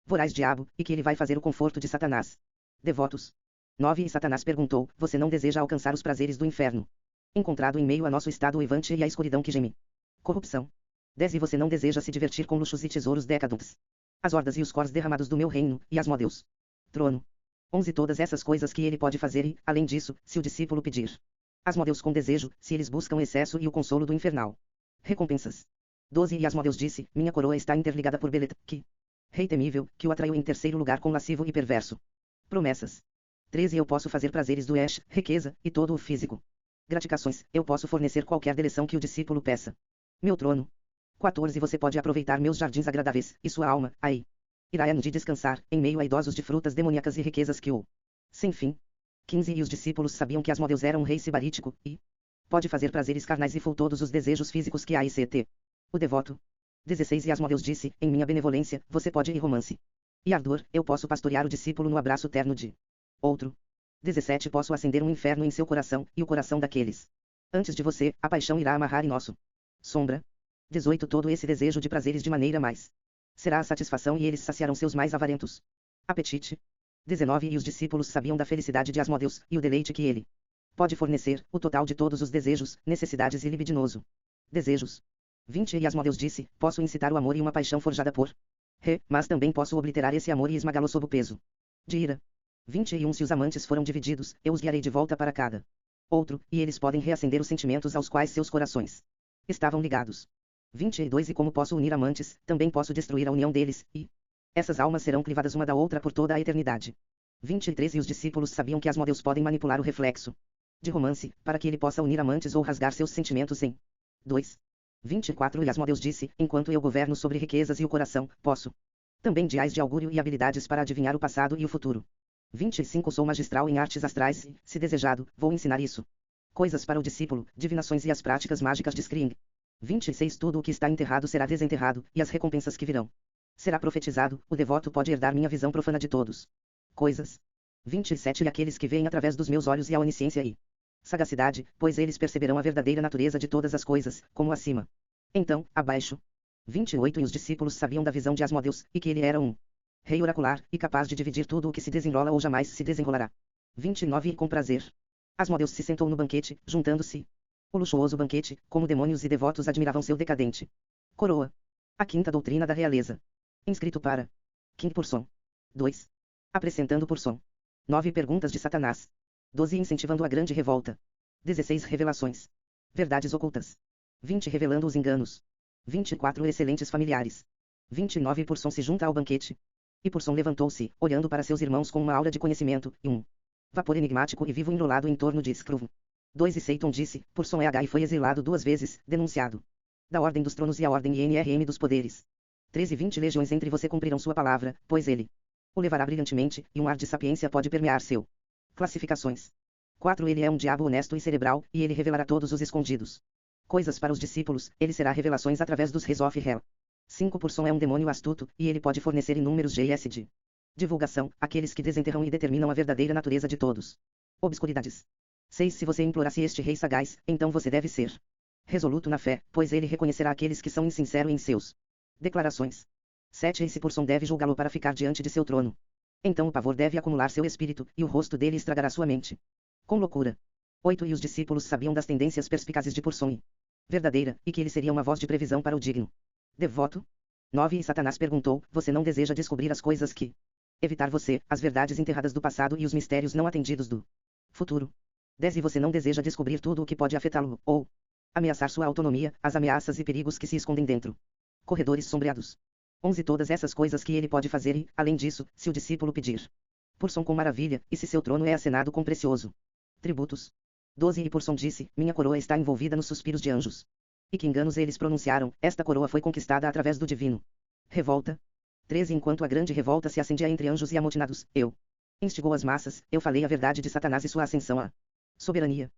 voraz diabo, e que ele vai fazer o conforto de Satanás. Devotos. 9 E Satanás perguntou, você não deseja alcançar os prazeres do inferno? Encontrado em meio a nosso estado uivante e a escuridão que geme. Corrupção. 10 E você não deseja se divertir com luxos e tesouros decadentes? As hordas e os cores derramados do meu reino, e Asmodeus. Trono. 11 Todas essas coisas que ele pode fazer e, além disso, se o discípulo pedir. Asmodeus com desejo, se eles buscam excesso e o consolo do infernal. Recompensas. 12 E Asmodeus disse, minha coroa está interligada por Belet, que rei temível, que o atraiu em terceiro lugar com lascivo e perverso. Promessas. 13 Eu posso fazer prazeres do Esh, riqueza, e todo o físico. Gratificações, eu posso fornecer qualquer deleção que o discípulo peça. Meu trono. 14 Você pode aproveitar meus jardins agradáveis, e sua alma, aí, irá de descansar, em meio a idosos de frutas demoníacas e riquezas que o sem fim. 15 E os discípulos sabiam que Asmodeus era um rei sibarítico, e pode fazer prazeres carnais e full todos os desejos físicos que há e cet. O devoto. 16 E Asmodeus disse, em minha benevolência, você pode ir romance. E ardor, eu posso pastorear o discípulo no abraço terno de outro. 17 Posso acender um inferno em seu coração, e o coração daqueles. Antes de você, a paixão irá amarrar em nosso sombra. 18 Todo esse desejo de prazeres de maneira mais será a satisfação e eles saciarão seus mais avarentos apetite. 19 E os discípulos sabiam da felicidade de Asmodeus, e o deleite que ele pode fornecer, o total de todos os desejos, necessidades e libidinoso desejos. 20 E Asmodeus disse, posso incitar o amor e uma paixão forjada por mas também posso obliterar esse amor e esmagá-lo sob o peso de ira. 21 Se os amantes foram divididos, eu os guiarei de volta para cada outro, e eles podem reacender os sentimentos aos quais seus corações estavam ligados. 22 E como posso unir amantes, também posso destruir a união deles, e essas almas serão privadas uma da outra por toda a eternidade. 23 E os discípulos sabiam que Asmodeus podem manipular o reflexo de romance, para que ele possa unir amantes ou rasgar seus sentimentos em 2. 24 E Asmodeus disse, enquanto eu governo sobre riquezas e o coração, posso também diais de augúrio e habilidades para adivinhar o passado e o futuro. 25 Sou magistral em artes astrais e, se desejado, vou ensinar isso. Coisas para o discípulo, divinações e as práticas mágicas de Skring. 26 Tudo o que está enterrado será desenterrado, e as recompensas que virão. Será profetizado, o devoto pode herdar minha visão profana de todos. Coisas. 27 E aqueles que veem através dos meus olhos e a onisciência e sagacidade, pois eles perceberão a verdadeira natureza de todas as coisas, como acima. Então, abaixo. 28 E os discípulos sabiam da visão de Asmodeus, e que ele era rei oracular, e capaz de dividir tudo o que se desenrola ou jamais se desenrolará. 29 E com prazer. Asmodeus se sentou no banquete, juntando-se. O luxuoso banquete, como demônios e devotos admiravam seu decadente coroa. A quinta doutrina da realeza. Inscrito para King Porson. 2. Apresentando Porson. 9 Perguntas de Satanás. 12 Incentivando a grande revolta. 16 Revelações. Verdades ocultas. 20 Revelando os enganos. 24 Excelentes familiares. 29 Porson se junta ao banquete. E Purson levantou-se, olhando para seus irmãos com uma aura de conhecimento, e um vapor enigmático e vivo enrolado em torno de Scruv. 2 E Seyton disse, Purson e foi exilado 2 vezes, denunciado da Ordem dos Tronos e a Ordem INRM dos Poderes. 13 e 20 legiões entre você cumprirão sua palavra, pois ele o levará brilhantemente, e um ar de sapiência pode permear seu. Classificações. 4 Ele é um diabo honesto e cerebral, e ele revelará todos os escondidos coisas para os discípulos, ele será revelações através dos reis of Hell. 5 Purson é um demônio astuto, e ele pode fornecer inúmeros GS de divulgação, aqueles que desenterram e determinam a verdadeira natureza de todos. Obscuridades. 6 Se você implorasse este rei sagaz, então você deve ser resoluto na fé, pois ele reconhecerá aqueles que são insinceros em seus declarações. 7 Esse Purson deve julgá-lo para ficar diante de seu trono. Então o pavor deve acumular seu espírito, e o rosto dele estragará sua mente. Com loucura. 8 E os discípulos sabiam das tendências perspicazes de Purson e verdadeira, e que ele seria uma voz de previsão para o digno devoto. 9 E Satanás perguntou, você não deseja descobrir as coisas que evitar você, as verdades enterradas do passado e os mistérios não atendidos do futuro. 10 E você não deseja descobrir tudo o que pode afetá-lo, ou ameaçar sua autonomia, as ameaças e perigos que se escondem dentro corredores sombreados. 11 Todas essas coisas que ele pode fazer e, além disso, se o discípulo pedir Purson com maravilha, e se seu trono é acenado com precioso tributos. 12 E Purson disse, minha coroa está envolvida nos suspiros de anjos. E que enganos eles pronunciaram, esta coroa foi conquistada através do divino. Revolta. 13 Enquanto a grande revolta se acendia entre anjos e amotinados, eu instigou as massas, eu falei a verdade de Satanás e sua ascensão à soberania.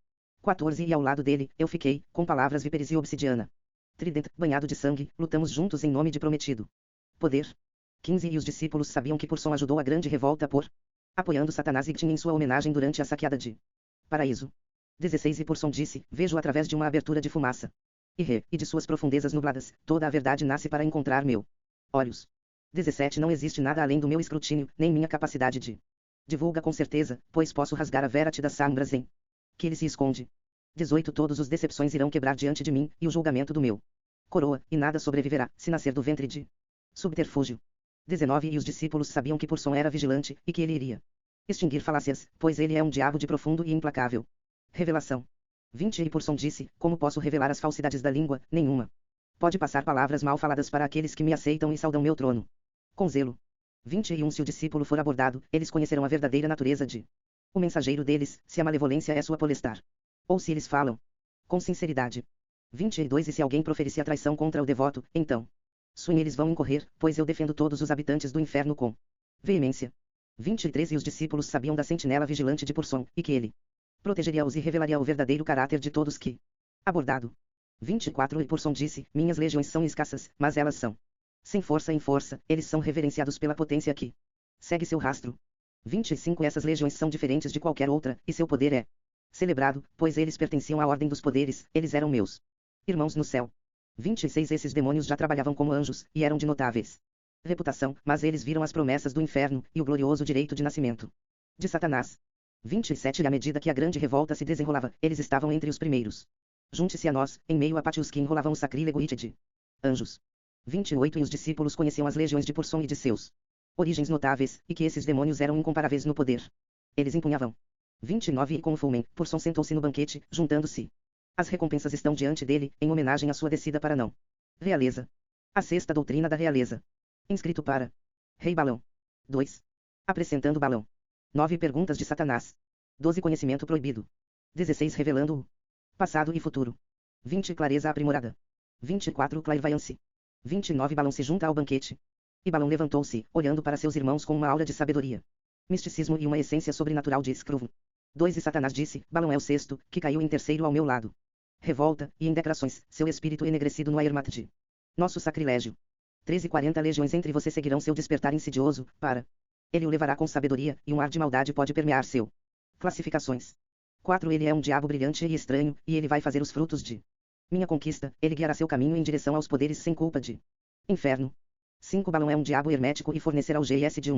14 E ao lado dele, eu fiquei, com palavras víperes e obsidiana. Trident, banhado de sangue, lutamos juntos em nome de prometido poder. 15 E os discípulos sabiam que Purson ajudou a grande revolta por apoiando Satanás e tinha em sua homenagem durante a saqueada de Paraíso. 16 E Purson disse, vejo através de uma abertura de fumaça. E de suas profundezas nubladas, toda a verdade nasce para encontrar meu olhos. 17 Não existe nada além do meu escrutínio, nem minha capacidade de divulga com certeza, pois posso rasgar a verate das sombras em que ele se esconde. 18 Todos os decepções irão quebrar diante de mim, e o julgamento do meu coroa, e nada sobreviverá, se nascer do ventre de subterfúgio. 19 E os discípulos sabiam que Purson era vigilante, e que ele iria extinguir falácias, pois ele é um diabo de profundo e implacável revelação. 20 E Purson disse, como posso revelar as falsidades da língua? Nenhuma. Pode passar palavras mal faladas para aqueles que me aceitam e saudam meu trono com zelo. 21 Se o discípulo for abordado, eles conhecerão a verdadeira natureza de o mensageiro deles, se a malevolência é sua polestar. Ou se eles falam com sinceridade. 22 E se alguém proferisse a traição contra o devoto, então eles vão incorrer, pois eu defendo todos os habitantes do inferno com veemência. 23 E os discípulos sabiam da sentinela vigilante de Purson, e que ele protegeria-os e revelaria o verdadeiro caráter de todos que abordado. 24 E Purson disse, minhas legiões são escassas, mas elas são sem força em força, eles são reverenciados pela potência que segue seu rastro. 25 Essas legiões são diferentes de qualquer outra, e seu poder é celebrado, pois eles pertenciam à ordem dos poderes, eles eram meus irmãos no céu. 26 Esses demônios já trabalhavam como anjos, e eram de notáveis reputação, mas eles viram as promessas do inferno, e o glorioso direito de nascimento de Satanás. 27 E à medida que a grande revolta se desenrolava, eles estavam entre os primeiros. Junte-se a nós, em meio a pátios que enrolavam o sacrílego hit de anjos. 28 E os discípulos conheciam as legiões de Purson e de seus origens notáveis, e que esses demônios eram incomparáveis no poder. Eles empunhavam. 29 E com o fulmen, Purson sentou-se no banquete, juntando-se. As recompensas estão diante dele, em homenagem à sua descida para não realeza. A sexta doutrina da realeza. Inscrito para Rei Balão. 2. Acrescentando Balão. 9 Perguntas de Satanás. 12 Conhecimento proibido. 16 Revelando o passado e futuro. 20 Clareza aprimorada. 24 Clairvoyance. 29 Balão se junta ao banquete. E Balão levantou-se, olhando para seus irmãos com uma aura de sabedoria, misticismo e uma essência sobrenatural de Scruv. 2 E Satanás disse, Balão é o sexto, que caiu em terceiro ao meu lado. Revolta, e em declarações, seu espírito enegrecido no Aermat de nosso sacrilégio. 13 40 legiões entre você seguirão seu despertar insidioso, para ele o levará com sabedoria, e um ar de maldade pode permear seu. Classificações. 4 Ele é um diabo brilhante e estranho, e ele vai fazer os frutos de minha conquista, ele guiará seu caminho em direção aos poderes sem culpa de inferno. 5 Balão é um diabo hermético e fornecerá o GS de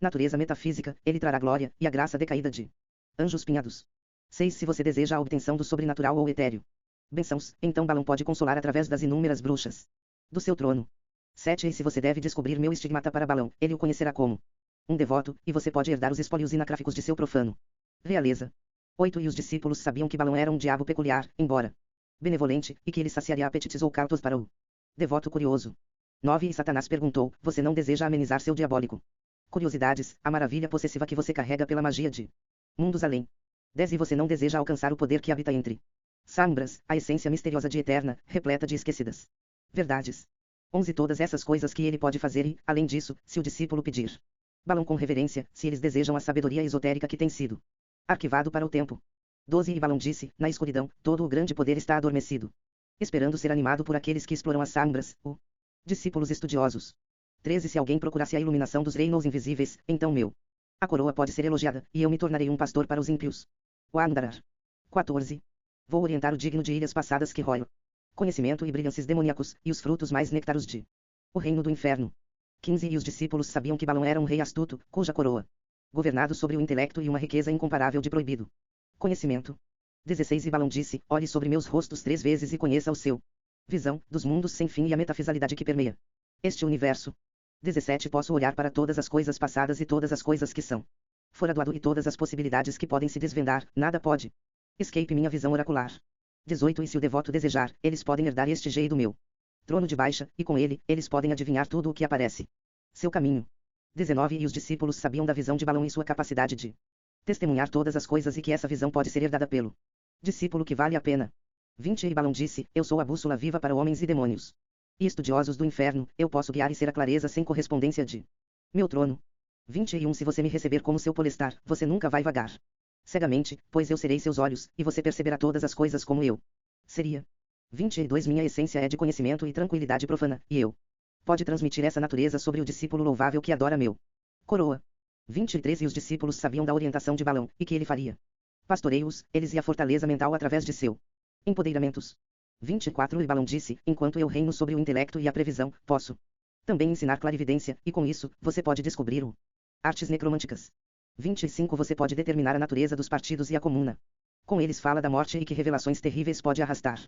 natureza metafísica, ele trará glória, e a graça decaída de anjos pinhados. 6 Se você deseja a obtenção do sobrenatural ou etéreo bênçãos, então Balão pode consolar através das inúmeras bruxas do seu trono. 7 E se você deve descobrir meu estigmata para Balão, ele o conhecerá como um devoto, e você pode herdar os espólios inacráficos de seu profano realeza. 8 E os discípulos sabiam que Balão era um diabo peculiar, embora benevolente, e que ele saciaria apetites ocultos para o devoto curioso. 9 E Satanás perguntou, você não deseja amenizar seu diabólico? Curiosidades, a maravilha possessiva que você carrega pela magia de mundos além. 10 E você não deseja alcançar o poder que habita entre sombras, a essência misteriosa de eterna, repleta de esquecidas verdades. 11 Todas essas coisas que ele pode fazer e, além disso, se o discípulo pedir. Balão com reverência, se eles desejam a sabedoria esotérica que tem sido arquivado para o tempo. 12 E Balão disse, na escuridão, todo o grande poder está adormecido, esperando ser animado por aqueles que exploram as sombras, discípulos estudiosos. 13 Se alguém procurasse a iluminação dos reinos invisíveis, então a coroa pode ser elogiada, e eu me tornarei um pastor para os ímpios. Wandarar. 14 Vou orientar o digno de ilhas passadas que roio conhecimento e brilhantes demoníacos, e os frutos mais néctaros de o reino do inferno. 15 E os discípulos sabiam que Balão era um rei astuto, cuja coroa governado sobre o intelecto e uma riqueza incomparável de proibido conhecimento. 16 E Balão disse, olhe sobre meus rostos 3 vezes e conheça o seu visão, dos mundos sem fim e a metafisalidade que permeia este universo. 17 Posso olhar para todas as coisas passadas e todas as coisas que são fora do ado e todas as possibilidades que podem se desvendar, nada pode escape minha visão oracular. 18 E se o devoto desejar, eles podem herdar este jeito do meu trono de baixa, e com ele, eles podem adivinhar tudo o que aparece seu caminho. 19 E os discípulos sabiam da visão de Balão e sua capacidade de testemunhar todas as coisas e que essa visão pode ser herdada pelo discípulo que vale a pena. 20 E Balão disse, eu sou a bússola viva para homens e demônios e estudiosos do inferno, eu posso guiar e ser a clareza sem correspondência de meu trono. 21 Se você me receber como seu polestar, você nunca vai vagar cegamente, pois eu serei seus olhos, e você perceberá todas as coisas como eu seria. 22 Minha essência é de conhecimento e tranquilidade profana, e eu pode transmitir essa natureza sobre o discípulo louvável que adora meu coroa. 23 E os discípulos sabiam da orientação de Balão, e que ele faria pastoreios, eles e a fortaleza mental através de seu empoderamentos. 24 E Balão disse, enquanto eu reino sobre o intelecto e a previsão, posso também ensinar clarividência, e com isso, você pode descobrir o artes necromânticas. 25 Você pode determinar a natureza dos partidos e a comuna. Com eles fala da morte e que revelações terríveis pode arrastar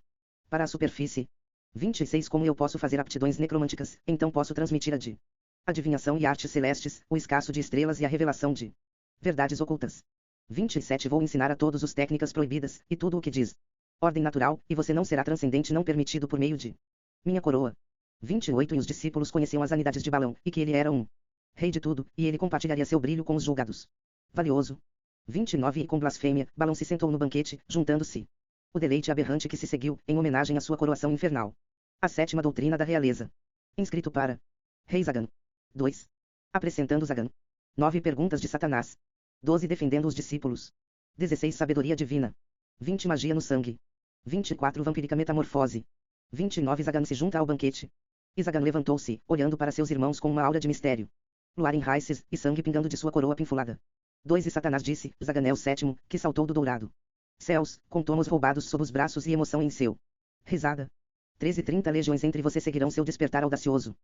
para a superfície. 26 Como eu posso fazer aptidões necromânticas, então posso transmitir a de adivinhação e artes celestes, o escasso de estrelas e a revelação de verdades ocultas. 27 Vou ensinar a todos os técnicas proibidas, e tudo o que diz ordem natural, e você não será transcendente não permitido por meio de minha coroa. 28 E os discípulos conheciam as vanidades de Balão, e que ele era um rei de tudo, e ele compartilharia seu brilho com os julgados valioso. 29 E com blasfêmia, Balão se sentou no banquete, juntando-se o deleite aberrante que se seguiu, em homenagem à sua coroação infernal. A sétima doutrina da realeza. Inscrito para Rei Zagan. 2. Acrescentando Zagan. 9 Perguntas de Satanás. 12 Defendendo os discípulos. 16 Sabedoria divina. 20 Magia no sangue. 24 Vampírica metamorfose. 29 Zagan se junta ao banquete. E Zagan levantou-se, olhando para seus irmãos com uma aura de mistério. Luar em raízes, e sangue pingando de sua coroa pinfulada. 2 E Satanás disse, Zagan é o sétimo, que saltou do dourado céus, com tomos roubados sob os braços e emoção em seu risada. 13 30 legiões entre você seguirão seu despertar audacioso,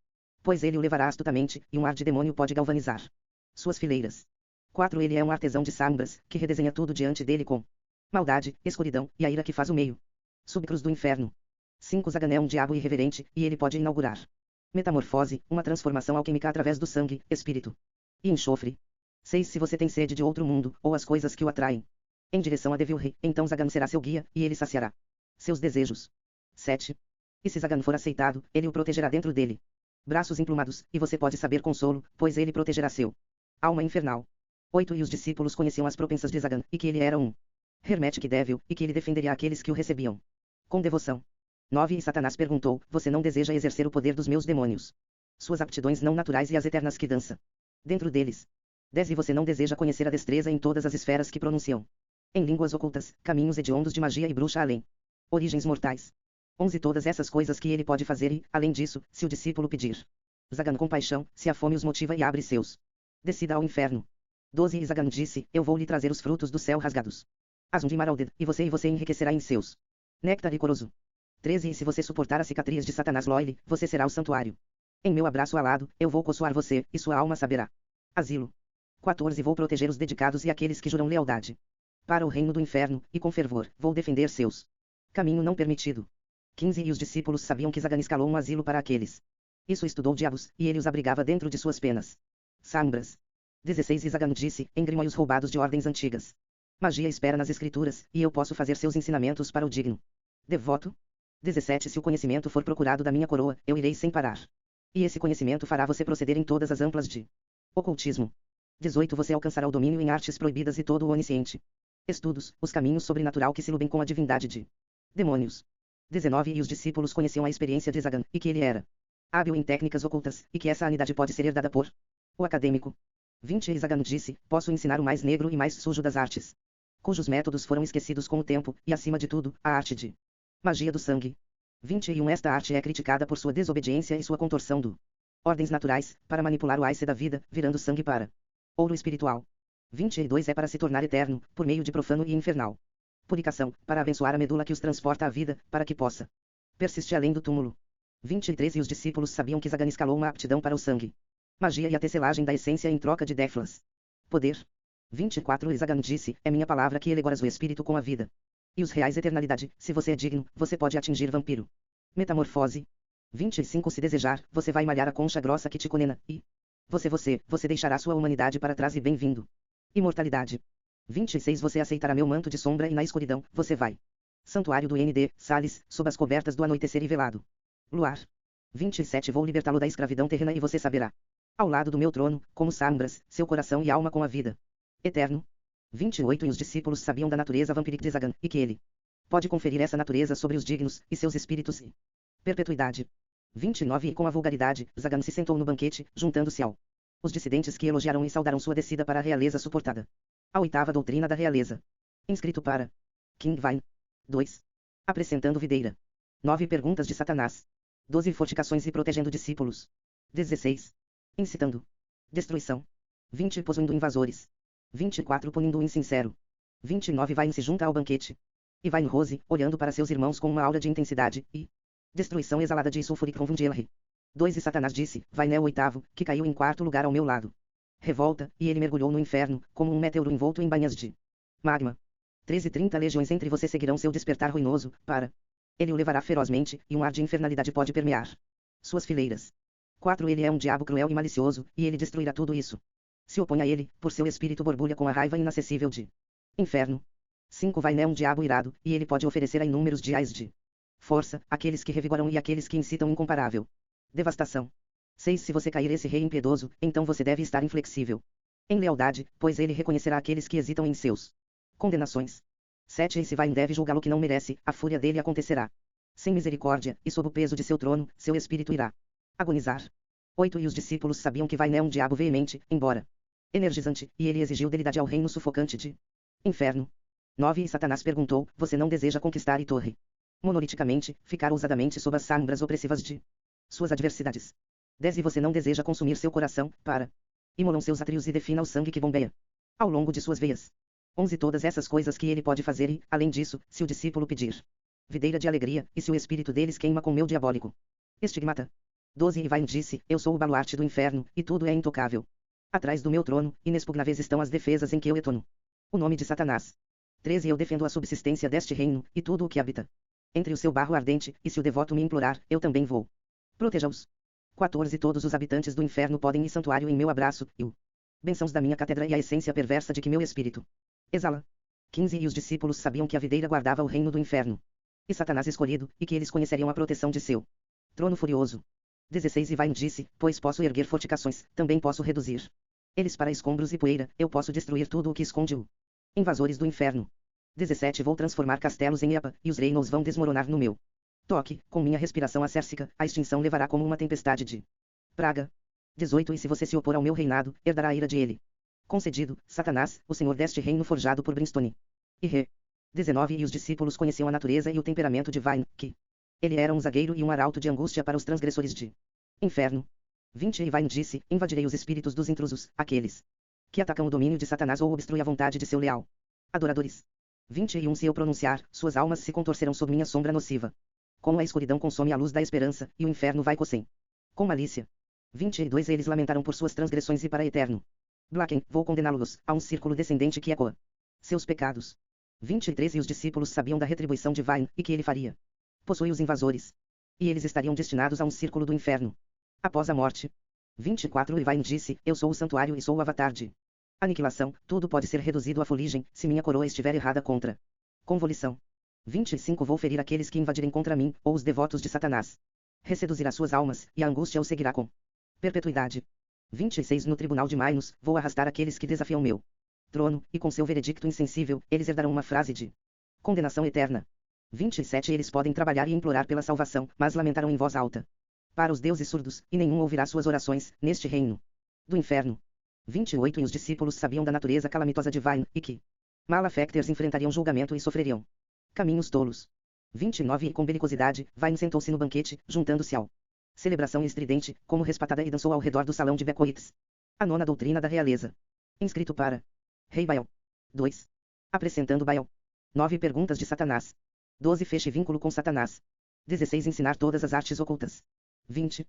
pois ele o levará astutamente, e um ar de demônio pode galvanizar suas fileiras. 4 Ele é um artesão de sombras, que redesenha tudo diante dele com maldade, escuridão, e a ira que faz o meio subcruz do inferno. 5 Zagan é um diabo irreverente, e ele pode inaugurar metamorfose, uma transformação alquímica através do sangue, espírito e enxofre. 6 Se você tem sede de outro mundo, ou as coisas que o atraem em direção a Devil Rei, então Zagan será seu guia, e ele saciará seus desejos. 7 E se Zagan for aceitado, ele o protegerá dentro dele braços emplumados, e você pode saber consolo, pois ele protegerá seu alma infernal. 8 E os discípulos conheciam as propensas de Zagan, e que ele era um Hermetic Devil, e que ele defenderia aqueles que o recebiam com devoção. 9 E Satanás perguntou, você não deseja exercer o poder dos meus demônios? Suas aptidões não naturais e as eternas que dança dentro deles. 10 E você não deseja conhecer a destreza em todas as esferas que pronunciam em línguas ocultas, caminhos hediondos de magia e bruxa além origens mortais. 11 Todas essas coisas que ele pode fazer e, além disso, se o discípulo pedir. Zagan com paixão, se a fome os motiva e abre seus descida ao inferno. 12 E Zagan disse, eu vou lhe trazer os frutos do céu rasgados. Asum de Maralded, e você enriquecerá em seus néctar rigoroso. 13 E se você suportar as cicatrizes de Satanás Loile, você será o santuário. Em meu abraço alado, eu vou consoar você, e sua alma saberá asilo. 14 Vou proteger os dedicados e aqueles que juram lealdade para o reino do inferno, e com fervor, vou defender seus caminho não permitido. 15 E os discípulos sabiam que Zagan escalou um asilo para aqueles. Isso estudou diabos, e ele os abrigava dentro de suas penas sombras. 16 E Zagan disse, engrimóios roubados de ordens antigas. Magia espera nas escrituras, e eu posso fazer seus ensinamentos para o digno devoto. 17 Se o conhecimento for procurado da minha coroa, eu irei sem parar E esse conhecimento fará você proceder em todas as amplas de ocultismo. 18 Você alcançará o domínio em artes proibidas e todo o onisciente. Estudos, os caminhos sobrenatural que se iludem com a divindade de demônios. 19 E os discípulos conheciam a experiência de Zagan, e que ele era hábil em técnicas ocultas, e que essa habilidade pode ser herdada por o acadêmico. 20 E Zagan disse, posso ensinar o mais negro e mais sujo das artes, cujos métodos foram esquecidos com o tempo, e acima de tudo, a arte de magia do sangue. 21 Esta arte é criticada por sua desobediência e sua contorção do ordens naturais, para manipular o ice da vida, virando sangue para ouro espiritual. 22 É para se tornar eterno, por meio de profano e infernal purificação, para abençoar a medula que os transporta à vida, para que possa persistir além do túmulo. 23 E os discípulos sabiam que Zagan escalou uma aptidão para o sangue, magia e a tecelagem da essência em troca de Déflas. Poder. 24 E Zagan disse, é minha palavra que elegoras o espírito com a vida. E os reais eternalidade, se você é digno, você pode atingir vampiro. Metamorfose. 25 Se desejar, você vai malhar a concha grossa que te condena, e você deixará sua humanidade para trás e bem-vindo. Imortalidade. 26 Você aceitará meu manto de sombra e na escuridão, você vai. Santuário do N.D., Sales, sob as cobertas do anoitecer e velado luar. 27 Vou libertá-lo da escravidão terrena e você saberá. Ao lado do meu trono, como sombras, seu coração e alma com a vida. Eterno. 28 E os discípulos sabiam da natureza vampírica de Zagan, e que ele pode conferir essa natureza sobre os dignos, e seus espíritos e perpetuidade. 29 E com a vulgaridade, Zagan se sentou no banquete, juntando-se ao os dissidentes que elogiaram e saudaram sua descida para a realeza suportada. A oitava doutrina da realeza. Inscrito para King Vine. 2. Apresentando videira. 9 Perguntas de Satanás. 12 Fortificações e protegendo discípulos. 16. Incitando destruição. 20 Possuindo invasores. 24 Punindo o insincero. 29 Vine se junta ao banquete. E Vine Rose, olhando para seus irmãos com uma aura de intensidade, e destruição exalada de sulfuric confundielre. 2 E Satanás disse, Vine é o oitavo, que caiu em quarto lugar ao meu lado. Revolta, e ele mergulhou no inferno, como um meteoro envolto em banhas de magma. 13 30 legiões entre você seguirão seu despertar ruinoso, para ele o levará ferozmente, e um ar de infernalidade pode permear suas fileiras. 4 Ele é um diabo cruel e malicioso, e ele destruirá tudo isso. Se opõe a ele, por seu espírito borbulha com a raiva inacessível de inferno. 5 Vine é um diabo irado, e ele pode oferecer a inúmeros dias de força, aqueles que revigoram e aqueles que incitam incomparável devastação. 6 Se você cair esse rei impiedoso, então você deve estar inflexível em lealdade, pois ele reconhecerá aqueles que hesitam em seus condenações. 7 Esse Vine deve julgá-lo que não merece, a fúria dele acontecerá sem misericórdia, e sob o peso de seu trono, seu espírito irá agonizar. 8 E os discípulos sabiam que Vine é um diabo veemente, embora energizante, e ele exigiu deidade ao reino sufocante de inferno. 9 E Satanás perguntou, você não deseja conquistar e torre monoliticamente, ficar ousadamente sob as sombras opressivas de suas adversidades. 10 E você não deseja consumir seu coração, para imolam seus átrios e defina o sangue que bombeia ao longo de suas veias. 11 Todas essas coisas que ele pode fazer e, além disso, se o discípulo pedir videira de alegria, e se o espírito deles queima com meu diabólico estigmata. 12 E Vine disse, eu sou o baluarte do inferno, e tudo é intocável. Atrás do meu trono, inexpugnáveis estão as defesas em que eu etono o nome de Satanás. 13 Eu defendo a subsistência deste reino, e tudo o que habita entre o seu barro ardente, e se o devoto me implorar, eu também vou proteja-os. 14 Todos os habitantes do inferno podem ir santuário em meu abraço, e o bênçãos da minha cátedra e a essência perversa de que meu espírito exala. 15 E os discípulos sabiam que a videira guardava o reino do inferno e Satanás escolhido, e que eles conheceriam a proteção de seu trono furioso. 16 E Vine disse, pois posso erguer fortificações, também posso reduzir eles para escombros e poeira, eu posso destruir tudo o que esconde o invasores do inferno. 17 Vou transformar castelos em Eapa, e os reinos vão desmoronar no meu toque, com minha respiração acércica, a extinção levará como uma tempestade de praga. 18 E se você se opor ao meu reinado, herdará a ira de ele. Concedido, Satanás, o senhor deste reino forjado por Brimstone. E re. 19 E os discípulos conheciam a natureza e o temperamento de Vine, que ele era um zagueiro e um arauto de angústia para os transgressores de inferno. 20 E Vine disse, invadirei os espíritos dos intrusos, aqueles que atacam o domínio de Satanás ou obstruem a vontade de seu leal adoradores. 21 Se eu pronunciar, suas almas se contorcerão sob minha sombra nociva. Como a escuridão consome a luz da esperança, e o inferno vai cossem com malícia. 22 Eles lamentaram por suas transgressões e para eterno Blacken, vou condená-los a um círculo descendente que ecoa seus pecados. 23 E os discípulos sabiam da retribuição de Vine, e que ele faria possui os invasores. E eles estariam destinados a um círculo do inferno após a morte. 24 E Vine disse, eu sou o santuário e sou o avatar de aniquilação, tudo pode ser reduzido à fuligem, se minha coroa estiver errada contra convolição. 25 Vou ferir aqueles que invadirem contra mim, ou os devotos de Satanás. Resseduzirá suas almas, e a angústia os seguirá com perpetuidade. 26 No tribunal de Minos, vou arrastar aqueles que desafiam meu trono, e com seu veredicto insensível, eles herdarão uma frase de condenação eterna. 27 Eles podem trabalhar e implorar pela salvação, mas lamentarão em voz alta para os deuses surdos, e nenhum ouvirá suas orações, neste reino do inferno. 28 E os discípulos sabiam da natureza calamitosa de Vain, e que malefactors enfrentariam julgamento e sofreriam caminhos tolos. 29 E com belicosidade, Vain sentou-se no banquete, juntando-se ao celebração estridente, como respatada, e dançou ao redor do salão de Becoites. A nona doutrina da realeza. Inscrito para Rei Baal. 2. Acrescentando Baal. 9 Perguntas de Satanás. 12 Feche vínculo com Satanás. 16 Ensinar todas as artes ocultas. 20.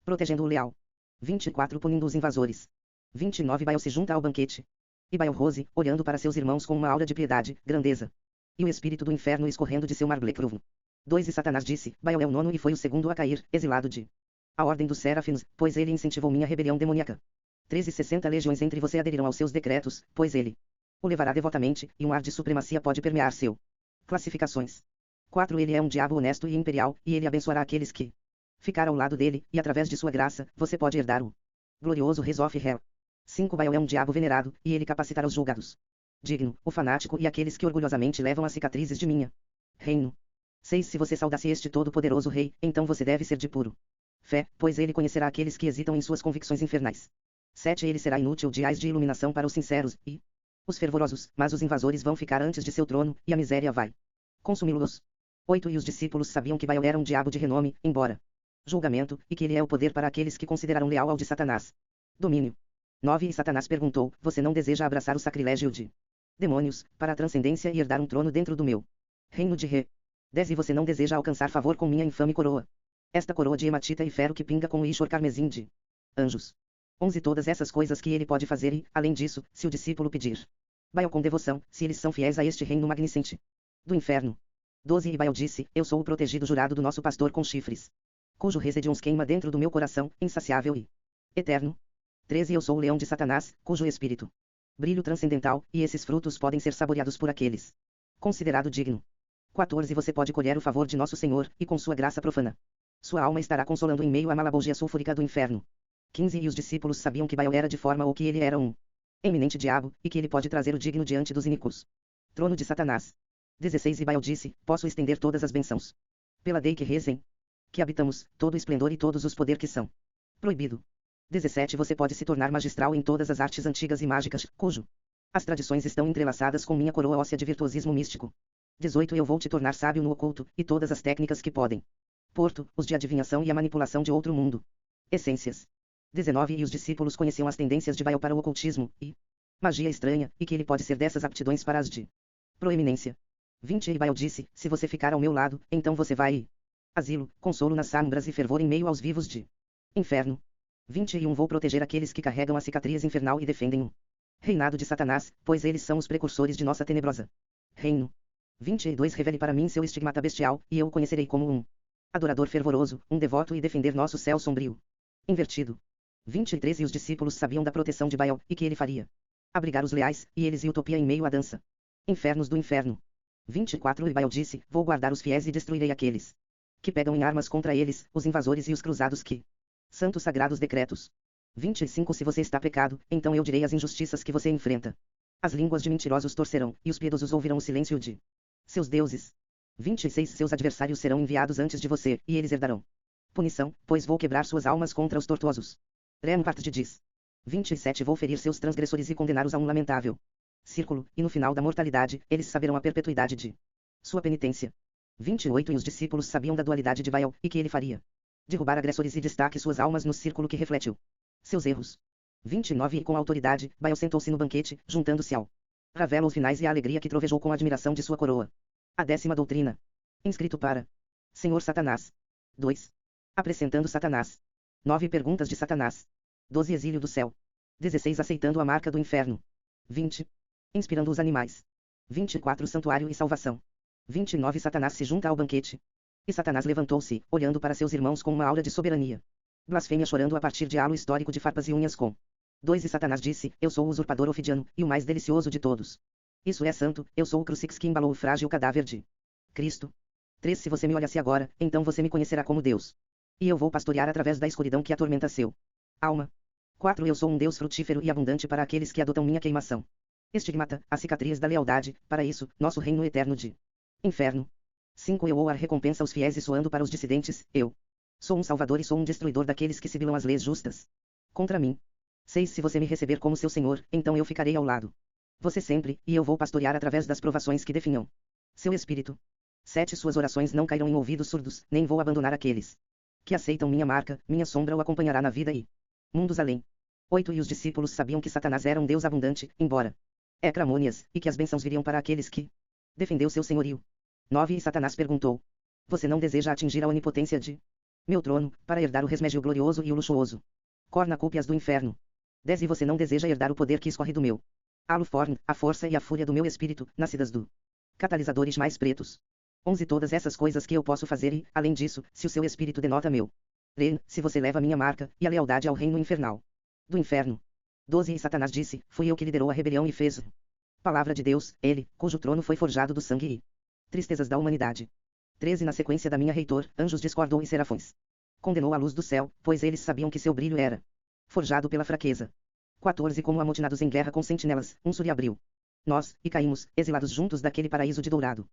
Protegendo o leal. 24 Punindo os invasores. 29 Baal se junta ao banquete. E Baal Rose, olhando para seus irmãos com uma aura de piedade, grandeza. E o espírito do inferno escorrendo de seu marblecruvo. 2 E Satanás disse, Baal é o nono e foi o segundo a cair, exilado de a ordem dos serafins, pois ele incentivou minha rebelião demoníaca. 13 60 legiões entre você aderirão aos seus decretos, pois ele o levará devotamente, e um ar de supremacia pode permear seu classificações. 4 Ele é um diabo honesto e imperial, e ele abençoará aqueles que ficar ao lado dele, e através de sua graça, você pode herdar o glorioso Rezof Hell. 5 Baal é um diabo venerado, e ele capacitará os julgados digno, o fanático e aqueles que orgulhosamente levam as cicatrizes de minha reino. 6 Se você saudasse este todo-poderoso rei, então você deve ser de puro fé, pois ele conhecerá aqueles que hesitam em suas convicções infernais. 7 Ele será inútil de ais de iluminação para os sinceros, e os fervorosos, mas os invasores vão ficar antes de seu trono, e a miséria vai consumi-los. 8 E os discípulos sabiam que Baal era um diabo de renome, embora julgamento, e que ele é o poder para aqueles que consideraram leal ao de Satanás. Domínio. 9 E Satanás perguntou, você não deseja abraçar o sacrilégio de demônios, para a transcendência e herdar um trono dentro do meu reino de Re. 10 E você não deseja alcançar favor com minha infame coroa. Esta coroa de hematita e ferro que pinga com o Ishor carmesim de anjos. 11 Todas essas coisas que ele pode fazer e, além disso, se o discípulo pedir Baal com devoção, se eles são fiéis a este reino magnificente do inferno. 12 E Baal disse, eu sou o protegido jurado do nosso pastor com chifres, cujo resedions queima dentro do meu coração, insaciável e eterno. 13 Eu sou o leão de Satanás, cujo espírito brilho transcendental, e esses frutos podem ser saboreados por aqueles considerado digno. 14 Você pode colher o favor de nosso Senhor, e com sua graça profana sua alma estará consolando em meio à malabogia sulfúrica do inferno. 15 E os discípulos sabiam que Baal era de forma ou que ele era um eminente diabo, e que ele pode trazer o digno diante dos iníquos trono de Satanás. 16 E Baal disse, posso estender todas as bênçãos pela lei que rezem, que habitamos, todo o esplendor e todos os poder que são proibido. 17 Você pode se tornar magistral em todas as artes antigas e mágicas, cujo as tradições estão entrelaçadas com minha coroa óssea de virtuosismo místico. 18 Eu vou te tornar sábio no oculto, e todas as técnicas que podem porto, os de adivinhação e a manipulação de outro mundo. Essências. 19 E os discípulos conheciam as tendências de Baal para o ocultismo, e magia estranha, e que ele pode ser dessas aptidões para as de proeminência. 20 E Baal disse, se você ficar ao meu lado, então você vai asilo, consolo nas sombras e fervor em meio aos vivos de inferno. 21 Vou proteger aqueles que carregam a cicatriz infernal e defendem o reinado de Satanás, pois eles são os precursores de nossa tenebrosa reino. 22 Revele para mim seu estigmata bestial, e eu o conhecerei como um adorador fervoroso, um devoto, e defender nosso céu sombrio invertido. 23 E os discípulos sabiam da proteção de Baal, e que ele faria abrigar os leais, e eles e utopia em meio à dança infernos do inferno. 24 E Baal disse, vou guardar os fiéis e destruirei aqueles que pegam em armas contra eles, os invasores e os cruzados que santos sagrados decretos. 25 Se você está pecado, então eu direi as injustiças que você enfrenta. As línguas de mentirosos torcerão, e os piedosos ouvirão o silêncio de seus deuses. 26 Seus adversários serão enviados antes de você, e eles herdarão punição, pois vou quebrar suas almas contra os tortuosos. Rempart de diz. 27 Vou ferir seus transgressores e condená-los a um lamentável círculo, e no final da mortalidade, eles saberão a perpetuidade de sua penitência. 28 E os discípulos sabiam da dualidade de Baal, e que ele faria derrubar agressores e destaque suas almas no círculo que reflete seus erros. 29 E com autoridade, Baal sentou-se no banquete, juntando-se ao Ravelo os finais e a alegria que trovejou com a admiração de sua coroa. A 10ª doutrina. Inscrito para Senhor Satanás. 2. Acrescentando Satanás. 9 Perguntas de Satanás. 12 Exílio do céu. 16 Aceitando a marca do inferno. 20. Inspirando os animais. 24 Santuário e salvação. 29 Satanás se junta ao banquete. E Satanás levantou-se, olhando para seus irmãos com uma aura de soberania. Blasfêmia chorando a partir de halo histórico de farpas e unhas com 2 E Satanás disse, eu sou o usurpador ofidiano, e o mais delicioso de todos. Isso é santo, eu sou o crucifixo que embalou o frágil cadáver de Cristo. 3 Se você me olhasse agora, então você me conhecerá como Deus. E eu vou pastorear através da escuridão que atormenta seu alma. 4. Eu sou um Deus frutífero e abundante para aqueles que adotam minha queimação. Estigmata, a cicatriz da lealdade, para isso, nosso reino eterno de inferno. 5. Eu ou a recompensa aos fiéis e soando para os dissidentes, eu sou um salvador e sou um destruidor daqueles que sibilam as leis justas contra mim. 6. Se você me receber como seu Senhor, então eu ficarei ao lado você sempre, e eu vou pastorear através das provações que definham seu espírito. 7. Suas orações não cairão em ouvidos surdos, nem vou abandonar aqueles que aceitam minha marca, minha sombra o acompanhará na vida e mundos além. 8. E os discípulos sabiam que Satanás era um Deus abundante, embora cramônias, e que as bênçãos viriam para aqueles que defendeu seu senhorio. 9. E Satanás perguntou: você não deseja atingir a onipotência de meu trono, para herdar o resmégio glorioso e o luxuoso cornucópias do inferno? 10. E você não deseja herdar o poder que escorre do meu halo forno, a força e a fúria do meu espírito, nascidas do catalisadores mais pretos? 11. Todas essas coisas que eu posso fazer e, além disso, se o seu espírito denota meu reino, se você leva minha marca, e a lealdade ao reino infernal do inferno. 12. E Satanás disse: fui eu que liderou a rebelião e fez palavra de Deus, ele, cujo trono foi forjado do sangue e tristezas da humanidade. 13. Na sequência da minha reitor, anjos discordou e serafões condenou a luz do céu, pois eles sabiam que seu brilho era forjado pela fraqueza. 14. Como amotinados em guerra com sentinelas, um se abriu nós, e caímos, exilados juntos daquele paraíso de dourado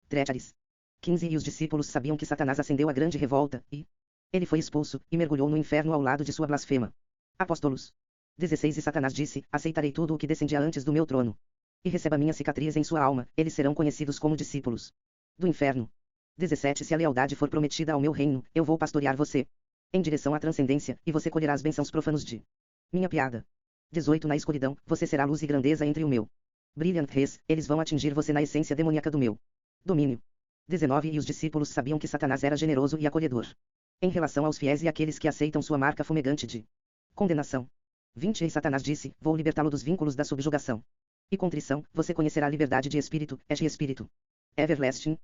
Trétares. 15. E os discípulos sabiam que Satanás acendeu a grande revolta, e ele foi expulso, e mergulhou no inferno ao lado de sua blasfema. Apóstolos. 16. E Satanás disse: aceitarei tudo o que descendia antes do meu trono. E receba minha cicatriz em sua alma, eles serão conhecidos como discípulos do inferno. 17. Se a lealdade for prometida ao meu reino, eu vou pastorear você em direção à transcendência, e você colherá as bênçãos profanos de minha piada. 18. Na escuridão, você será luz e grandeza entre o meu brilhant res, eles vão atingir você na essência demoníaca do meu domínio. 19. E os discípulos sabiam que Satanás era generoso e acolhedor em relação aos fiéis e àqueles que aceitam sua marca fumegante de condenação. 20. E Satanás disse: vou libertá-lo dos vínculos da subjugação e contrição, você conhecerá a liberdade de espírito, espírito everlasting.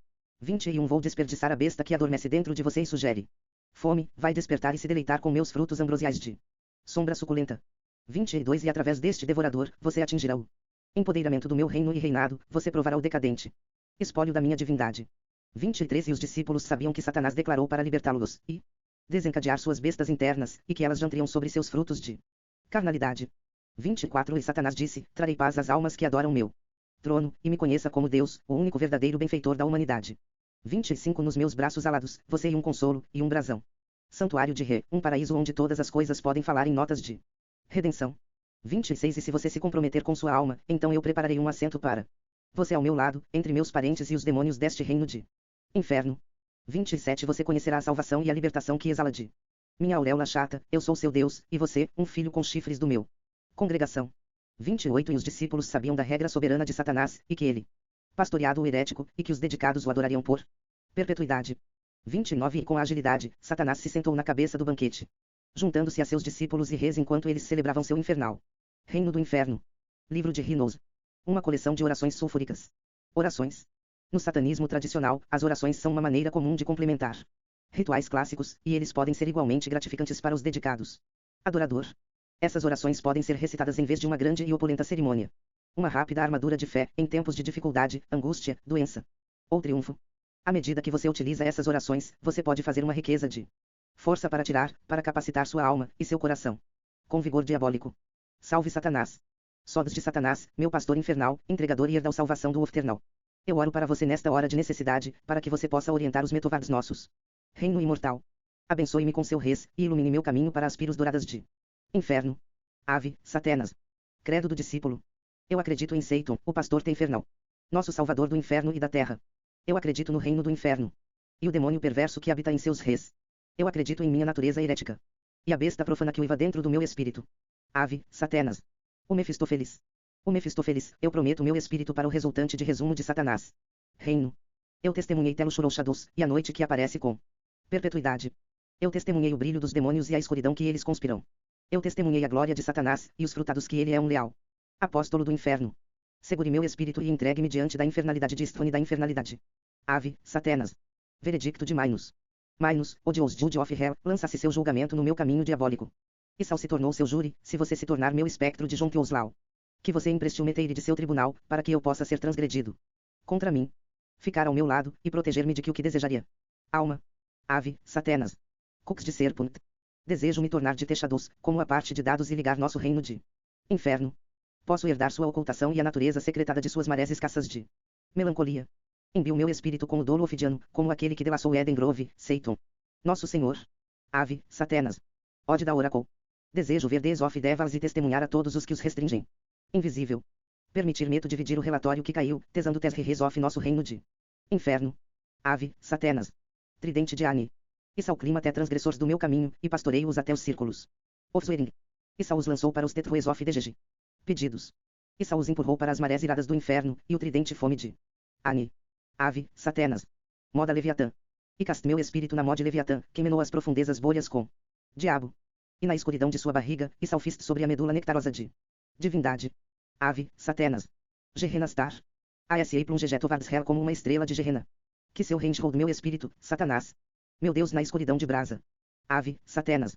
21. Vou desperdiçar a besta que adormece dentro de você e sugere fome, vai despertar e se deleitar com meus frutos ambrosiais de sombra suculenta. 22. E através deste devorador, você atingirá o empoderamento do meu reino e reinado, você provará o decadente espólio da minha divindade. 23. E os discípulos sabiam que Satanás declarou para libertá-los, e desencadear suas bestas internas, e que elas jantriam sobre seus frutos de carnalidade. 24. E Satanás disse: trarei paz às almas que adoram meu trono, e me conheça como Deus, o único verdadeiro benfeitor da humanidade. 25. Nos meus braços alados, você e um consolo, e um brasão. Santuário de Ré, um paraíso onde todas as coisas podem falar em notas de redenção. 26. E se você se comprometer com sua alma, então eu prepararei um assento para você ao meu lado, entre meus parentes e os demônios deste reino de inferno. 27. Você conhecerá a salvação e a libertação que exala de minha auréola chata, eu sou seu Deus, e você, um filho com chifres do meu congregação. 28. E os discípulos sabiam da regra soberana de Satanás, e que ele pastoreado o herético, e que os dedicados o adorariam por perpetuidade. 29. E com a agilidade, Satanás se sentou na cabeça do banquete, juntando-se a seus discípulos e reis enquanto eles celebravam seu infernal reino do inferno. Livro de Rinos. Uma coleção de orações sulfúricas. Orações. No satanismo tradicional, as orações são uma maneira comum de complementar rituais clássicos, e eles podem ser igualmente gratificantes para os dedicados. Adorador. Essas orações podem ser recitadas em vez de uma grande e opulenta cerimônia. Uma rápida armadura de fé, em tempos de dificuldade, angústia, doença ou triunfo. À medida que você utiliza essas orações, você pode fazer uma riqueza de força para capacitar sua alma e seu coração com vigor diabólico. Salve Satanás. Sodes de Satanás, meu pastor infernal, entregador e herdal salvação do Ofternal. Eu oro para você nesta hora de necessidade, para que você possa orientar os metovads nossos reino imortal. Abençoe-me com seu res, e ilumine meu caminho para as piros douradas de inferno. Ave, Satanás. Credo do discípulo. Eu acredito em Satan, o pastor infernal, nosso salvador do inferno e da terra. Eu acredito no reino do inferno e o demônio perverso que habita em seus res. Eu acredito em minha natureza herética e a besta profana que uiva dentro do meu espírito. Ave, Satanás. O Mefistófeles. O Mefistófeles, eu prometo meu espírito para o resultante de resumo de Satanás. Reino. Eu testemunhei Telo Shuroushados, e a noite que aparece com perpetuidade. Eu testemunhei o brilho dos demônios e a escuridão que eles conspiram. Eu testemunhei a glória de Satanás, e os frutados que ele é um leal apóstolo do inferno. Segure meu espírito e entregue-me diante da infernalidade de Estfone da infernalidade. Ave, Satanás. Veredicto de Mainus. Mainus, o Deus Jude of Hell, lançasse seu julgamento no meu caminho diabólico. E Sal se tornou seu júri, se você se tornar meu espectro de Jontioslau. Que você empreste o meteire de seu tribunal, para que eu possa ser transgredido contra mim. Ficar ao meu lado, e proteger-me de que o que desejaria. Alma. Ave, Satanás. Cux de Serpent. Desejo me tornar de Texados, como a parte de dados e ligar nosso reino de inferno. Posso herdar sua ocultação e a natureza secretada de suas marés escassas de melancolia. Imbio meu espírito com o dolo ofidiano, como aquele que delaçou Eden Grove, Seiton. Nosso Senhor. Ave, Satenas. Ode da Oracle. Desejo ver Days of Devils e testemunhar a todos os que os restringem. Invisível. Permitir-me dividir o relatório que caiu, tesando Tesreres of nosso reino de inferno. Ave, Satenas. Tridente de Ani. Issa o clima até transgressores do meu caminho, e pastoreio-os até os círculos. Ofsuering. Issa os lançou para os Tetrues of DGG. Pedidos. Issa os empurrou para as marés iradas do inferno, e o tridente fome de Ani. Ave, Satenas. Moda Leviatã. E cast meu espírito na mode Leviatã, que menou as profundezas bolhas com diabo. E na escuridão de sua barriga, e salfiste sobre a medula nectarosa de divindade. Ave, Satenas. Gehenastar. ASA plungejetovars hell como uma estrela de Gehenna. Que seu range hold meu espírito, Satanás. Meu Deus na escuridão de brasa. Ave, Satenas.